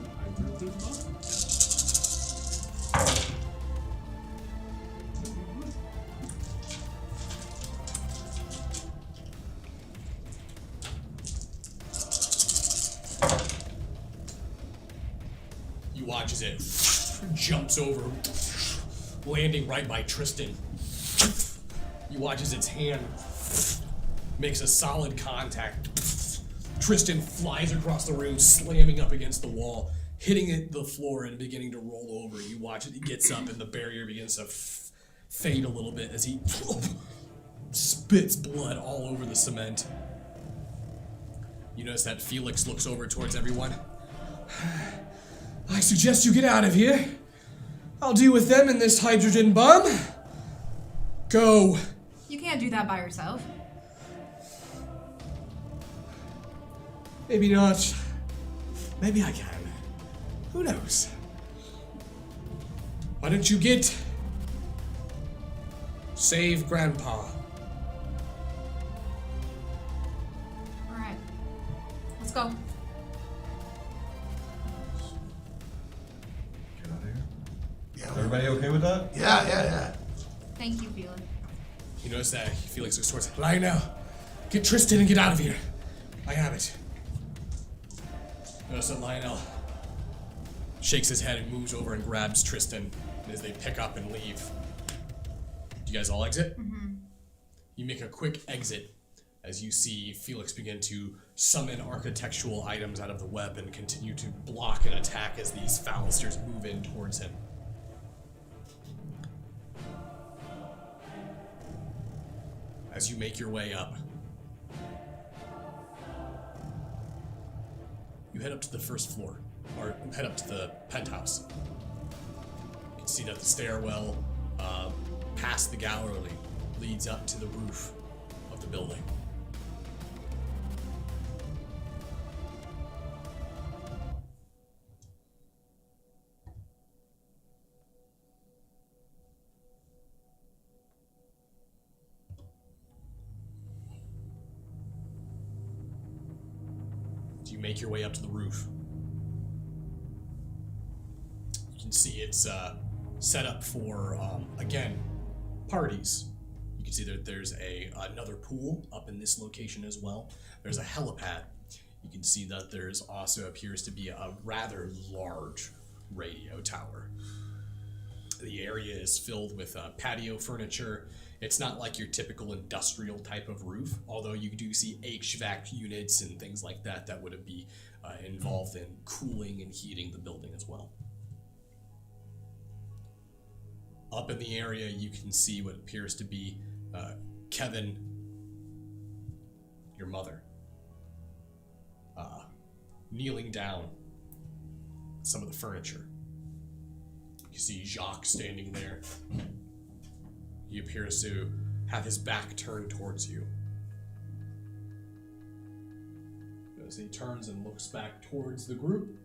You watch as it jumps over, landing right by Tristan. You watch as its hand makes a solid contact. Tristan flies across the room, slamming up against the wall, hitting the floor and beginning to roll over. You watch it, he gets up and the barrier begins to fade a little bit as he spits blood all over the cement. You notice that Felix looks over towards everyone. I suggest you get out of here. I'll deal with them in this hydrogen bomb. Go. You can't do that by yourself. Maybe not. Maybe I can. Who knows? Why don't you get... Save Grandpa. Alright. Let's go. Get out of here. Yeah. Everybody okay with that? Yeah. Thank you, Felix. You notice that Felix looks towards Lionel. Get Tristan and get out of here. I have it. Notice that Lionel shakes his head and moves over and grabs Tristan as they pick up and leave. Do you guys all exit? Mm-hmm. You make a quick exit. as you see Felix begin to summon architectural items out of the web and continue to block and attack as these Phalisters move in towards him. As you make your way up, you head up to the first floor, or head up to the penthouse. You can see that the stairwell past the gallery leads up to the roof of the building. You make your way up to the roof. You can see it's set up for, again, parties. You can see that there's another pool up in this location as well. There's a helipad. You can see that there's also appears to be a rather large radio tower. The area is filled with patio furniture. It's not like your typical industrial type of roof, although you do see HVAC units and things like that that would be involved in cooling and heating the building as well. Up in the area, you can see what appears to be Kevin, your mother, kneeling down some of the furniture. You see Jacques standing there. He appears to have his back turned towards you. As he turns and looks back towards the group,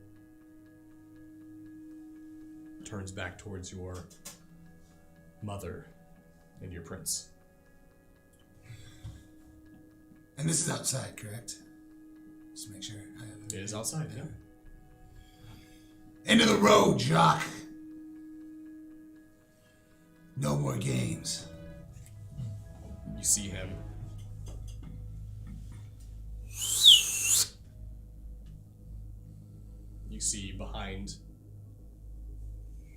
turns back towards your mother and your prince. And this is outside, correct? Just to make sure. It is outside, yeah. End of the road, Jacques. No more games. You see him. You see behind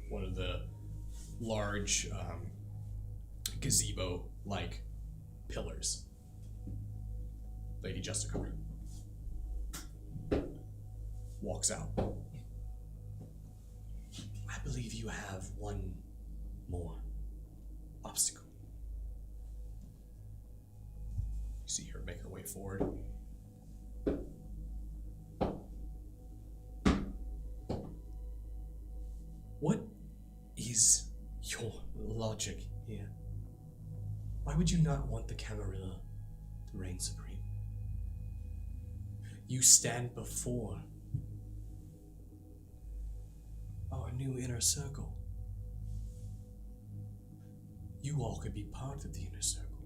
one of the large gazebo-like pillars, Lady Jessica walks out. I believe you have one more obstacle. You see her make her way forward. What is your logic here? Why would you not want the Camarilla to reign supreme? You stand before our new inner circle. You all could be part of the inner circle.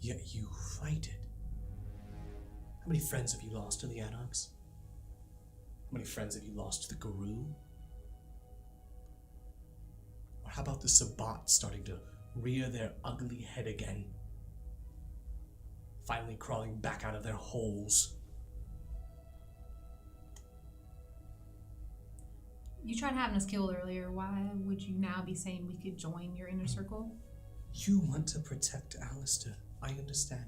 Yet you fight it. How many friends have you lost to the Anarchs? How many friends have you lost to the Guru? Or how about the Sabbat starting to rear their ugly head again? Finally crawling back out of their holes. You tried having us killed earlier. Why would you now be saying we could join your inner circle? You want to protect Alistair. I understand.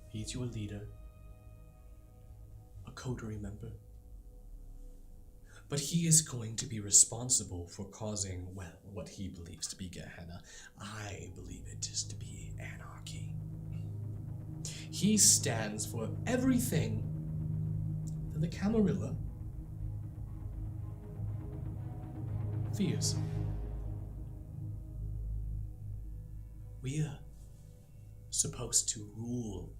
He's your leader. A coterie member. But he is going to be responsible for causing, well, what he believes to be Gehenna. I believe it is to be anarchy. He stands for everything that the Camarilla fears. We're supposed to rule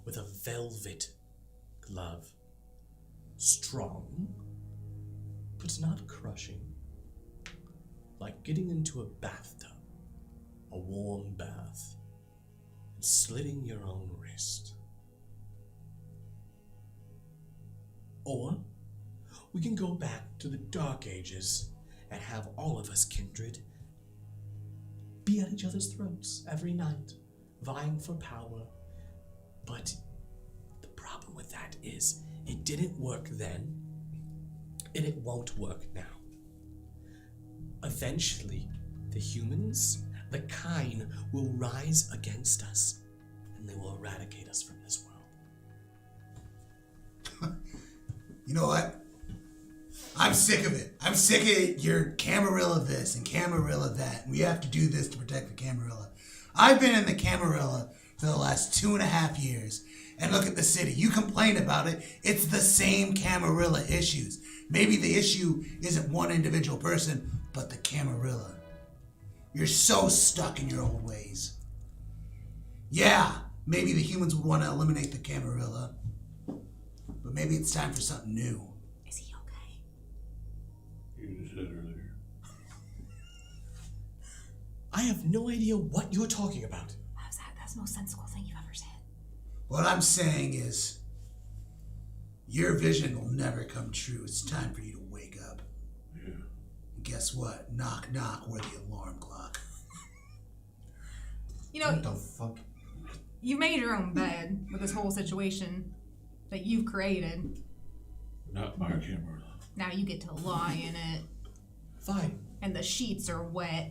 with a velvet glove. Strong, but not crushing. Like getting into a bathtub, a warm bath, and slitting your own wrist. Or we can go back to the Dark Ages and have all of us kindred be at each other's throats every night, vying for power. But the problem with that is it didn't work then, and it won't work now. Eventually, the humans, the kind, will rise against us. and they will eradicate us from this world. You know what? I'm sick of it. I'm sick of your Camarilla this and Camarilla that. We have to do this to protect the Camarilla. I've been in the Camarilla for the last 2.5 years. And look at the city. You complain about it. It's the same Camarilla issues. Maybe the issue isn't one individual person, but the Camarilla. You're so stuck in your old ways. Yeah, maybe the humans would want to eliminate the Camarilla. But maybe it's time for something new. Is he okay? You said earlier. I have no idea what you're talking about. How's that? That's the most sensible thing you've ever said. What I'm saying is, your vision will never come true. It's time for you to wake up. Yeah. And guess what? Knock, knock, we're the alarm clock. You know, What the fuck? you made your own bed with this whole situation that you've created. Not my camera. Now you get to lie in it, Fine. and the sheets are wet.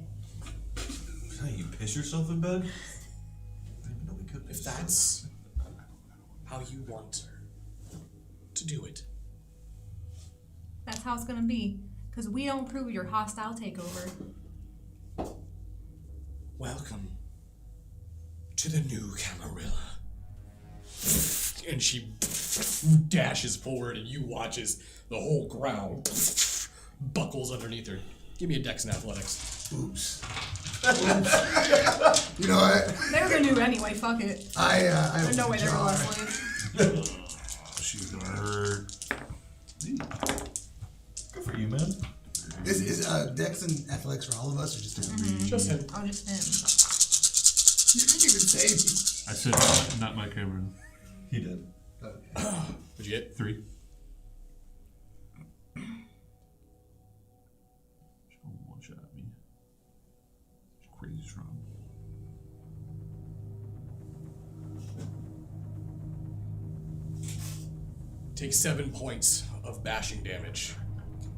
How, you piss yourself in bed? I didn't even know we could piss If that's how you want to do it. That's how it's gonna be, because we don't approve your hostile takeover. Welcome to the new Camarilla. And she dashes forward, and you watch as the whole ground buckles underneath her. Give me a dex in athletics. Oops. You know what? They were gonna do anyway, fuck it. There's There's no way they're gonna let sleep. She's gonna hurt. Good for you, man. Is Dex and Athletics for all of us, or just him? Just him. Oh, just him. You didn't even save me. I said not my camera. He did. What'd you get? 3. She one shot at me. She's crazy strong. Take 7 points of bashing damage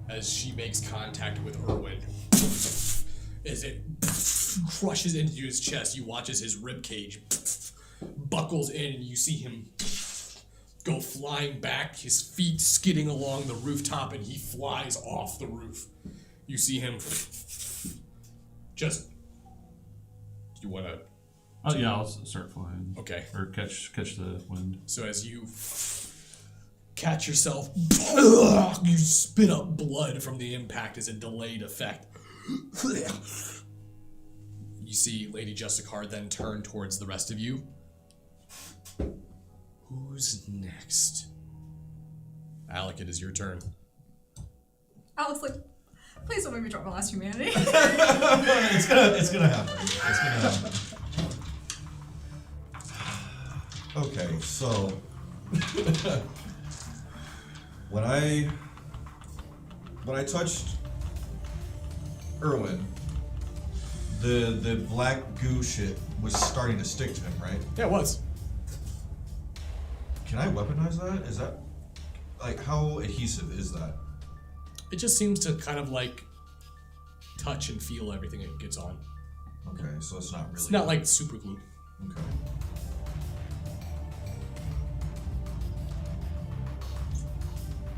as she makes contact with Erwin. As it crushes into his chest, you watch as his ribcage buckles in, and you see him go flying back, his feet skidding along the rooftop, and he flies off the roof. You see him just... You want to... Oh yeah, I'll start flying. Okay. Or catch the wind. So as you catch yourself, you spit up blood from the impact as a delayed effect. You see Lady Justicar then turn towards the rest of you. Who's next? Alec, it is your turn. Alex, like, please don't make me drop my last humanity. It's gonna happen. It's gonna happen. Okay, so when I touched Erwin, the black goo shit was starting to stick to him, right? Yeah, it was. Can I weaponize that? Is that like how adhesive is that? It just seems to kind of like touch and feel everything it gets on. Okay, so it's not really. It's not like super glue. Okay.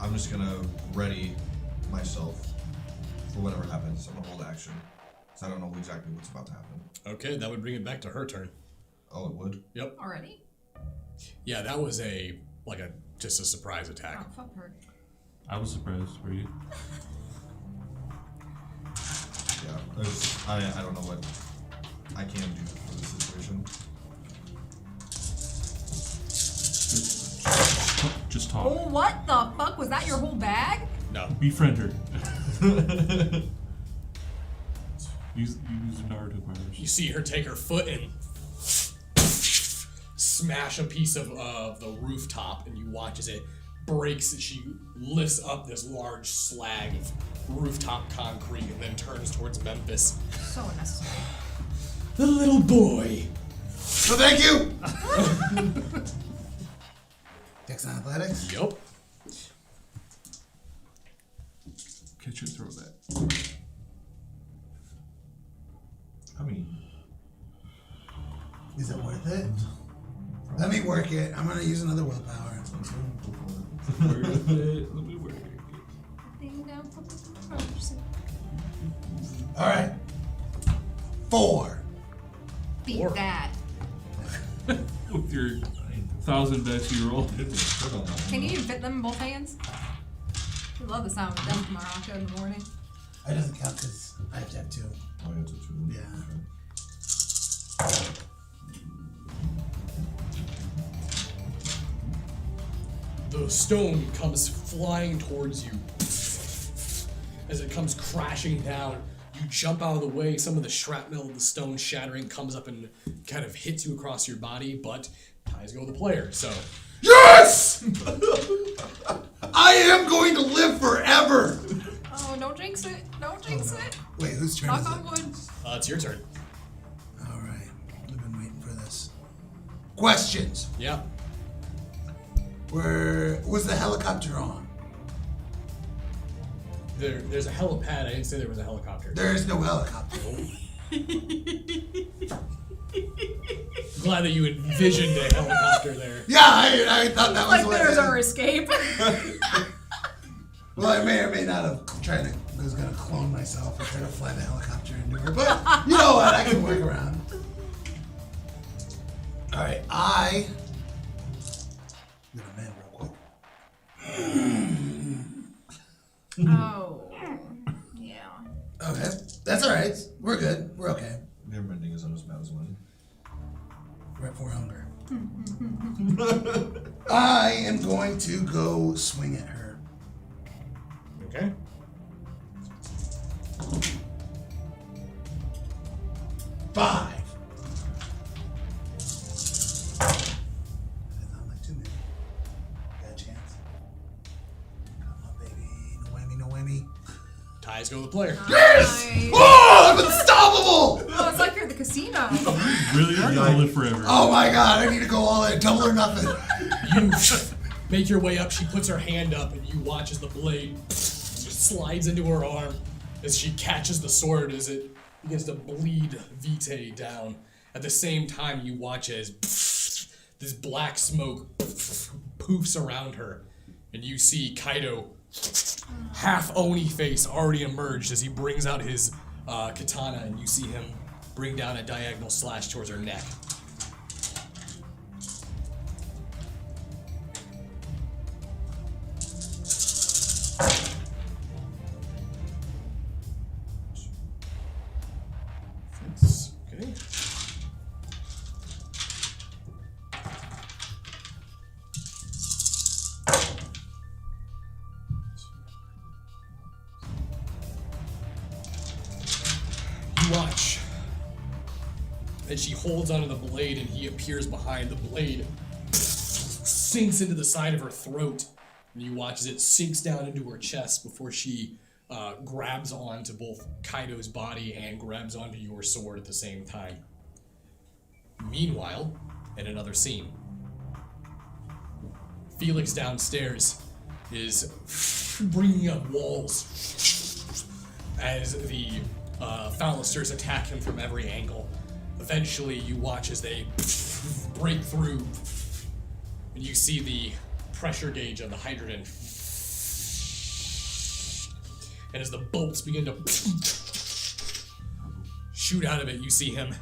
I'm just gonna ready myself for whatever happens. I'm gonna hold action, because I don't know exactly what's about to happen. Okay, that would bring it back to her turn. Oh, it would? Yep. Already? Yeah, that was just a surprise attack. Oh, fuck her. I was surprised. Were you? Yeah, I don't know what I can do for this situation. Just talk. Oh, what the fuck? Was that your whole bag? No. Befriend her. use Naruto powers. You see her take her foot and smash a piece of the rooftop, and you watch as it breaks, and she lifts up this large slag of rooftop concrete and then turns towards Memphis. So unnecessary. The little boy. So thank you! Dex and Athletics? Yup. Catch your throwback. I mean, Is it worth it? Let me work it. I'm gonna use another willpower. Let me work. All right. 4. Beat Four. that. With your 1,000 dice you rolled. Can you even fit them in both hands? I love the sound of them maraca in the morning. That doesn't count because I have to have 2. Oh, yeah, it's a 2. Yeah. The stone comes flying towards you. As it comes crashing down, you jump out of the way. Some of the shrapnel of the stone shattering comes up and kind of hits you across your body, but ties go with the player, so. Yes! I am going to live forever! Oh, don't jinx it. Don't jinx it. Wait, whose turn Knock is on it? wood. It's your turn. Alright. I've been waiting for this. Questions. Yeah. Where was the helicopter on? There's a helipad. I didn't say there was a helicopter. There is no helicopter. Glad that you envisioned a helicopter there. Yeah, I thought that was Like what there's our escape. Well, I may or may not have tried to. I was gonna clone myself and try to fly the helicopter into her, but you know what? I can work around. All right, I'm gonna man real quick. Oh. Yeah. Okay, that's all right. We're good. We're okay. Your mending is not as bad as mine. We're at 4 hunger. I am going to go swing at her. Okay. Five. That's not like too many. Got a chance. Come on, baby. No whammy, no whammy. Ties go with the player. Yes! Nice. Oh, I'm unstoppable! Oh, it's like you're at the casino. Really are gonna live forever. Oh my god, I need to go all in. Double or nothing. You make your way up. She puts her hand up, and you watch as the blade slides into her arm as she catches the sword as it begins to bleed Vitae down. At the same time, you watch as this black smoke poofs around her, and you see Kaido, half Oni face, already emerged as he brings out his katana, and you see him bring down a diagonal slash towards her neck. Okay. You watch as she holds onto the blade and he appears behind. The blade sinks into the side of her throat, and you watch as it sinks down into her chest before she grabs onto both Kaido's body and grabs onto your sword at the same time. Meanwhile, in another scene, Felix downstairs is bringing up walls as the Phalisters attack him from every angle. Eventually, you watch as they break through, and you see the pressure gauge of the hydrogen. And as the bolts begin to shoot out of it, you see him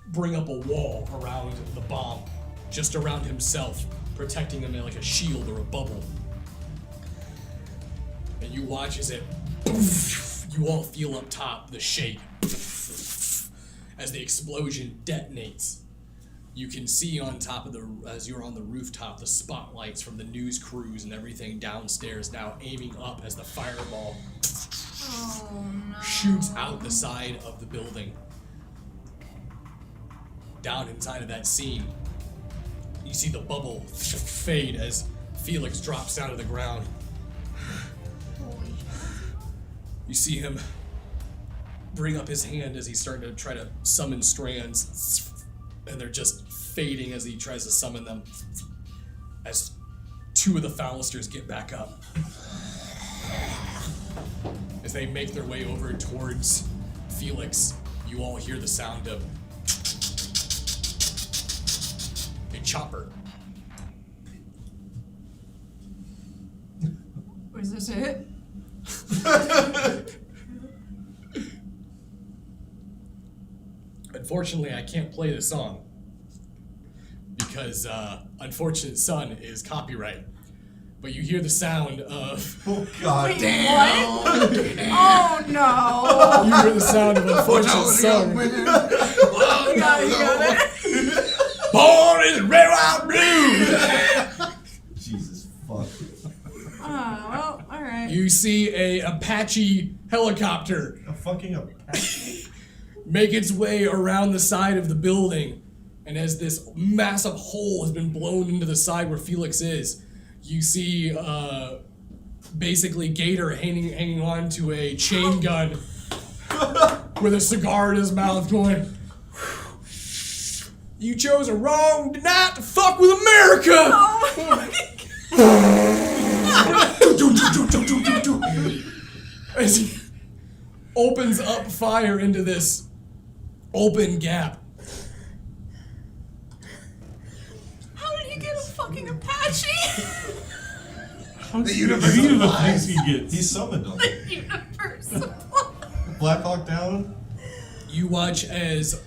bring up a wall around the bomb, just around himself, protecting him like a shield or a bubble. And you watch as it, you all feel up top the shake as the explosion detonates. You can see on top of as you're on the rooftop, the spotlights from the news crews and everything downstairs now aiming up as the fireball shoots out the side of the building. Down inside of that scene, you see the bubble fade as Felix drops down to the ground. You see him bring up his hand as he's starting to try to summon strands, and they're just fading as he tries to summon them. As two of the Phalisters get back up. As they make their way over towards Felix, you all hear the sound of chopper. Was this it? Unfortunately, I can't play the song because Unfortunate Son is copyright. But you hear the sound of Oh god Wait, damn! what? Oh no! you hear the sound of Unfortunate Son. You got it. Born in the Red, White, Blue. Jesus fuck. Oh, well, alright. You see a Apache helicopter A fucking Apache. make its way around the side of the building, and as this massive hole has been blown into the side where Felix is, you see basically Gator hanging on to a chain gun with a cigar in his mouth going, "You chose a wrong night to fuck with America!" Oh my As he opens up fire into this open gap. How did he get a fucking Apache? The universe These are the applies. things he gets. He summoned them. Universe. Black Hawk down. You watch as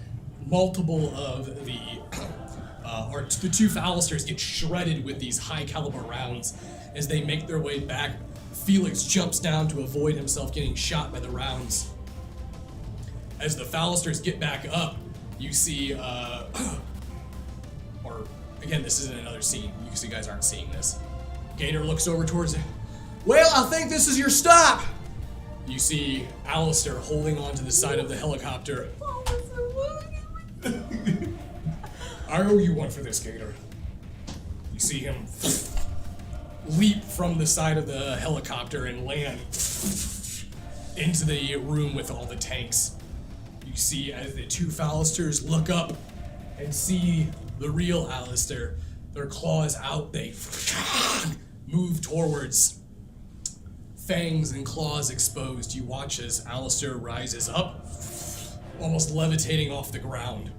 multiple of the two Falisters get shredded with these high caliber rounds. As they make their way back, Felix jumps down to avoid himself getting shot by the rounds. As the Falisters get back up, you see, or again, this isn't another scene. You guys aren't seeing this. Gator looks over towards it. "Well, I think this is your stop." You see Alistair holding onto the side of the helicopter. "I owe you one for this, Gator." You see him leap from the side of the helicopter and land into the room with all the tanks. You see as the two Falisters look up and see the real Alistair, their claws out, they move towards, fangs and claws exposed. You watch as Alistair rises up, almost levitating off the ground.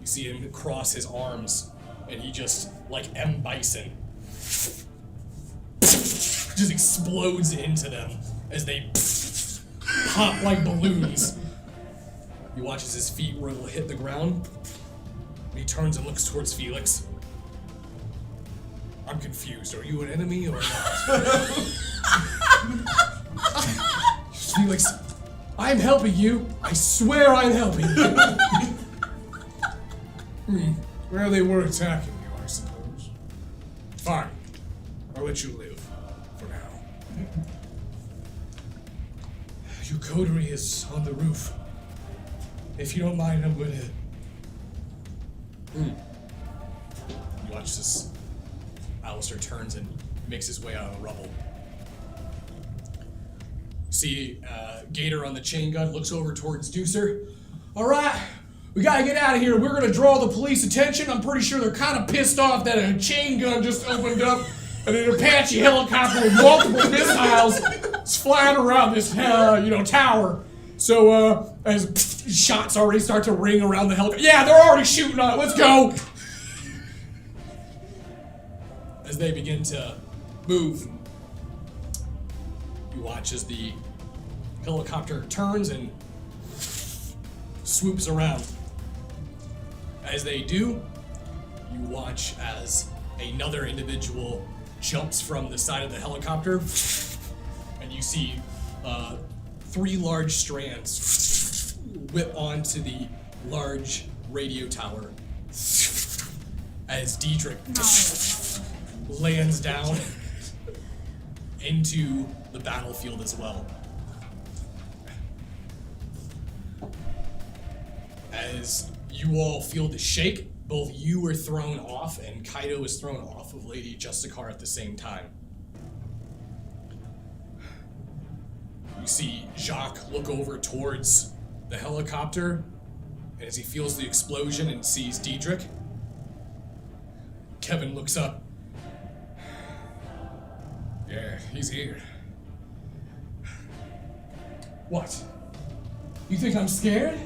You see him cross his arms, and he just, like M. Bison, just explodes into them as they pop like balloons. You watch as his feet will hit the ground. He turns and looks towards Felix. "I'm confused. Are you an enemy or not?" Felix, "I'm helping you. I swear I'm helping you." Well, they were attacking you, I suppose. Fine. I'll let you live. For now. Your coterie is on the roof. If you don't mind, I'm gonna... You watch this. Alistair turns and makes his way out of the rubble. See Gator on the chain gun, looks over towards Deucer. "Alright, we gotta get out of here. We're gonna draw the police attention. I'm pretty sure they're kind of pissed off that a chain gun just opened up and an Apache helicopter with multiple missiles is flying around this, tower. So, as shots already start to ring around the helicopter. Yeah, they're already shooting on it. Let's go!" As they begin to move, you watch as the helicopter turns and swoops around. As they do, you watch as another individual jumps from the side of the helicopter, and you see 3 large strands whip onto the large radio tower as Diedrich lands down into the battlefield as well. As you all feel the shake, both you were thrown off and Kaido was thrown off of Lady Justicar at the same time. You see Jacques look over towards the helicopter, and as he feels the explosion and sees Diedrich, Kevin looks up. "Yeah, he's here." "What? You think I'm scared?"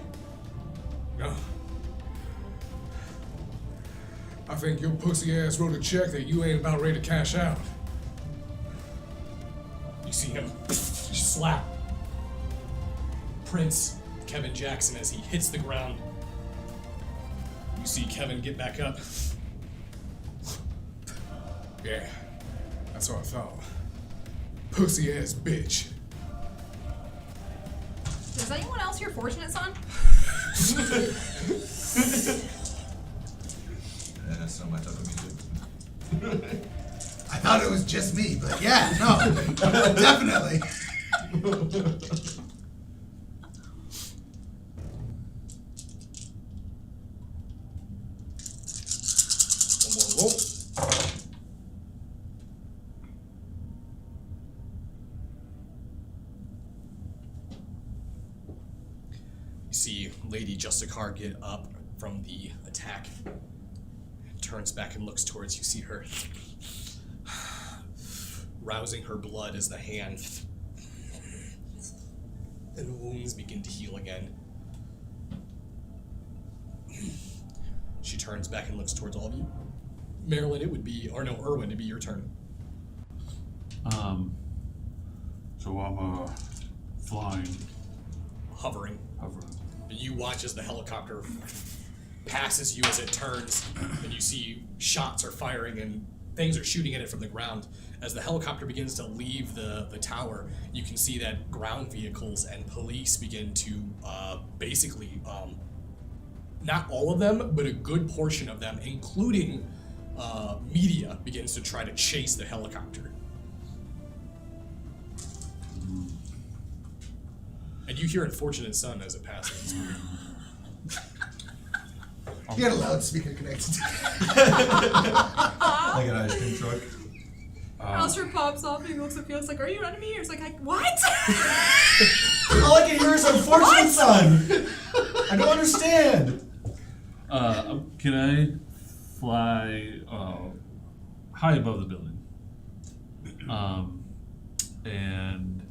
"No. I think your pussy ass wrote a check that you ain't about ready to cash out. You see him slap Prince Kevin Jackson as he hits the ground. You see Kevin get back up. Yeah, that's what I thought. Pussy ass bitch. Is anyone else your fortunate son? Yeah, that's not my type of music. I thought it was just me, but yeah, no, definitely. One more roll. You see Lady Justicar get up from the attack, turns back and looks towards you. See her rousing her blood as the hand and wounds begin to heal again. She turns back and looks towards all of you. Marilyn, it would be, or no, Erwin, it'd be your turn. So I'm flying, Hovering. hovering. You watch as the helicopter passes you as it turns, and you see shots are firing and things are shooting at it from the ground. As the helicopter begins to leave the tower, you can see that ground vehicles and police begin to basically, not all of them, but a good portion of them, including media, begins to try to chase the helicopter. And you hear Unfortunate Son as it passes. You had a loudspeaker connected to Like an ice cream truck. Alistair pops off and he looks at Felix like, are you an enemy? He's like, what? All I can hear is unfortunate son. I don't understand. Can I fly high above the building? And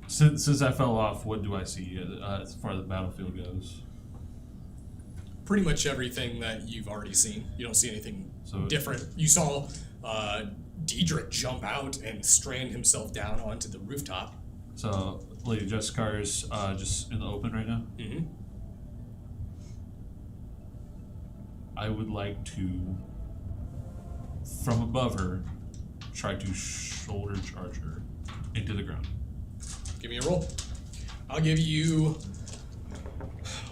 since I fell off, what do I see as far as the battlefield goes? Pretty much everything that you've already seen. You don't see anything So- different. You saw Diedrich jump out and strand himself down onto the rooftop. So Lady Jessica's just in the open right now. Mm-hmm. I would like to, from above her, try to shoulder charge her into the ground. Give me a roll. I'll give you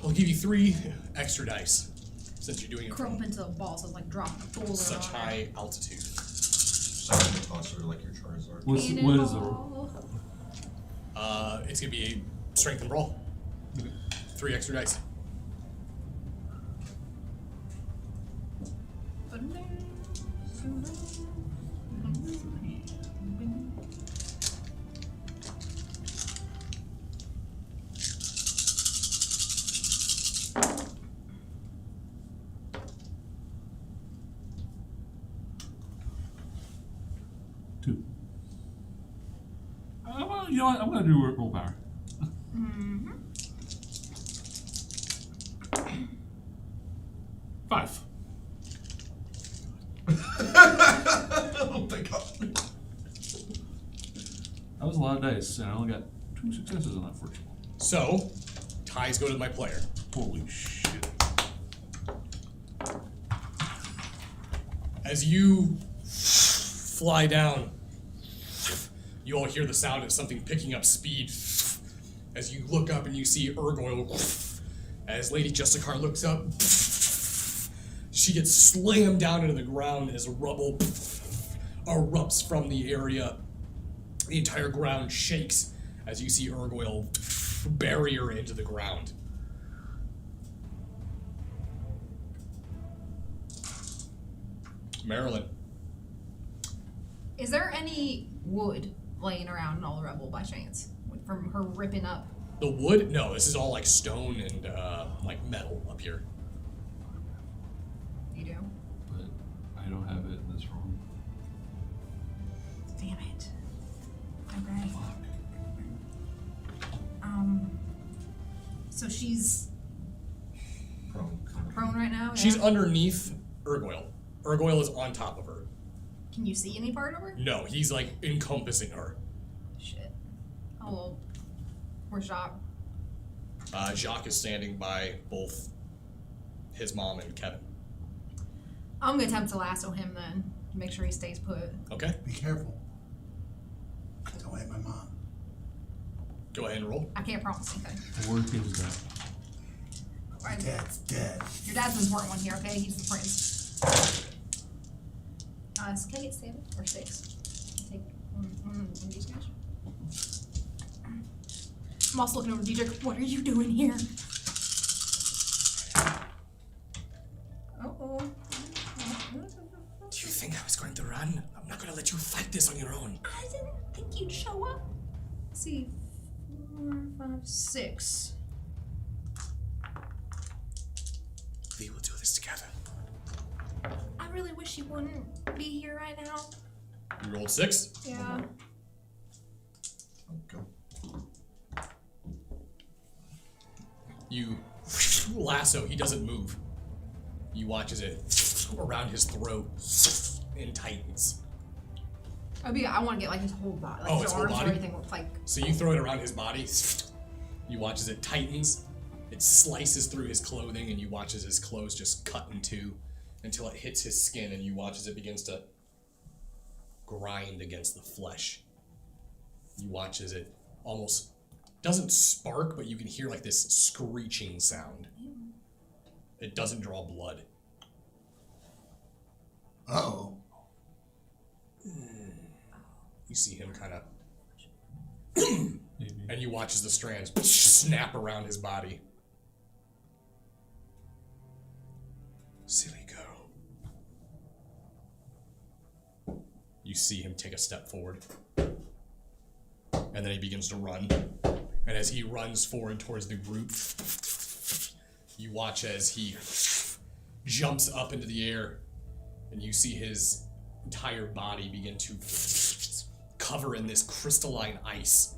3 extra dice since you're doing it Crump from into the ball, so it's like drop the boulder such on high altitude. Sorry to toss her like your Charizard. What is the Cannonball. It's gonna be a strength and brawl. 3 extra dice. Two. Well, you know what? I'm gonna do roll power. Mm-hmm. 5. Oh my god. That was a lot of dice, and I only got 2 successes on that first one. So, ties go to my player. Holy shit. As you fly down, you all hear the sound of something picking up speed. As you look up and you see Urgoyle. As Lady Justicar looks up, she gets slammed down into the ground as rubble erupts from the area. The entire ground shakes as you see Urgoyle bury her into the ground. Marilyn. Is there any wood laying around in all the rubble by chance? From her ripping up? The wood? No, this is all like stone and like metal up here. You do? But I don't have it in this room. Damn it. Okay. So she's Prone. Prone right now? She's Yeah. underneath Urgoyle. Urgoyle is on top of her. Can you see any part of her? No, he's like encompassing her. Shit. Oh, well. Where's Jacques? Jacques is standing by both his mom and Kevin. I'm gonna attempt to lasso him then. Make sure he stays put. Okay, Be careful. Don't hit my mom. go ahead and roll. I can't promise anything. Work is done. Right. Dad's dead. Your dad's the important one here, okay? He's the prince. Can I get 7 or 6? Take one of these guys. I'm also looking over to Diedrich. What are you doing here? Uh-oh. Do you think I was going to run? I'm not gonna let you fight this on your own. I didn't think you'd show up. Let's see. 4, 5, 6. We will do this together. I really wish you wouldn't be here right now. You rolled 6. Yeah. Go. You lasso, he doesn't move. You watch as it around his throat and tightens. I want to get like his whole body, like Oh, his his whole arms, body? everything looks like. So you throw it around his body. You watch as it tightens. It slices through his clothing, and you watch as his clothes just cut in two until it hits his skin, and you watch as it begins to grind against the flesh. You watch as it almost doesn't spark, but you can hear like this screeching sound. It doesn't draw blood. Uh-oh. You see him kind of, Maybe. and you watch as the strands snap around his body. Silly girl. You see him take a step forward. And then he begins to run. And as he runs forward towards the group, you watch as he jumps up into the air, and you see his entire body begin to cover in this crystalline ice.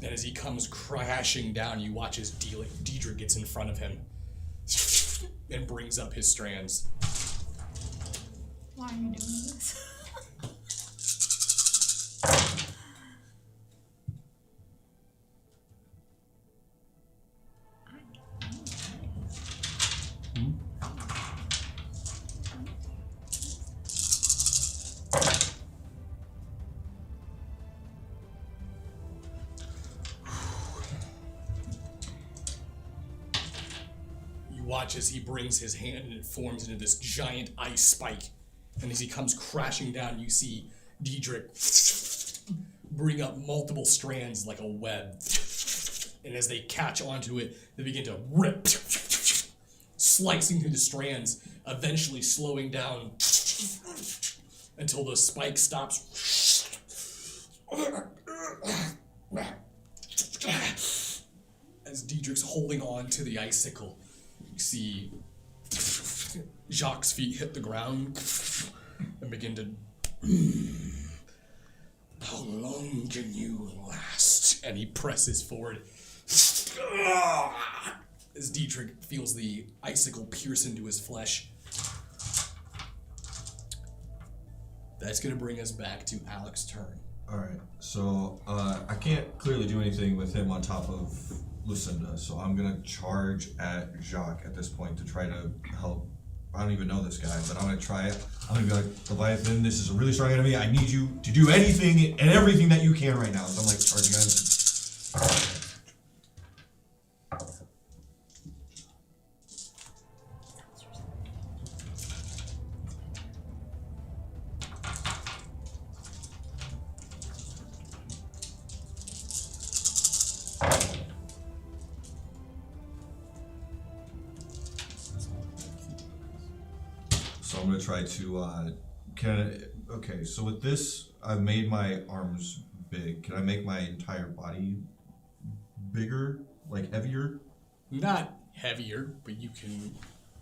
And as he comes crashing down, you watch as Diedrich gets in front of him and brings up his strands. Why are you doing this? Watch as he brings his hand and it forms into this giant ice spike. And as he comes crashing down, you see Diedrich bring up multiple strands like a web. And as they catch onto it, they begin to rip, slicing through the strands, eventually slowing down until the spike stops. As Diedrich's holding on to the icicle, you see Jacques' feet hit the ground and begin to. How long can you last? And he presses forward. As Diedrich feels the icicle pierce into his flesh. That's going to bring us back to Alex's turn. Alright, so I can't clearly do anything with him on top of Lucinda, so I'm gonna charge at Jacques at this point to try to help. I don't even know this guy, but I'm gonna try it. I'm gonna be like, Leviathan, this is a really strong enemy. I need you to do anything and everything that you can right now. So I'm like charging guys. So I'm gonna try to okay, so with this I've made my arms big. Can I make my entire body bigger? Like heavier? Not heavier, but you can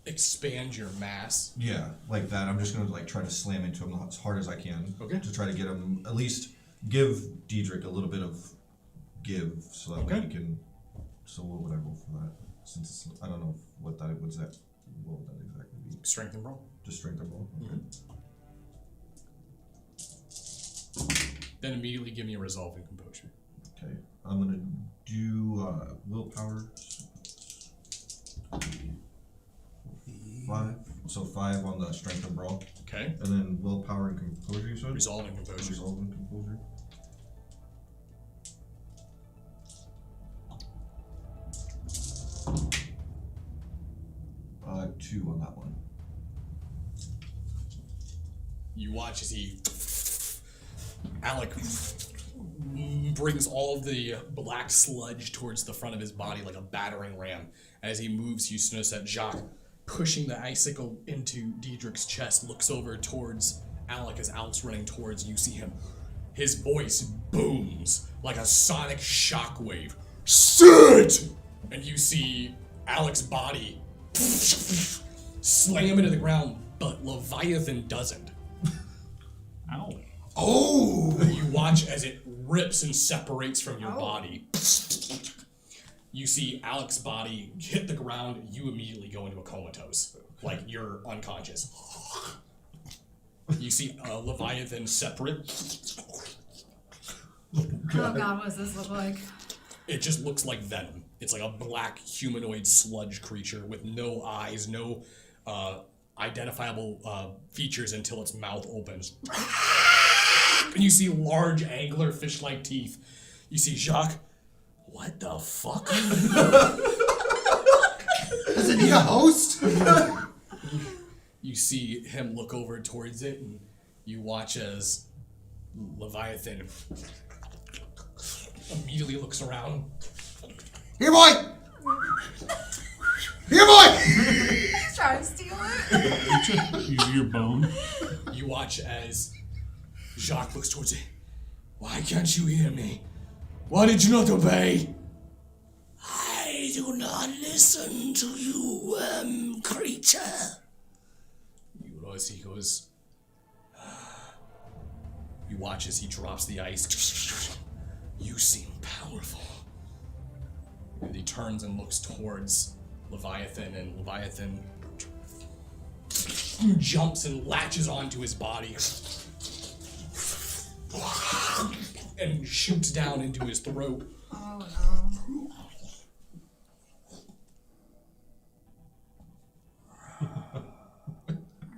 expand your mass. Yeah, like that. I'm just gonna like try to slam into him as hard as I can. Okay. To try to get him, at least give Diedrich a little bit of give so that way Okay. he can, so what would I roll for that? since it's, I don't know what that was. What would that exactly be? Strength and roll. Just strength and roll. Okay. Then immediately give me a resolve and composure. Okay. I'm gonna do willpower. 5. So 5 on the strength and brawl. Okay. And then willpower and composure, you said? Resolve and composure. Resolve and composure. 2 on that one. You watch as Alec brings all the black sludge towards the front of his body like a battering ram. And as he moves, you notice that Jacques, pushing the icicle into Diedrich's chest, looks over towards Alec. As Alec's running towards you, see him. His voice booms like a sonic shockwave. Sit! And you see Alec's body slam into the ground, but Leviathan doesn't. Ow. Oh! You watch as it rips and separates from your body. You see Alec's body hit the ground. You immediately go into a comatose. Like, you're unconscious. You see Leviathan separate. Oh god, what does this look like? It just looks like venom. It's like a black humanoid sludge creature with no eyes, no identifiable features until its mouth opens. And you see large angular fish-like teeth. You see Jacques. What the fuck? Does it need a host? You see him look over towards it, and you watch as Leviathan immediately looks around. Here, boy! Here, boy! He's trying to steal it. Use your bone. You watch as Jacques looks towards it. Why can't you hear me? Why did you not obey? I do not listen to you, creature. You notice he goes. You watch as he drops the ice. You seem powerful. And he turns and looks towards Leviathan, and Leviathan jumps and latches onto his body and shoots down into his throat. Oh no. Are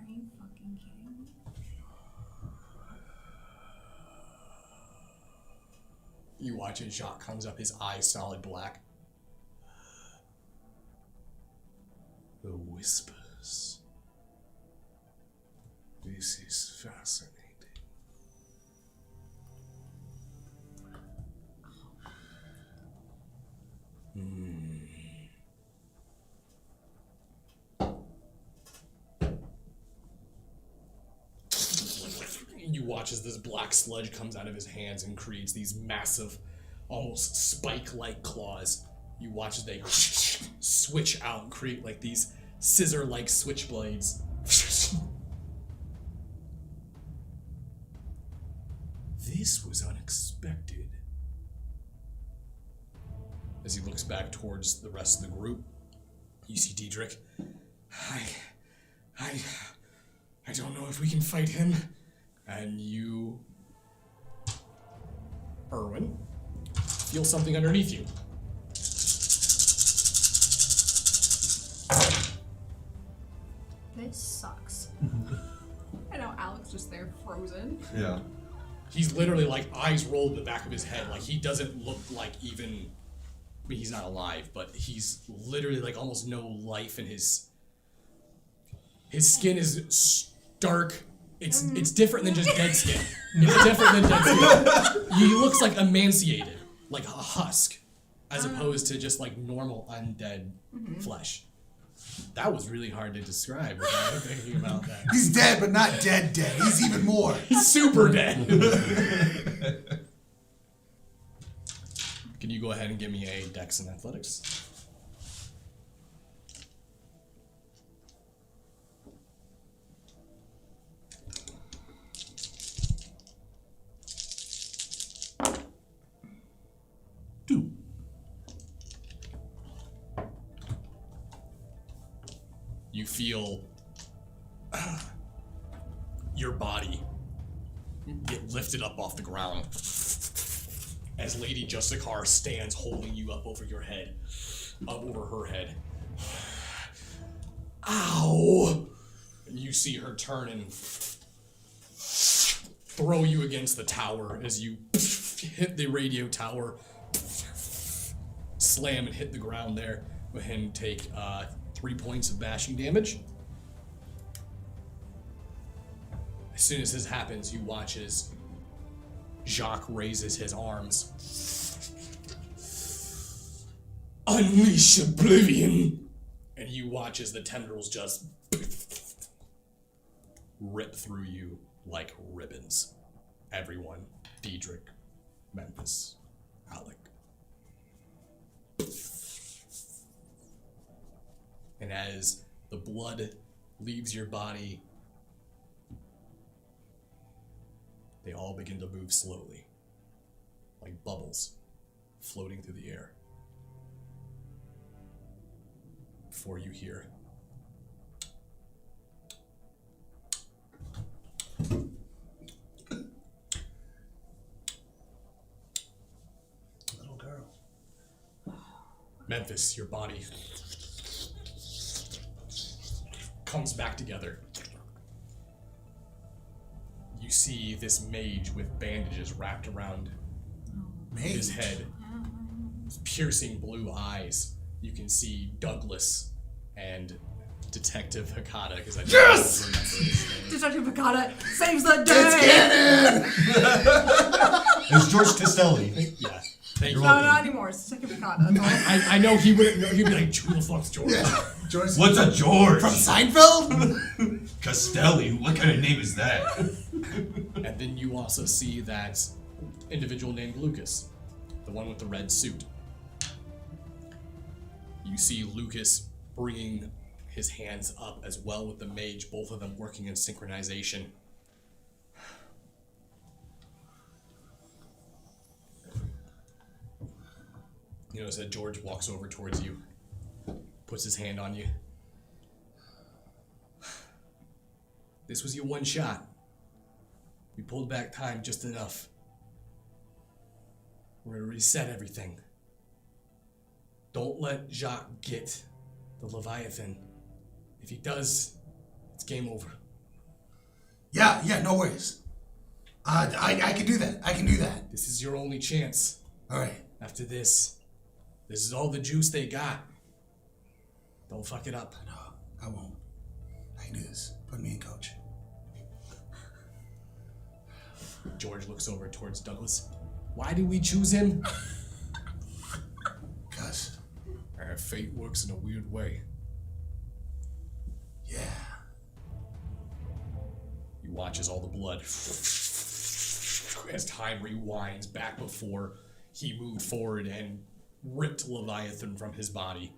you fucking kidding me? You watch as Jacques comes up, his eyes solid black. The whispers. This is fascinating. You watch as this black sludge comes out of his hands and creates these massive, almost spike-like claws. You watch as they switch out and create like these scissor-like switchblades. This was unexpected. As he looks back towards the rest of the group, you see Diedrich. I don't know if we can fight him. And you, Erwin, feel something underneath you. This sucks. I know Alex just there frozen. Yeah. He's literally like eyes rolled in the back of his head. Like he doesn't look like even, I mean, he's not alive, but he's literally like almost no life in his skin is stark. It's different than just dead skin. It's different than dead skin. He looks like emaciated, like a husk, as opposed to just like normal undead flesh. That was really hard to describe without thinking about that. He's dead, but not dead. He's even more. He's super dead. Can you go ahead and give me a Dex and Athletics? you feel your body get lifted up off the ground as Lady Justicar stands holding you up over your head, up over her head. Ow! And you see her turn and throw you against the tower as you hit the radio tower, slam and hit the ground there. Go ahead and take 3 points of bashing damage. As soon as this happens, you watch as Jacques raises his arms. Unleash oblivion! And you watch as the tendrils just rip through you like ribbons. Everyone. Diedrich, Memphis, Alec. And as the blood leaves your body, they all begin to move slowly, like bubbles floating through the air. Before you hear Little girl. Memphis, your body comes back together. You see this mage with bandages wrapped around his head, piercing blue eyes. You can see Douglas and Detective Hakata, because I don't remember his name. Detective Hakata saves the day! It's canon! It's George Castelli. Yeah. Thank you. No, not anymore. It's Detective Hakata. That's all. I know he wouldn't know. He'd be like, who the fuck's George? Yeah. George What's a George? from Seinfeld? Castelli. What kind of name is that? And then you also see that individual named Lucas, the one with the red suit. You see Lucas bringing his hands up as well with the mage, both of them working in synchronization. You notice that George walks over towards you, puts his hand on you. This was your one shot. We pulled back time just enough. We're gonna reset everything. Don't let Jacques get the Leviathan. If he does, it's game over. Yeah, no worries. I can do that. I can do that. This is your only chance. All right. After this is all the juice they got. Don't fuck it up. No, I won't. I can do this. Put me in, coach. George looks over towards Douglas. Why did we choose him? Because, Our fate works in a weird way. yeah. You watch as all the blood, as time rewinds back before he moved forward and ripped Leviathan from his body.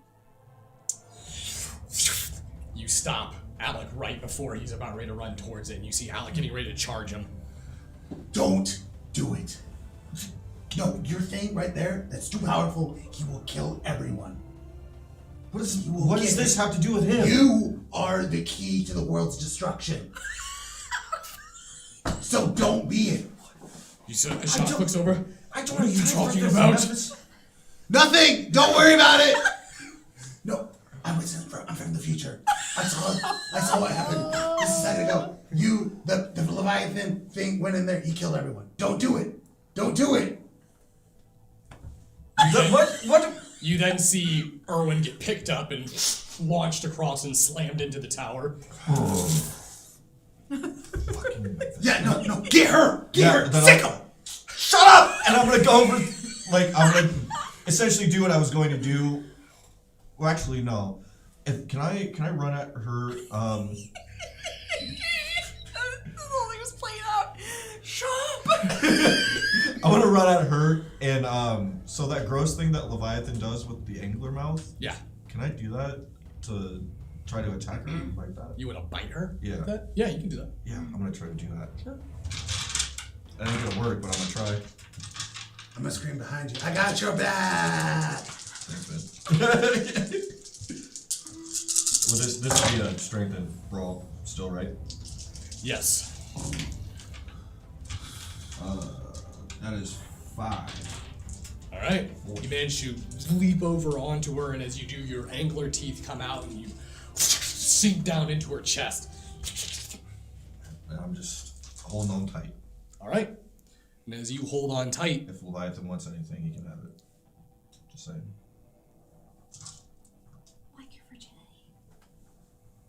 You stop Alec right before he's about ready to run towards it, and you see Alec getting ready to charge him. Don't do it. No, your thing right there, that's too powerful. He will kill everyone. What does You will get this it. have to do with him? You are the key to the world's destruction. So don't be it. You saw Jacques looks over. I don't What are have you time for talking this, about? Memphis. Nothing. Don't worry about it. No, I'm from the future. I saw what happened just a second ago. You, the Leviathan thing went in there. He killed everyone. Don't do it. Don't do it. What? You then see Erwin get picked up and launched across and slammed into the tower. Yeah, no, get her. Get her. then Sick him. Shut up! And I'm gonna go over, I'm gonna essentially do what I was going to do. Well, actually, no. Can I run at her? This whole thing was playing out. Shut up! I want to run at her, and so that gross thing that Leviathan does with the angler mouth. Yeah. Can I do that to try to attack her like that? You want to bite her? Yeah. Like that? Yeah, you can do that. Yeah, I'm gonna try to do that. Sure. It ain't gonna work, but I'm gonna try. I'm gonna scream behind you. I got your back. Thanks, man. Well, this would be a strength and brawl still, right? Yes. That is 5. All right. You manage to leap over onto her, and as you do, your angler teeth come out and you sink down into her chest. And I'm just holding on tight. All right. And as you hold on tight, If Leviathan wants anything, he can have it. Just saying. Like your virginity.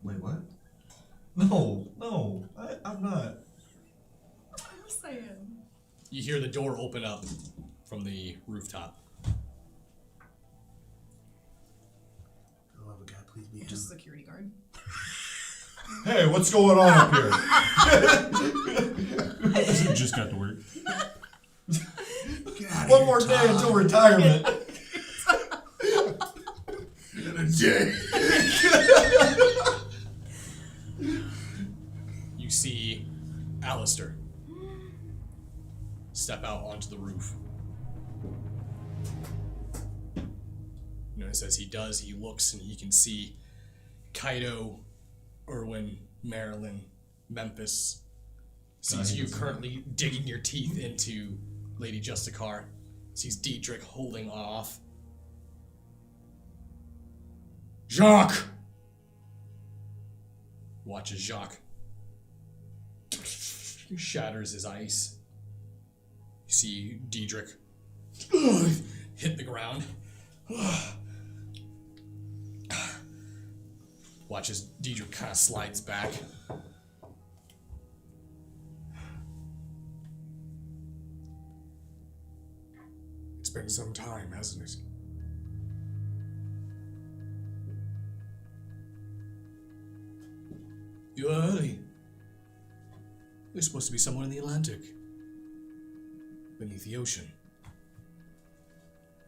Wait, what? No, I'm not. Yes, I am. you hear the door open up from the rooftop. Oh, love of God, please be him. Just a security guard. Hey, what's going on up here? Just got to work. Get out of One here, more day Tom. until retirement. Another day. You see Alistair step out onto the roof. You notice as he does, he looks and he can see Kaido, Irwin, Marilyn, Memphis. Sees you currently digging your teeth into Lady Justicar. Sees Dietrich holding off. Jacques! Watches Jacques. Shatters his ice. You see Dietrich hit the ground. Watches Dietrich kind of slides back. It's been some time, hasn't it? You're early. You're supposed to be somewhere in the Atlantic. Beneath the ocean.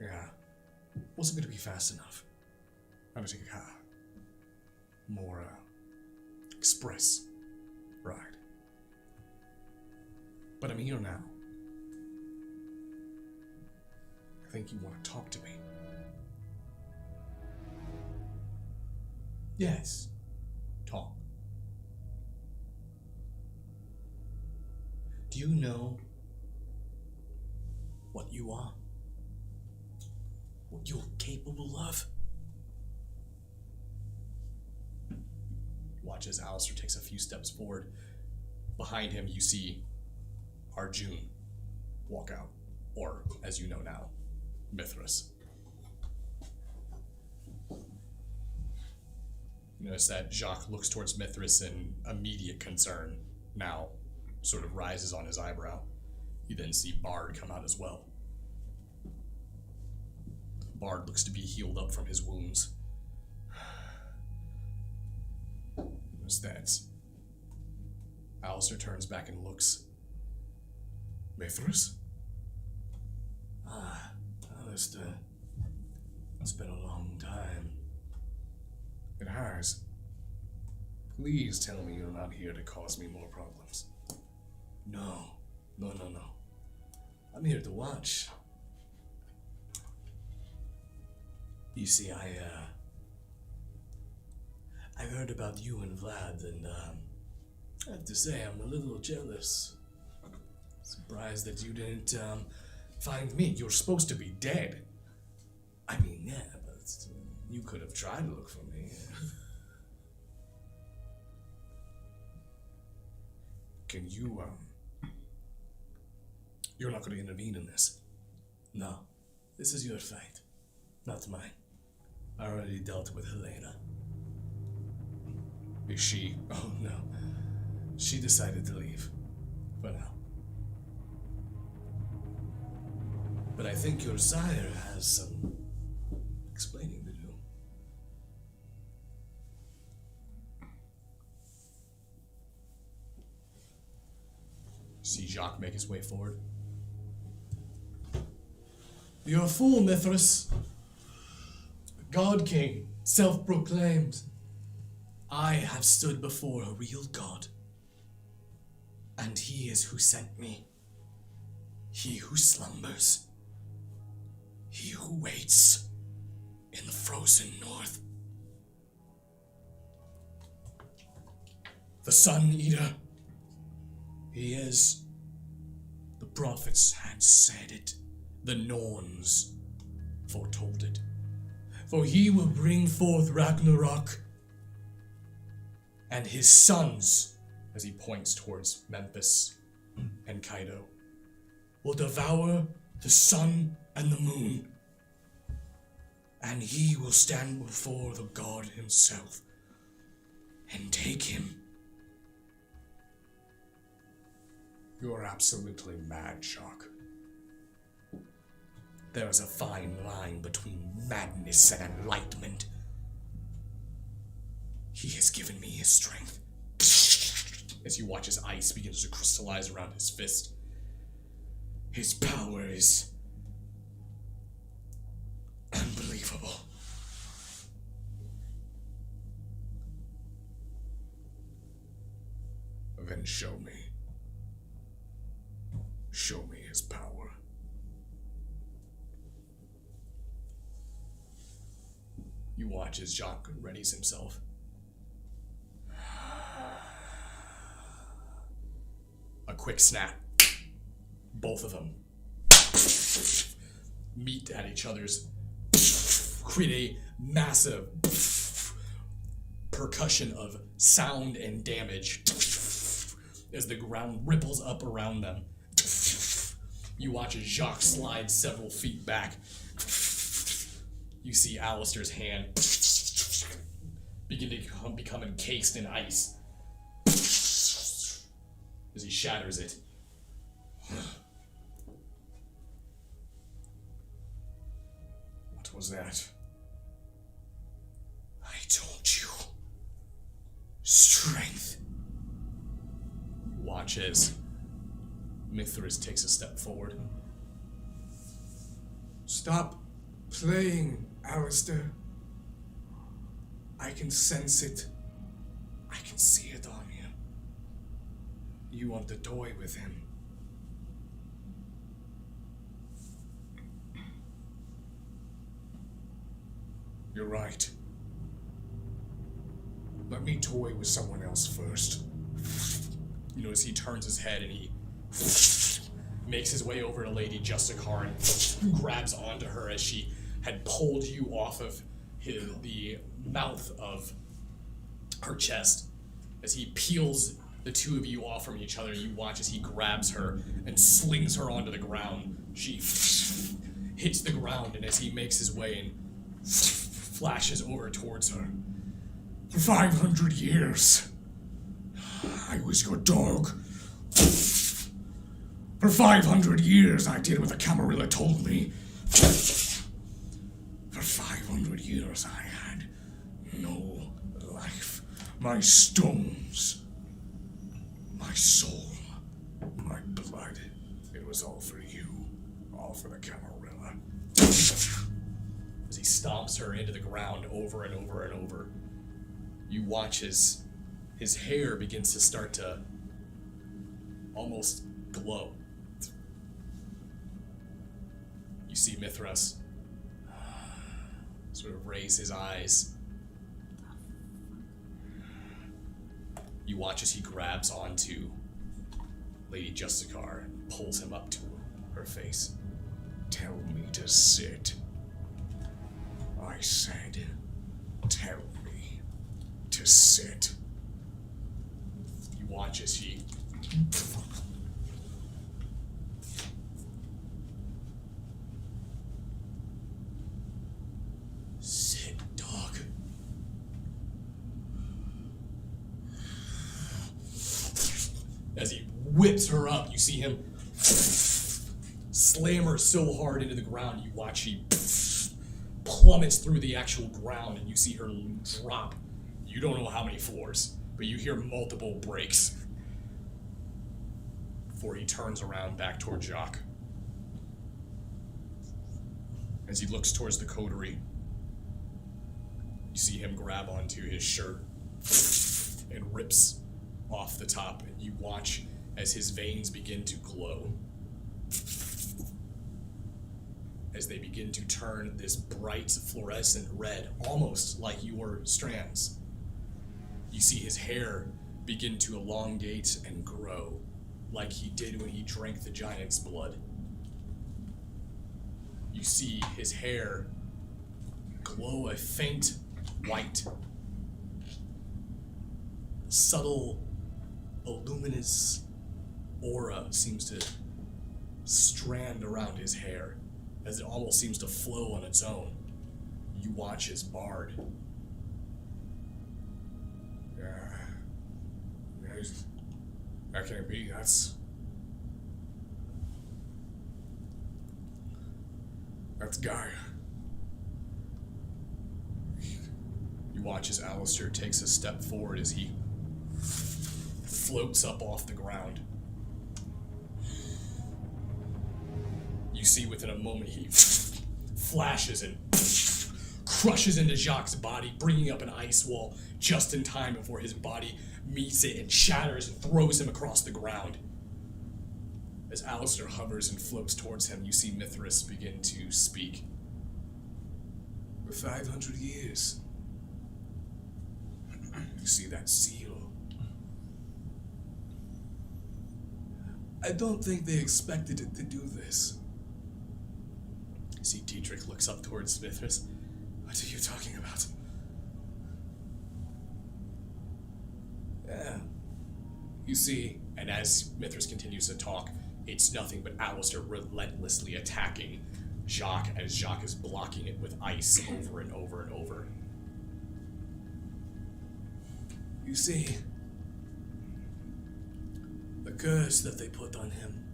Yeah. Wasn't going to be fast enough. I'm going to take a car. More, express ride. But I'm here now. I think you want to talk to me. Yes. Talk. Do you know what you are? What you're capable of? Watch as Alistair takes a few steps forward. Behind him, you see Arjun walk out. Or, as you know now, Mithras. You notice that Jacques looks towards Mithras in immediate concern. Now, sort of rises on his eyebrow. You then see Bard come out as well. Bard looks to be healed up from his wounds. Notice that. Alistair turns back and looks. Mithras? Ah, Alistair. It's been a long time. It has. Please tell me you're not here to cause me more problems. No. I'm here to watch. You see, I heard about you and Vlad, and I have to say I'm a little jealous. Surprised that you didn't find me. You're supposed to be dead. I mean, yeah, but you could have tried to look for me. Can you, you're not going to intervene in this? No. This is your fight, not mine. I already dealt with Helena. Is she? Oh, no. She decided to leave. For now. But I think your sire has some explaining to do. See Jacques make his way forward. You're a fool, Mithras. A god king, self-proclaimed. I have stood before a real god. And he is who sent me. He who slumbers. He who waits in the frozen north. The Sun Eater. He is. The prophets had said it. The Norns foretold it. For he will bring forth Ragnarok. And his sons, as he points towards Memphis and Kaido, will devour the sun and the moon. And he will stand before the god himself and take him. You're absolutely mad, Shock. There is a fine line between madness and enlightenment. He has given me his strength. As you watch his ice begins to crystallize around his fist. His power is unbelievable. Then show me. Show me his power. You watch as Jacques readies himself. A quick snap. Both of them meet at each other's, create a massive percussion of sound and damage as the ground ripples up around them. You watch as Jacques slides several feet back. You see Alistair's hand begin to become encased in ice as he shatters it. What was that? I told you. Strength. Watch as Mithras takes a step forward. Stop playing, Alistair. I can sense it. I can see it on you. You want to toy with him. You're right. Let me toy with someone else first. You notice he turns his head and he makes his way over to Lady Justicar and grabs onto her as she had pulled you off of the mouth of her chest. As he peels the two of you off from each other, you watch as he grabs her and slings her onto the ground. She hits the ground, and as he makes his way and flashes over towards her. For 500 years, I was your dog. For 500 years, I did what the Camarilla told me. For 500 years, I had no life. My stones, my soul, my blood, it was all for you, all for the Camarilla. As he stomps her into the ground over and over and over, you watch as his hair begins to start to almost glow. You see Mithras sort of raise his eyes. You watch as he grabs onto Lady Justicar and pulls him up to her face. Tell me to sit. I said, tell me to sit. You watch as he Sit, dog. as he whips her up, you see him slam her so hard into the ground, you watch she plummets through the actual ground, and you see her drop. You don't know how many floors, but you hear multiple breaks before he turns around back toward Jacques. As he looks towards the coterie, you see him grab onto his shirt and rips off the top, and you watch as his veins begin to glow, as they begin to turn this bright fluorescent red, almost like your strands. You see his hair begin to elongate and grow, like he did when he drank the giant's blood. You see his hair glow a faint white. Subtle, luminous aura seems to strand around his hair, as it almost seems to flow on its own. You watch his bard. That can't be. That's Gaia. You watch as Alistair takes a step forward as he floats up off the ground. You see within a moment he flashes and crushes into Jacques' body, bringing up an ice wall just in time before his body meets it and shatters and throws him across the ground. As Alistair hovers and floats towards him, you see Mithras begin to speak. For 500 years. You see that seal? I don't think they expected it to do this. You see Dietrich looks up towards Mithras. What are you talking about? Yeah. You see, and as Mithras continues to talk, it's nothing but Alistair relentlessly attacking Jacques as Jacques is blocking it with ice over and over and over. You see, the curse that they put on him.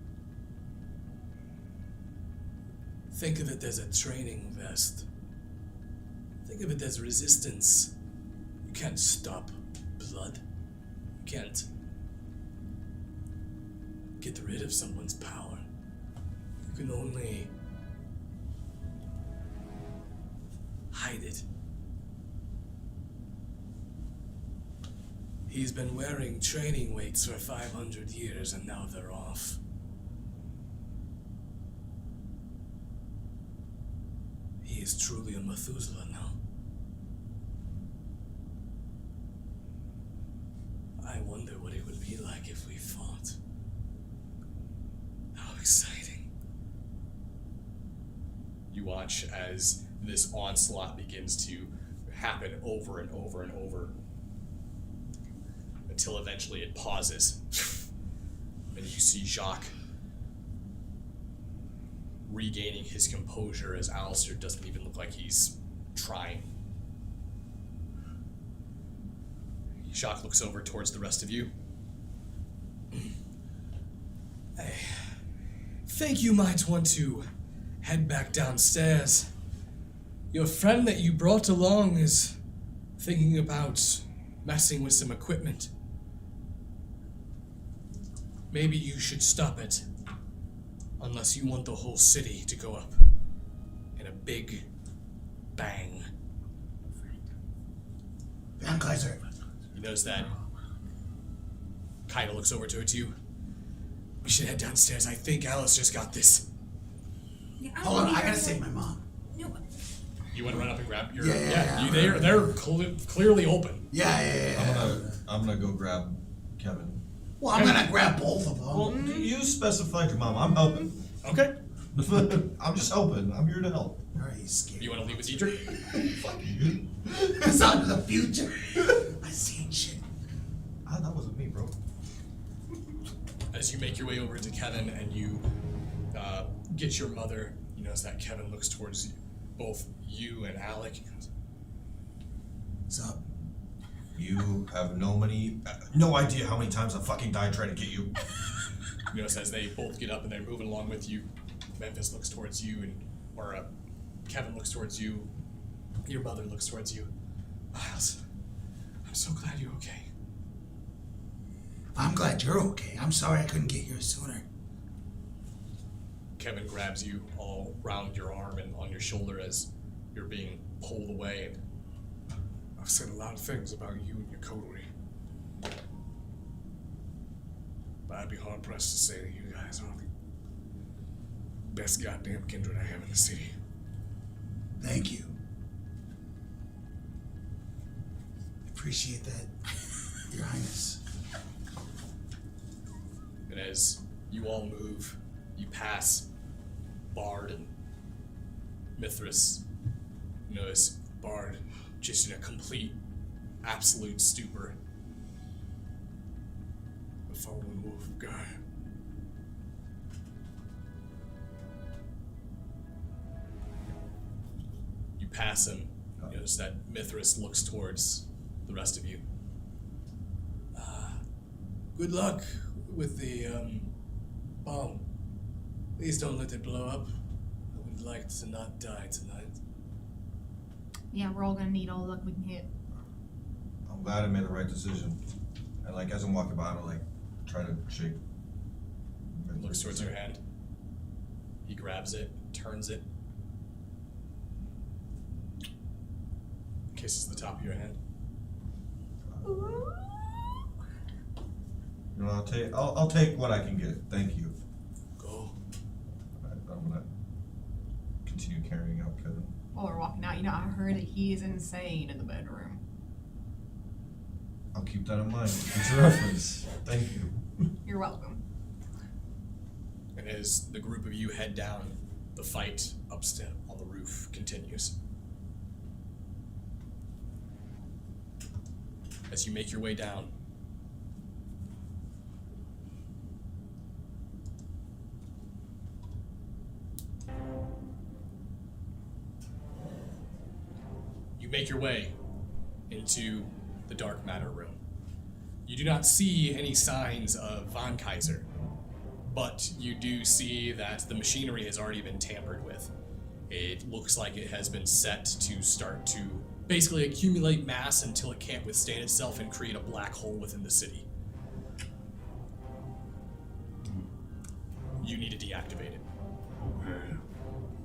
Think of it as a training vest. Think of it as resistance. You can't stop blood. You can't get rid of someone's power. You can only hide it. He's been wearing training weights for 500 years and now they're off. He is truly a Methuselah now. I wonder what it would be like if we fought. How exciting. You watch as this onslaught begins to happen over and over and over until eventually it pauses. And you see Jacques regaining his composure as Alistair doesn't even look like he's trying. Jacques looks over towards the rest of you. I think you might want to head back downstairs. Your friend that you brought along is thinking about messing with some equipment. Maybe you should stop it, unless you want the whole city to go up in a big bang. Van Kaiser. You notice that Kaida looks over towards you. We should head downstairs. I think Alice just got this. Yeah, Hold on, I gotta save my mom. No, You want to run up and grab your... Yeah. They're clearly open. Yeah. I'm gonna go grab Kevin. Well, I'm gonna grab both of them. Well, you specified your mom. I'm helping. Okay. I'm just helping. I'm here to help. Are you scared? You want to leave with Dietrich? Fuck you. It's out to the future. I seen shit. That wasn't me, bro. As you make your way over to Kevin and you get your mother, you notice that Kevin looks towards you, both you and Alec. He goes, What's up? You have no idea how many times I fucking died trying to get you. You notice as they both get up and they're moving along with you, Memphis looks towards you, Kevin looks towards you, your mother looks towards you. Miles, I'm so glad you're okay. I'm glad you're okay. I'm sorry I couldn't get here sooner. Kevin grabs you all round your arm and on your shoulder as you're being pulled away. I've said a lot of things about you and your coterie. But I'd be hard pressed to say that you guys are the best goddamn kindred I have in the city. Thank you. Appreciate that, Your Highness. And as you all move, you pass Bard and Mithras. You notice Bard just in a complete, absolute stupor. The fallen wolf of Gaia. You pass him. You notice that Mithras looks towards the rest of you. Good luck with the bomb. Please don't let it blow up. I would like to not die tonight. Yeah, we're all gonna need all the luck we can get. I'm glad I made the right decision. And like as I'm walking by, I'm like try to shake. Looks towards your hand. He grabs it, turns it, kisses the top of your hand. You know, I'll take what I can get. Thank you. Go. I'm gonna continue carrying out Kevin. While we're walking out, you know, I heard that he is insane in the bedroom. I'll keep that in mind. Future reference. Thank you. You're welcome. And as the group of you head down, the fight upstairs on the roof continues. As you make your way down, you make your way into the dark matter room. You do not see any signs of Von Kaiser, but you do see that the machinery has already been tampered with. It looks like it has been set to start to basically accumulate mass until it can't withstand itself and create a black hole within the city. You need to deactivate it. Okay.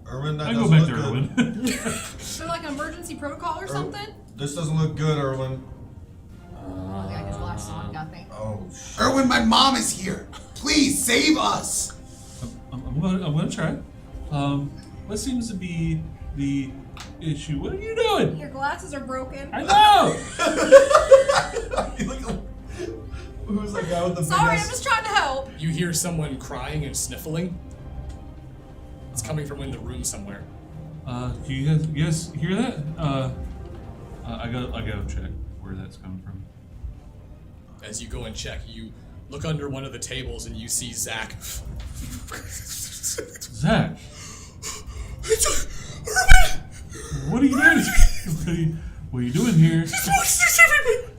Erwin, that I go doesn't back look to good. Erwin. Is there like an emergency protocol or something? This doesn't look good, Erwin. Oh, the guy gets last on, got me. Oh shit. Erwin, my mom is here. Please save us. I'm gonna try. What seems to be the issue? What are you doing? Your glasses are broken. I know! Who's that guy with the Sorry, I'm biggest... just trying to help. You hear someone crying and sniffling. It's coming from in the room somewhere. Do you guys hear that? I gotta check where that's coming from. As you go and check, you look under one of the tables and you see Zach. Zach, Erwin! what are you doing? What are you doing here? There's monsters everywhere!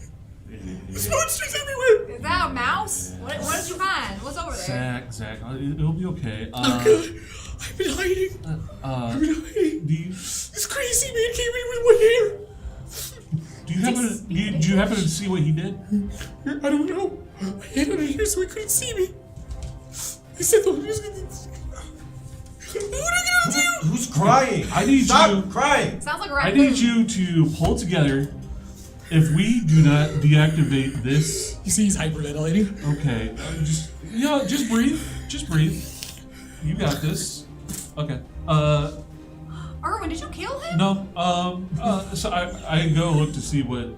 There's monsters everywhere! Is that a mouse? What did you find? What's over there? Zach, it'll be okay. Oh god, I've been hiding. Uh, I've been hiding. do you This crazy man came in with one hair. do you happen to see what he did? I don't know. I hid under here so he couldn't see me. I said that he was gonna... What am I gonna do? Who's crying? I need Stop you. crying. Sounds like a I raccoon. need you to pull together. If we do not deactivate this, You see he's hyperventilating? okay, just breathe. Just breathe. You got this. Okay. Erwin, did you kill him? No. So I go look to see what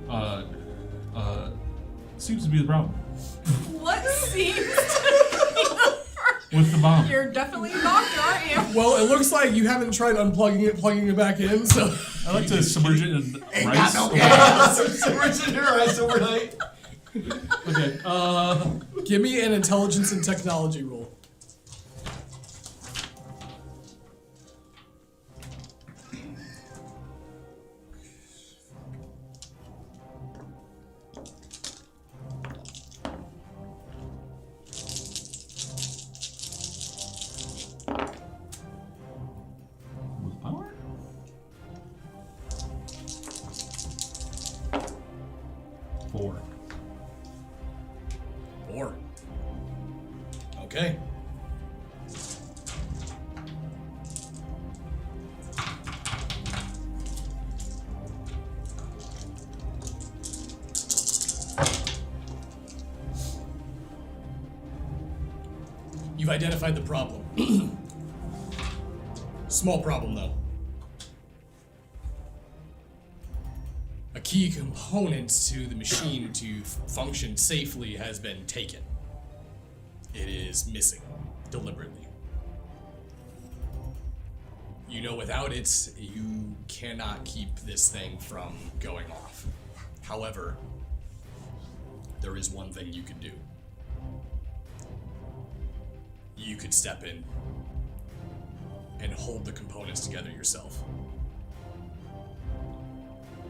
seems to be the problem What seems to be the with the bomb. You're definitely a doctor, aren't you? Well, it looks like you haven't tried unplugging it, plugging it back in, so... I like to submerge it in Ain't rice. got no gas. Submerged in your eyes overnight. Okay. Give me an intelligence and technology roll. Willpower? Four. 4. Okay. You've identified the problem. Small problem, though. A key component to the machine to function safely has been taken. It is missing deliberately. You know, without it, you cannot keep this thing from going off. However, there is one thing you could do. You could step in and hold the components together yourself.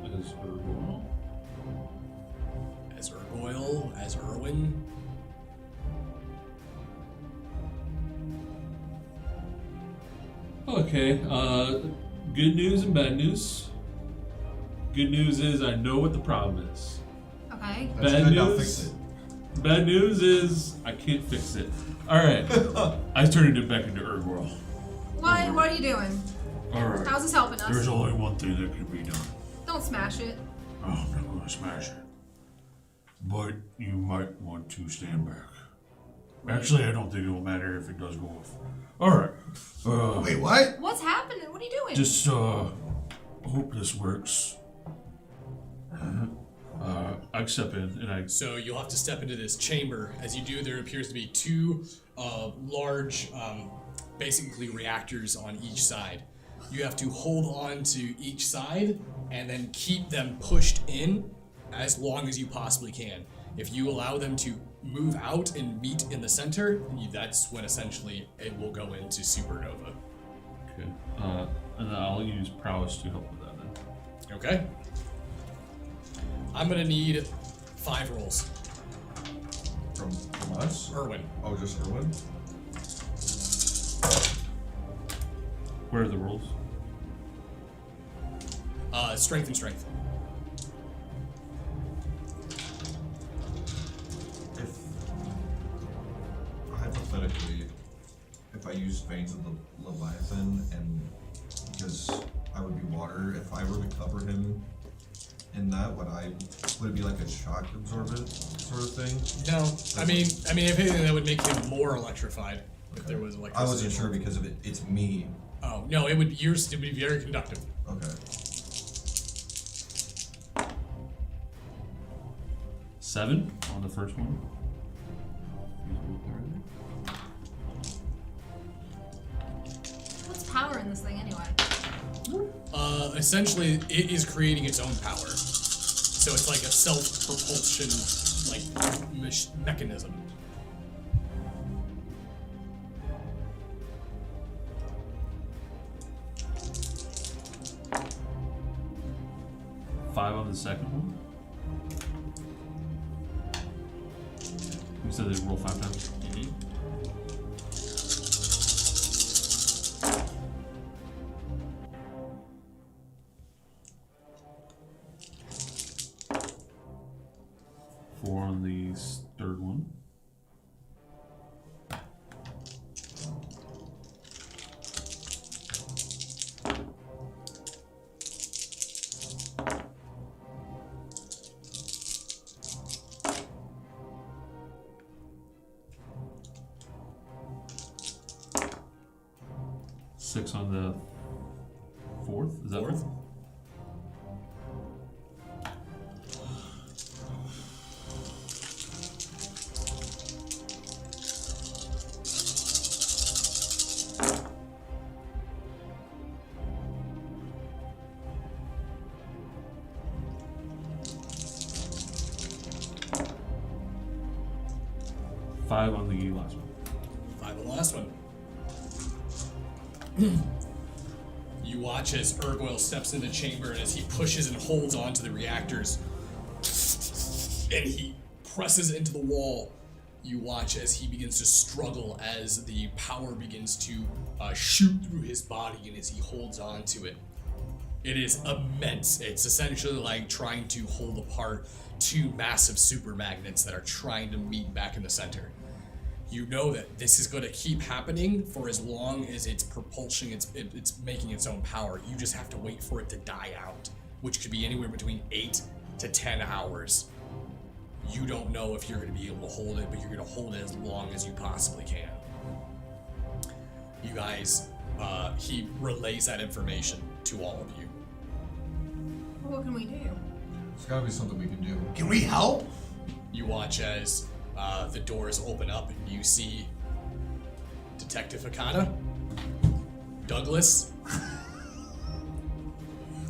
As Urgoyle. As Urgoyle, as Irwin. Okay, good news and bad news. Good news is I know what the problem is. Okay. That's Bad good, now news. fix it. Bad news is I can't fix it. Alright. I turned it back into Urgoyle. What are you doing? Alright. How's this helping us? There's only one thing that can be done. Don't smash it. Oh, I'm not gonna smash it. But you might want to stand back. Actually, I don't think it will matter if it does go off. Alright. Wait, what? What's happening? What are you doing? Just, hope this works. I step in and I. So you'll have to step into this chamber. As you do, there appears to be two large, basically reactors on each side. You have to hold on to each side and then keep them pushed in as long as you possibly can. If you allow them to move out and meet in the center, that's when essentially it will go into supernova. Okay. And then I'll use prowess to help with that then. Okay? I'm gonna need 5 rolls. From us? Irwin. Oh, just Irwin? Where are the rolls? Strength and strength. If, hypothetically, if I used Veins of the Leviathan, and because I would be water, if I were to cover him in that, would it be like a shock absorbent sort of thing? No, I mean, if anything, that would make him more electrified. If there was I electricity. wasn't sure because of it's me. Oh no, it would be very conductive. Okay. 7 on the first one. What's power in this thing anyway? Essentially, it is creating its own power. So it's like a self-propulsion, mechanism. Five on the second one. You said they roll 5 times? Mm-hmm. Four on the third one. Six on the fourth. Is that Fourth? fourth? Five on the last one. 5 on the last one. You watch as Urgoyle steps into the chamber, and as he pushes and holds onto the reactors, and he presses into the wall, you watch as he begins to struggle as the power begins to shoot through his body, and as he holds on to it. It is immense. It's essentially like trying to hold apart 2 massive super magnets that are trying to meet back in the center. You know that this is going to keep happening for as long as it's propulsion, it's making its own power. You just have to wait for it to die out, which could be anywhere between 8 to 10 hours. You don't know if you're going to be able to hold it, but you're going to hold it as long as you possibly can. You guys, he relays that information to all of you. What can we do? There's gotta be something we can do. Can we help? You watch as The doors open up and you see Detective Hakata, Douglas,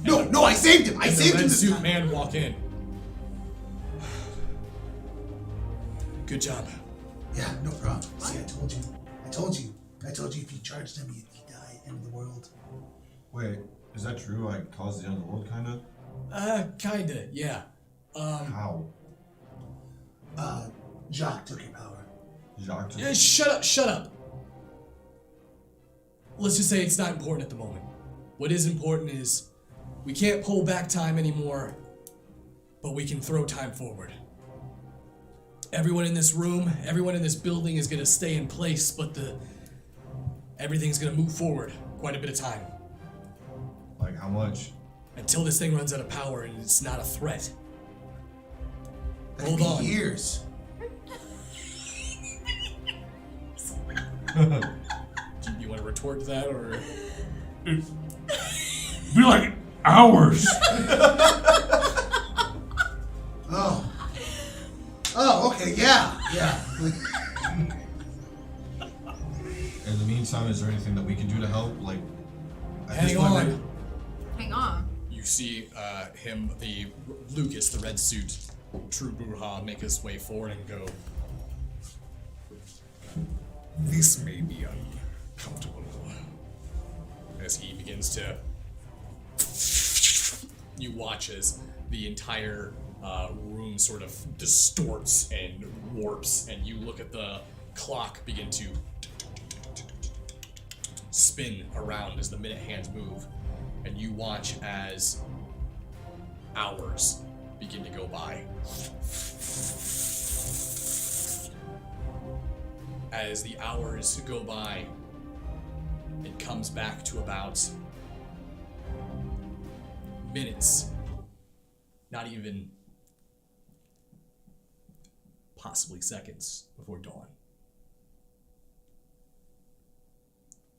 No, I saved him. I and the saved him red this suit time. man walk in. Good job. Yeah, no problem. See, I told you. If you charged him, he'd die. End of the world. Wait, is that true? I caused the end of the world, kinda? Kinda, yeah. How? Jacques took your power. Jacques took Yeah, shut up. Let's just say it's not important at the moment. What is important is we can't pull back time anymore, but we can throw time forward. Everyone in this room, everyone in this building is gonna stay in place, but everything's gonna move forward quite a bit of time. Like, how much? Until this thing runs out of power and it's not a threat. That Hold could be on. years. Do you want to retort to that, or? Be like hours. Oh, okay, yeah. In the meantime, is there anything that we can do to help? Like, at this Hang point, on. maybe- Hang on. You see him, Lucas, the red suit, True Bruja, make his way forward and go, This may be uncomfortable. as he begins to. You watch as the entire room sort of distorts and warps, and you look at the clock begin to spin around as the minute hands move, and you watch as hours begin to go by. As the hours go by, it comes back to about minutes, not even possibly seconds before dawn.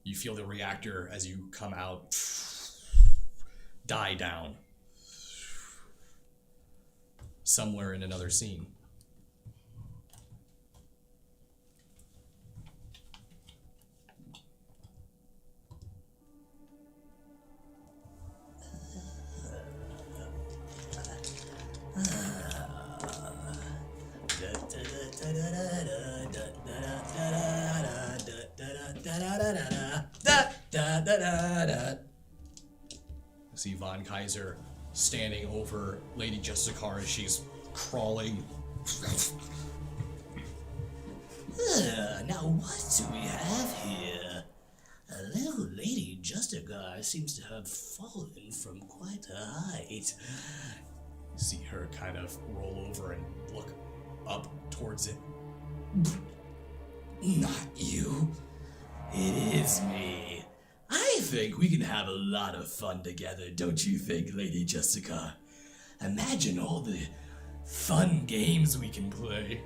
You feel the reactor as you come out die down somewhere in another scene. See Von Kaiser standing over Lady Justicar as she's crawling. Now what do we have here? A little Lady Justicar seems to have fallen from quite a height. See her kind of roll over and look up towards it. Not you. It is me. I think we can have a lot of fun together, don't you think, Lady Justicar? Imagine all the fun games we can play.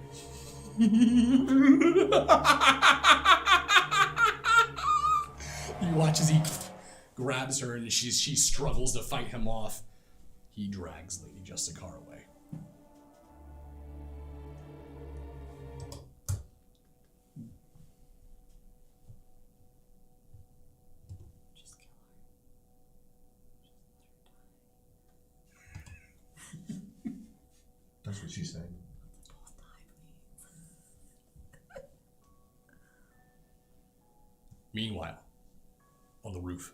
You watch as he grabs her and she struggles to fight him off. He drags Lady Justicar away. Just kill her. That's what she's saying. Both die, please. Meanwhile, on the roof,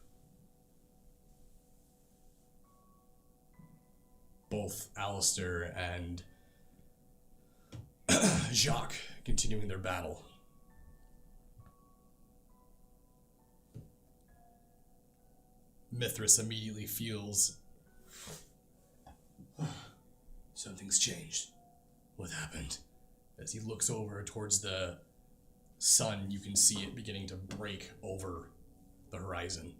both Alistair and Jacques continuing their battle. Mithras immediately feels something's changed. What happened? As he looks over towards the sun, you can see it beginning to break over the horizon.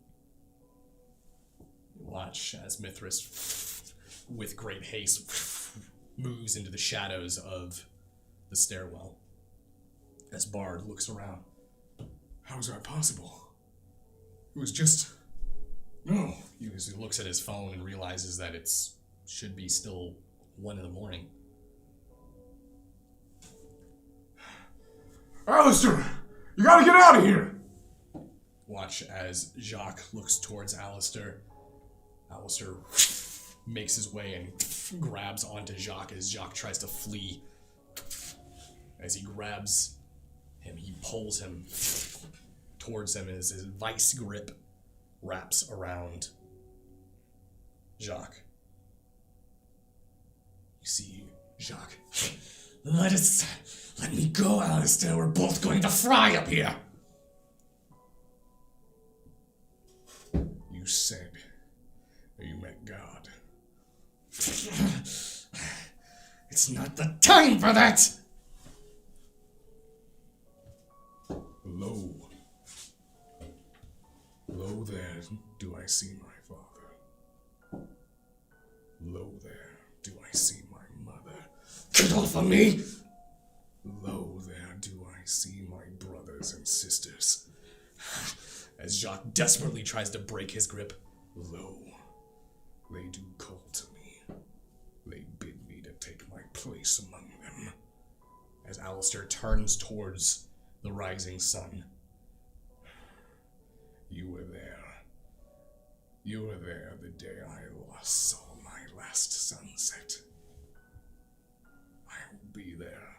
You watch as Mithras, with great haste, moves into the shadows of the stairwell. As Bard looks around. How is that possible? It was just... No. He looks at his phone and realizes that should be still 1 in the morning. Alistair, you gotta get out of here! Watch as Jacques looks towards Alistair. Alistair makes his way and grabs onto Jacques as Jacques tries to flee. As he grabs him, he pulls him towards him as his vice grip wraps around Jacques. You see Jacques. Let me go, Alistair. We're both going to fry up here. You said that you met God. It's not the time for that! Lo. Lo there do I see my father. Lo there do I see my mother. Get off of me! Lo there do I see my brothers and sisters. As Jacques desperately tries to break his grip. Lo, they do call to me. They bid me to take my place among them. As Alistair turns towards the rising sun. You were there. You were there the day I saw my last sunset. I will be there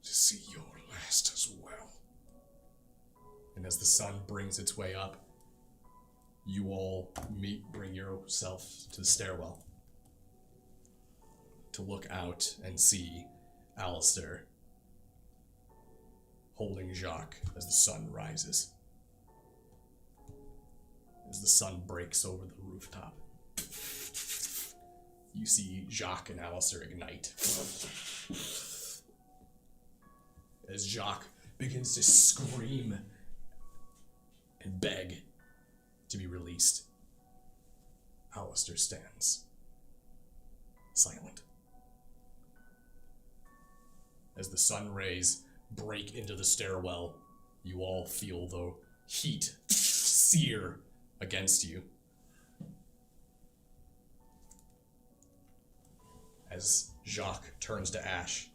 to see your last as well. And as the sun brings its way up, you all bring yourself to the stairwell to look out and see Alistair holding Jacques as the sun rises. As the sun breaks over the rooftop, you see Jacques and Alistair ignite. As Jacques begins to scream and beg to be released, Alistair stands silent. As the sun rays break into the stairwell, you all feel the heat sear against you. As Jacques turns to ash,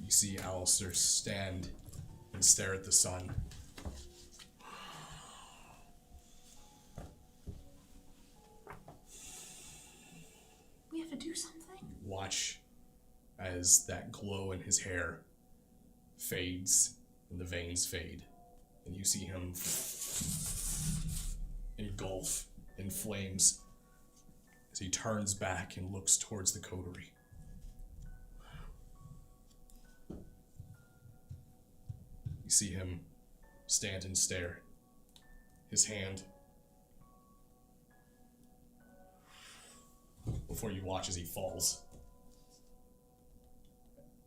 you see Alistair stand and stare at the sun. We have to do something. Watch as that glow in his hair fades and the veins fade, and you see him engulf in flames as he turns back and looks towards the coterie. You see him stand and stare, his hand, before you watch as he falls.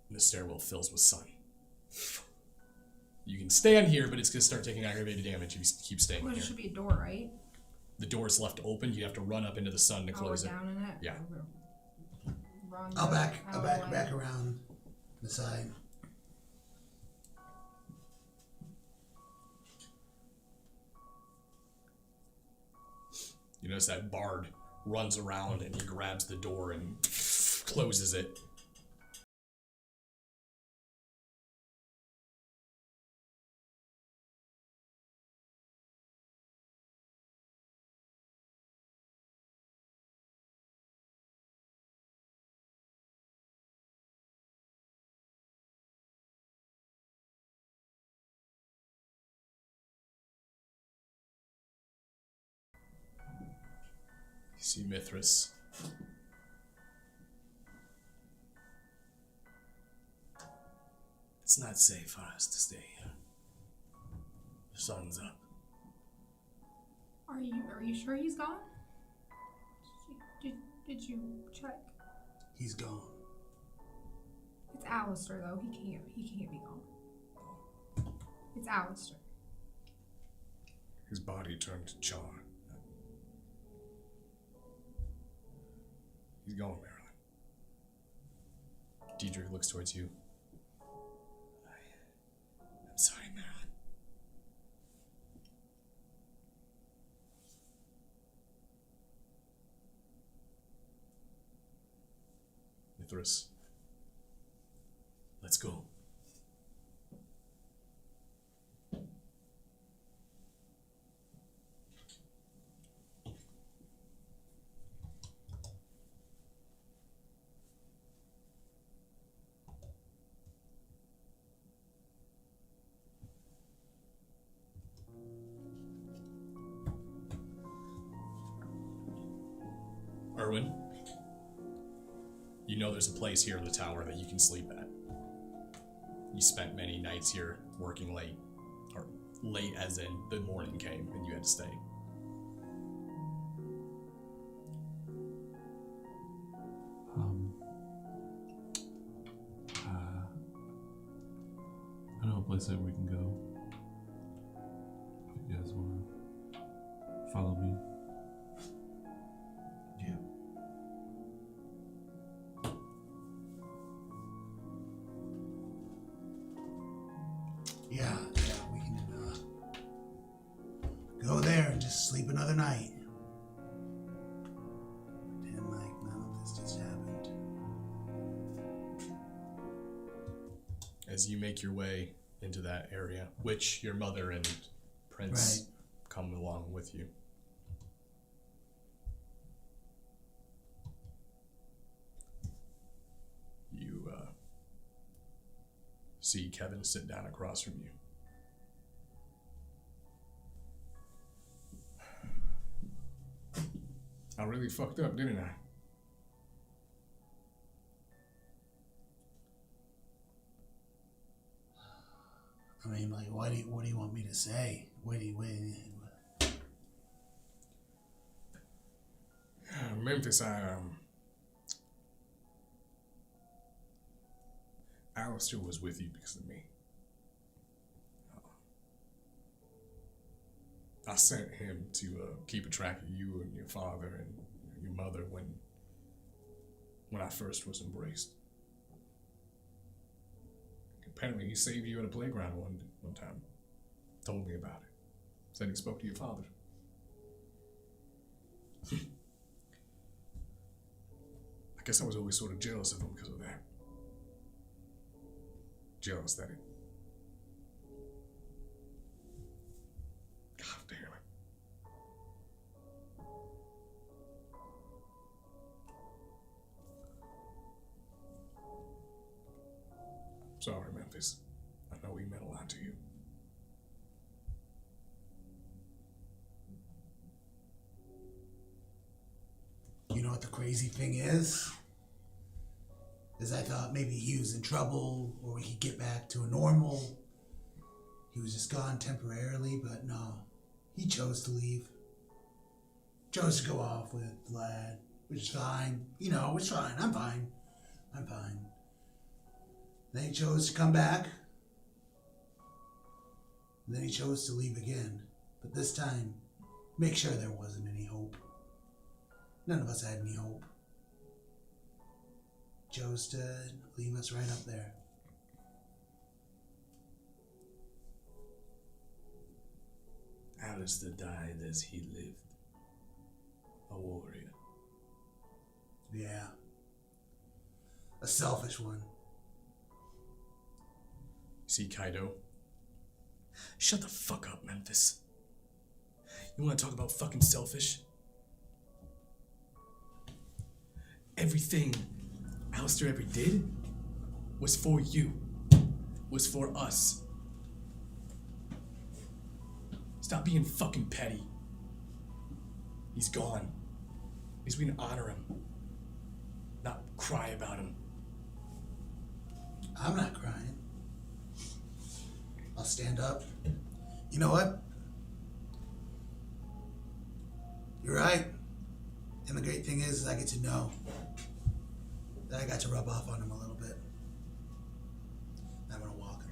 And the stairwell fills with sun. You can stand here, but it's going to start taking aggravated damage if you keep staying Well, there here. should be a door, right? The door's left open. You have to run up into the sun to Oh, we're close it. down in it? Yeah. Run I'll out back of the way. back around the side. You notice that Bard runs around and he grabs the door and closes it. You see Mithras. It's not safe for us to stay here. The sun's up. Are you sure he's gone? Did you check? He's gone. It's Alistair though. He can't be gone. It's Alistair. His body turned to char. He's gone, Marilyn. Diedrich looks towards you. I'm sorry, Marilyn. Mithras. Let's go. Erwin, you know there's a place here in the tower that you can sleep at. You spent many nights here working late, or late as in the morning came and you had to stay. I know a place that we can go. If you guys want to follow me. Yeah. Yeah, we can go there and just sleep another night. Pretend like none of this just happened. As you make your way into that area, which your mother and Prince come along with you. You see Kevin sit down across from you. I really fucked up, didn't I? I mean, like, what do you want me to say? Memphis, Alistair was with you because of me. I sent him to keep a track of you and your father and your mother when I first was embraced. Apparently he saved you at a playground one time. Told me about it. Said he spoke to your father. I guess I was always sort of jealous of him because of that. Jealous that it... God damn it. Sorry, Memphis. I know he meant a lot to you. You know what the crazy thing is? I thought maybe he was in trouble or we could get back to a normal. He was just gone temporarily, but no. He chose to leave. Chose to go off with Vlad, which is fine. You know, it's fine. I'm fine. Then he chose to come back. And then he chose to leave again. But this time, make sure there wasn't any hope. None of us had any hope. Chose to leave us right up there. Alistair died as he lived. A warrior. Yeah. A selfish one. See Kaido? Shut the fuck up, Memphis. You want to talk about fucking selfish? Everything Alistair ever did was for you. Was for us. Stop being fucking petty. He's gone. At least we can honor him. Not cry about him. I'm not crying. I'll stand up. You know what? You're right. And the great thing is I get to know that I got to rub off on him a little bit. I'm gonna walk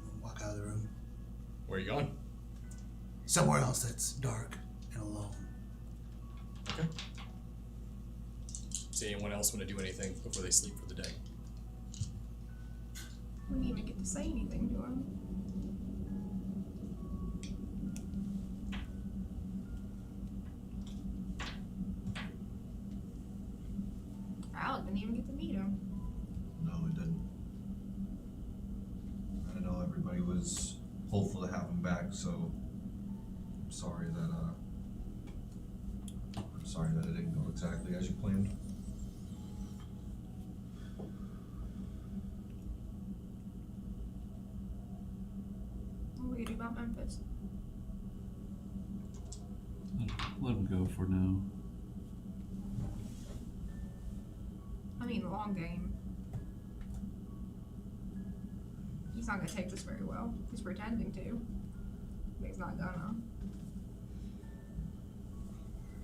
out of the room. Where are you going? Somewhere else that's dark and alone. Okay. Does anyone else want to do anything before they sleep for the day? We need to get to say anything to him. Alec didn't even get to meet him. No, it didn't. everybody was hopeful to have him back, so I'm sorry that it didn't go exactly as you planned. What will you do about Memphis? Let him go for now. I mean, long game. He's not gonna take this very well. He's pretending to. But he's not gonna.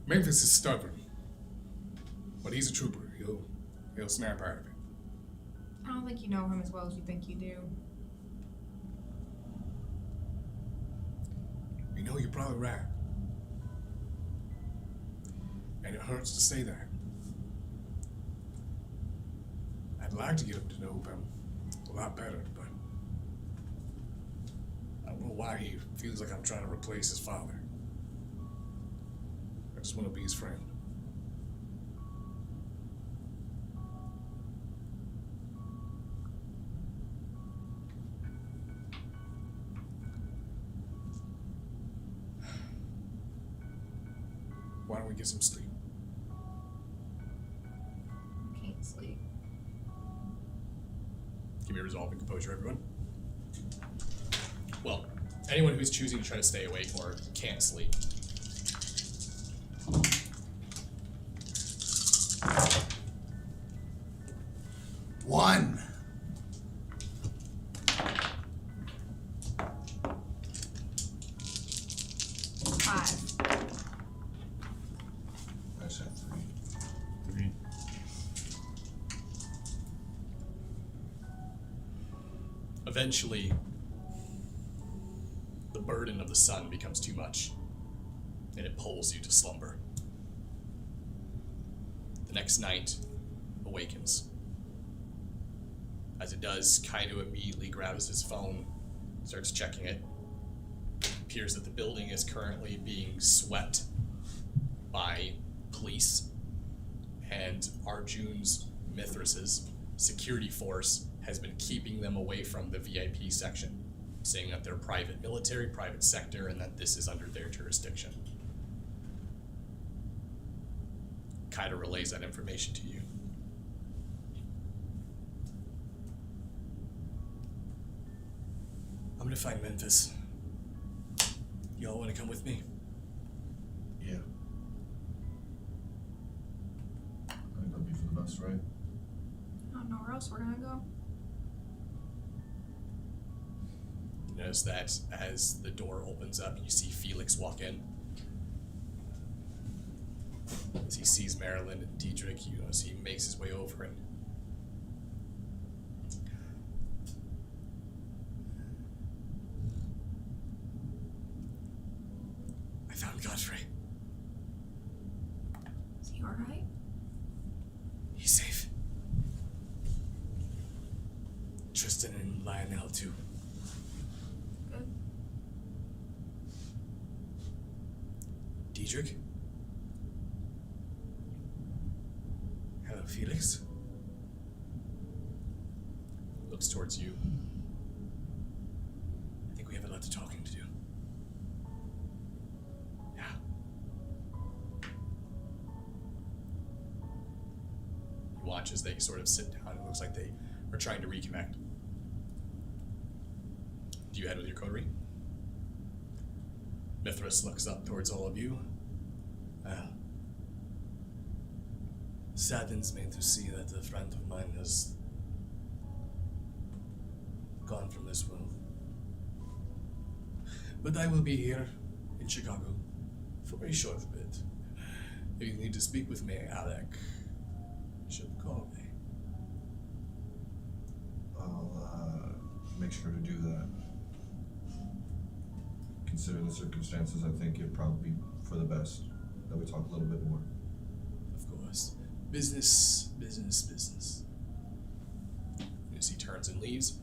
Memphis is stubborn, but he's a trooper. He'll snap out of it. I don't think you know him as well as you think you do. You know, you're probably right, and it hurts to say that. I'd like to get him to know him a lot better, but I don't know why he feels like I'm trying to replace his father. I just want to be his friend. Why don't we get some sleep? Can't sleep. Give me resolve and composure, everyone. Well, anyone who's choosing to try to stay awake or can't sleep. One. Five. I just have 3. 3. Eventually, the burden of the sun becomes too much, and it pulls you to slumber. The next night awakens. As it does, Kaido immediately grabs his phone, starts checking it. It appears that the building is currently being swept by police, and Arjun's Mithras's security force has been keeping them away from the VIP section, saying that they're private military, private sector, and that this is under their jurisdiction. Kaido relays that information to you. I'm gonna find Memphis. Y'all wanna come with me? Yeah. I think that'd be for the best, right? I don't know where else we're gonna go. You notice that as the door opens up, you see Felix walk in. As he sees Marilyn and Dietrich, you notice he makes his way over and I found Godfrey. Is he alright? He's safe. Tristan and Lionel too. Good. Dietrich? Hello, Felix. Looks towards you. I think we have a lot of talking to do. Yeah. You watch as they sort of sit down. It looks like they are trying to reconnect. Do you head with your coterie? Mithras looks up towards all of you. Saddens me to see that a friend of mine has gone from this world. But I will be here in Chicago for a short bit. If you need to speak with me, Alec should call me. I'll make sure to do that. Considering the circumstances, I think it'd probably be for the best that we talk a little bit more. Of course. Business, business, business. As he turns and leaves,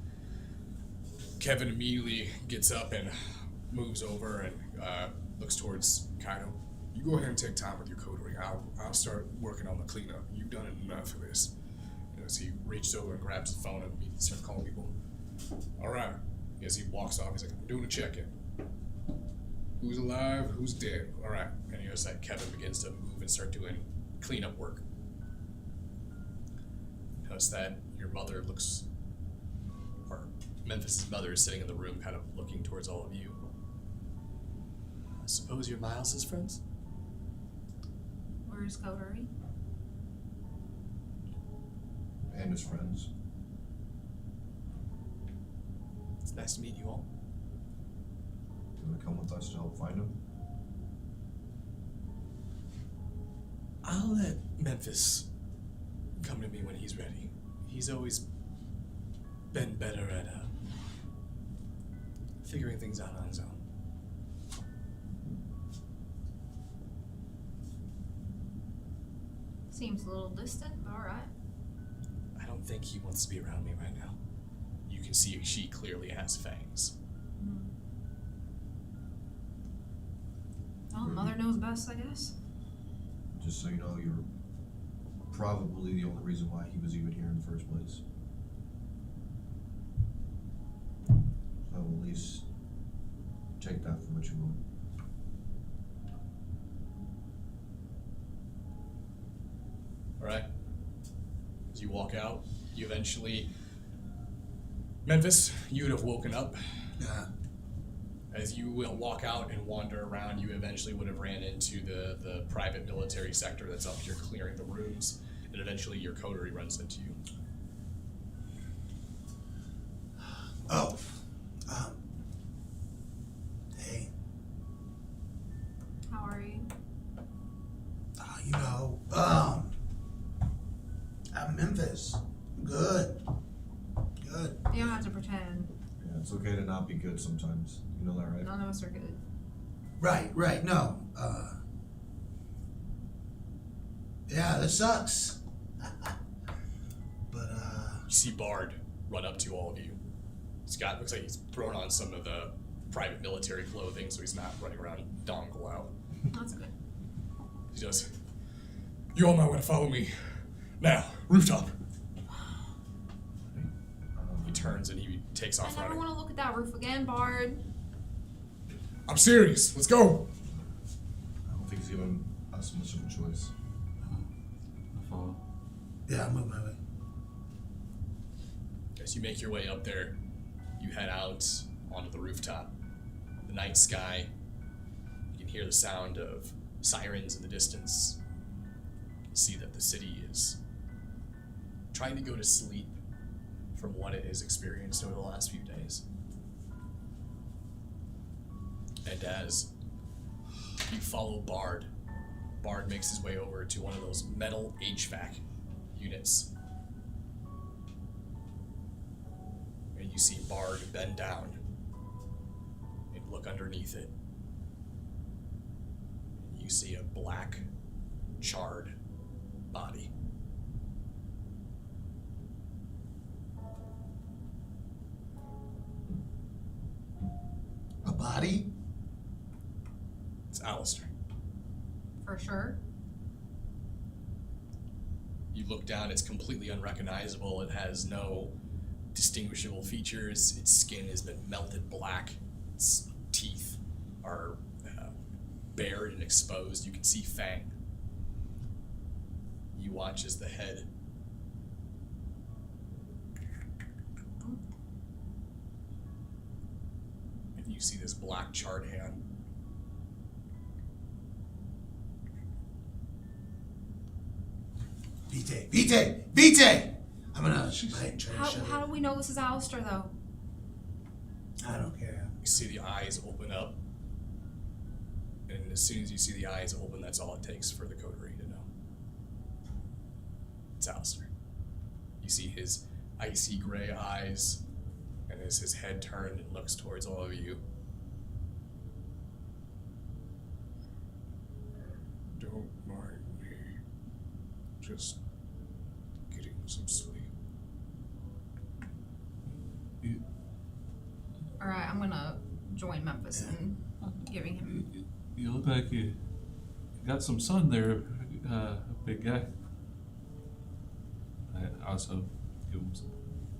Kevin immediately gets up and moves over and looks towards Kaido. You go ahead and take time with your coterie. I'll start working on the cleanup. You've done enough of this. As he reaches over and grabs the phone and immediately starts calling people. All right. As he walks off, he's like, I'm doing a check-in. Who's alive? Who's dead? All right. And you notice that Kevin begins to move and start doing cleanup work. Notice that your mother looks, or Memphis's mother is sitting in the room, kind of looking towards all of you. I suppose you're Miles's friends? Where's Coterie? And his friends. It's nice to meet you all. You wanna come with us to help find him? I'll let Memphis come to me when he's ready. He's always been better at figuring things out on his own. Seems a little distant, but alright. I don't think he wants to be around me right now. You can see she clearly has fangs. Well, mother knows best, I guess. Just so you know, you're probably the only reason why he was even here in the first place. So at least take that for what you will. Alright. As you walk out, you eventually... Memphis, you would have woken up. Yeah. As you will walk out and wander around, you eventually would have ran into the private military sector that's up here clearing the rooms, and eventually your coterie runs into you. Oh. Hey. How are you? You know, I'm Memphis. Good. Good. You don't have to pretend. Yeah, it's okay to not be good sometimes. You know that, right? None of us are good. Right, no. Yeah, this sucks. But, You see Bard run up to all of you. Looks like he's thrown on some of the private military clothing, so he's not running around dongle out. That's good. He does. You all might want to follow me. Now, rooftop. He turns and he takes off I never running. want to look at that roof again, Bard. I'm serious. Let's go. I don't think he's given us much of a choice. I follow. yeah, I'm moving my way. As you make your way up there, you head out onto the rooftop. The night sky. You can hear the sound of sirens in the distance. You can see that the city is trying to go to sleep from what it has experienced over the last few days. And as you follow Bard makes his way over to one of those metal HVAC units. And you see Bard bend down and look underneath it. You see a black, charred body. A body? It's Alistair. For sure. You look down, it's completely unrecognizable. It has no distinguishable features. Its skin has been melted black. Its teeth are bared and exposed. You can see Fang. You watch as the head and you see this black charred hand. Vite! I'm gonna bite and try to shove How it. do we know this is Alistair, though? I don't care. You see the eyes open up. And as soon as you see the eyes open, that's all it takes for the coterie to know. It's Alistair. You see his icy gray eyes, and as his head turned and looks towards all of you. Don't mind me. Just getting some sleep. Alright, I'm gonna join Memphis in giving him. You look like you got some sun there, big guy. I also give him some.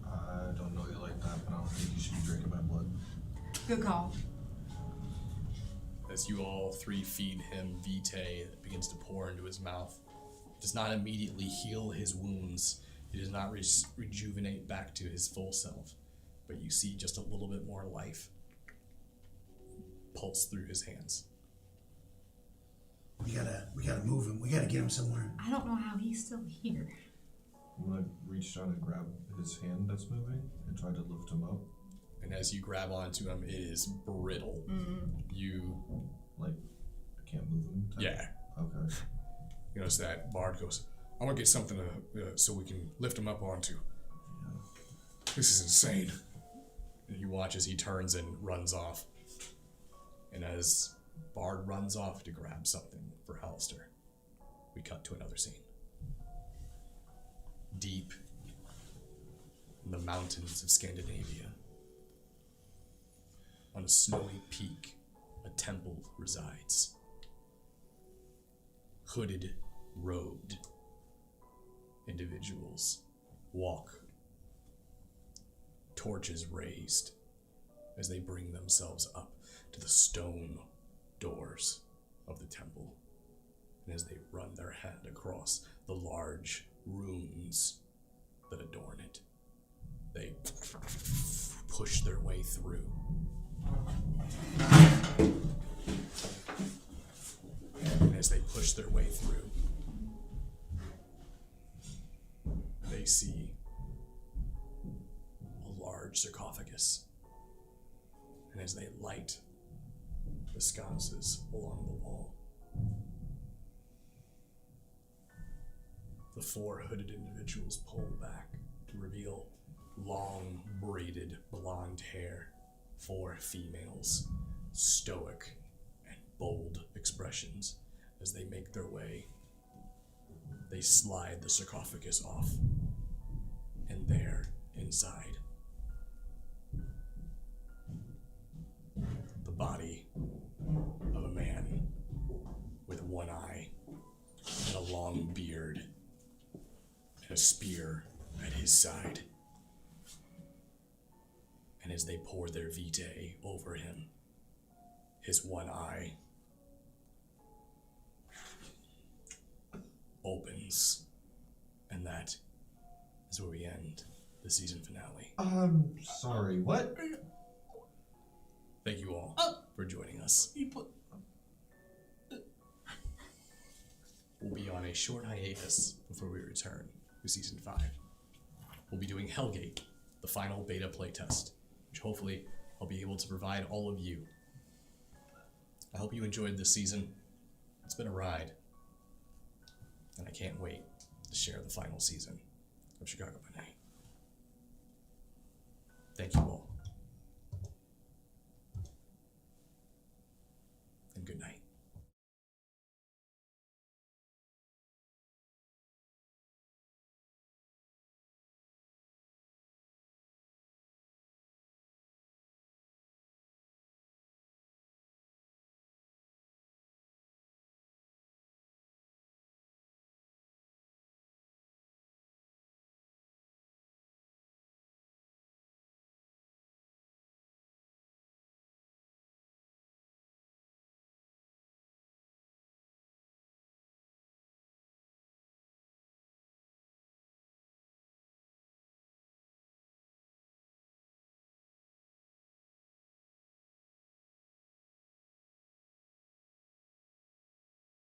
I don't know you like that, but I don't think you should be drinking my blood. Good call. As you all three feed him vitae that begins to pour into his mouth, it does not immediately heal his wounds. It does not rejuvenate back to his full self, but you see just a little bit more life pulse through his hands. We gotta move him. We gotta get him somewhere. I don't know how he's still here. I'm gonna reach down and grab his hand that's moving and try to lift him up. And as you grab onto him, it is brittle. You, Like, I can't move him. yeah. Okay. You notice that Bard goes, I want to get something so we can lift him up onto. This is insane. And you watch as he turns and runs off. And as Bard runs off to grab something for Alistair, we cut to another scene. Deep in the mountains of Scandinavia, on a snowy peak, a temple resides. Hooded, robed individuals walk, torches raised as they bring themselves up to the stone doors of the temple. And as they run their hand across the large runes that adorn it, they push their way through. And as they push their way through, they see a large sarcophagus. And as they light the sconces along the wall, the four hooded individuals pull back to reveal long, braided, blonde hair. Four females, stoic and bold expressions as they make their way. They slide the sarcophagus off, and there, inside, the body of a man with one eye and a long beard and a spear at his side. And as they pour their vitae over him, his one eye opens, and that is where we end the season finale. Sorry, what? Thank you all for joining us. We'll be on a short hiatus before we return to season 5. We'll be doing Hellgate, the final beta playtest, which hopefully I'll be able to provide all of you. I hope you enjoyed this season. It's been a ride, and I can't wait to share the final season of Chicago by Night. Thank you all.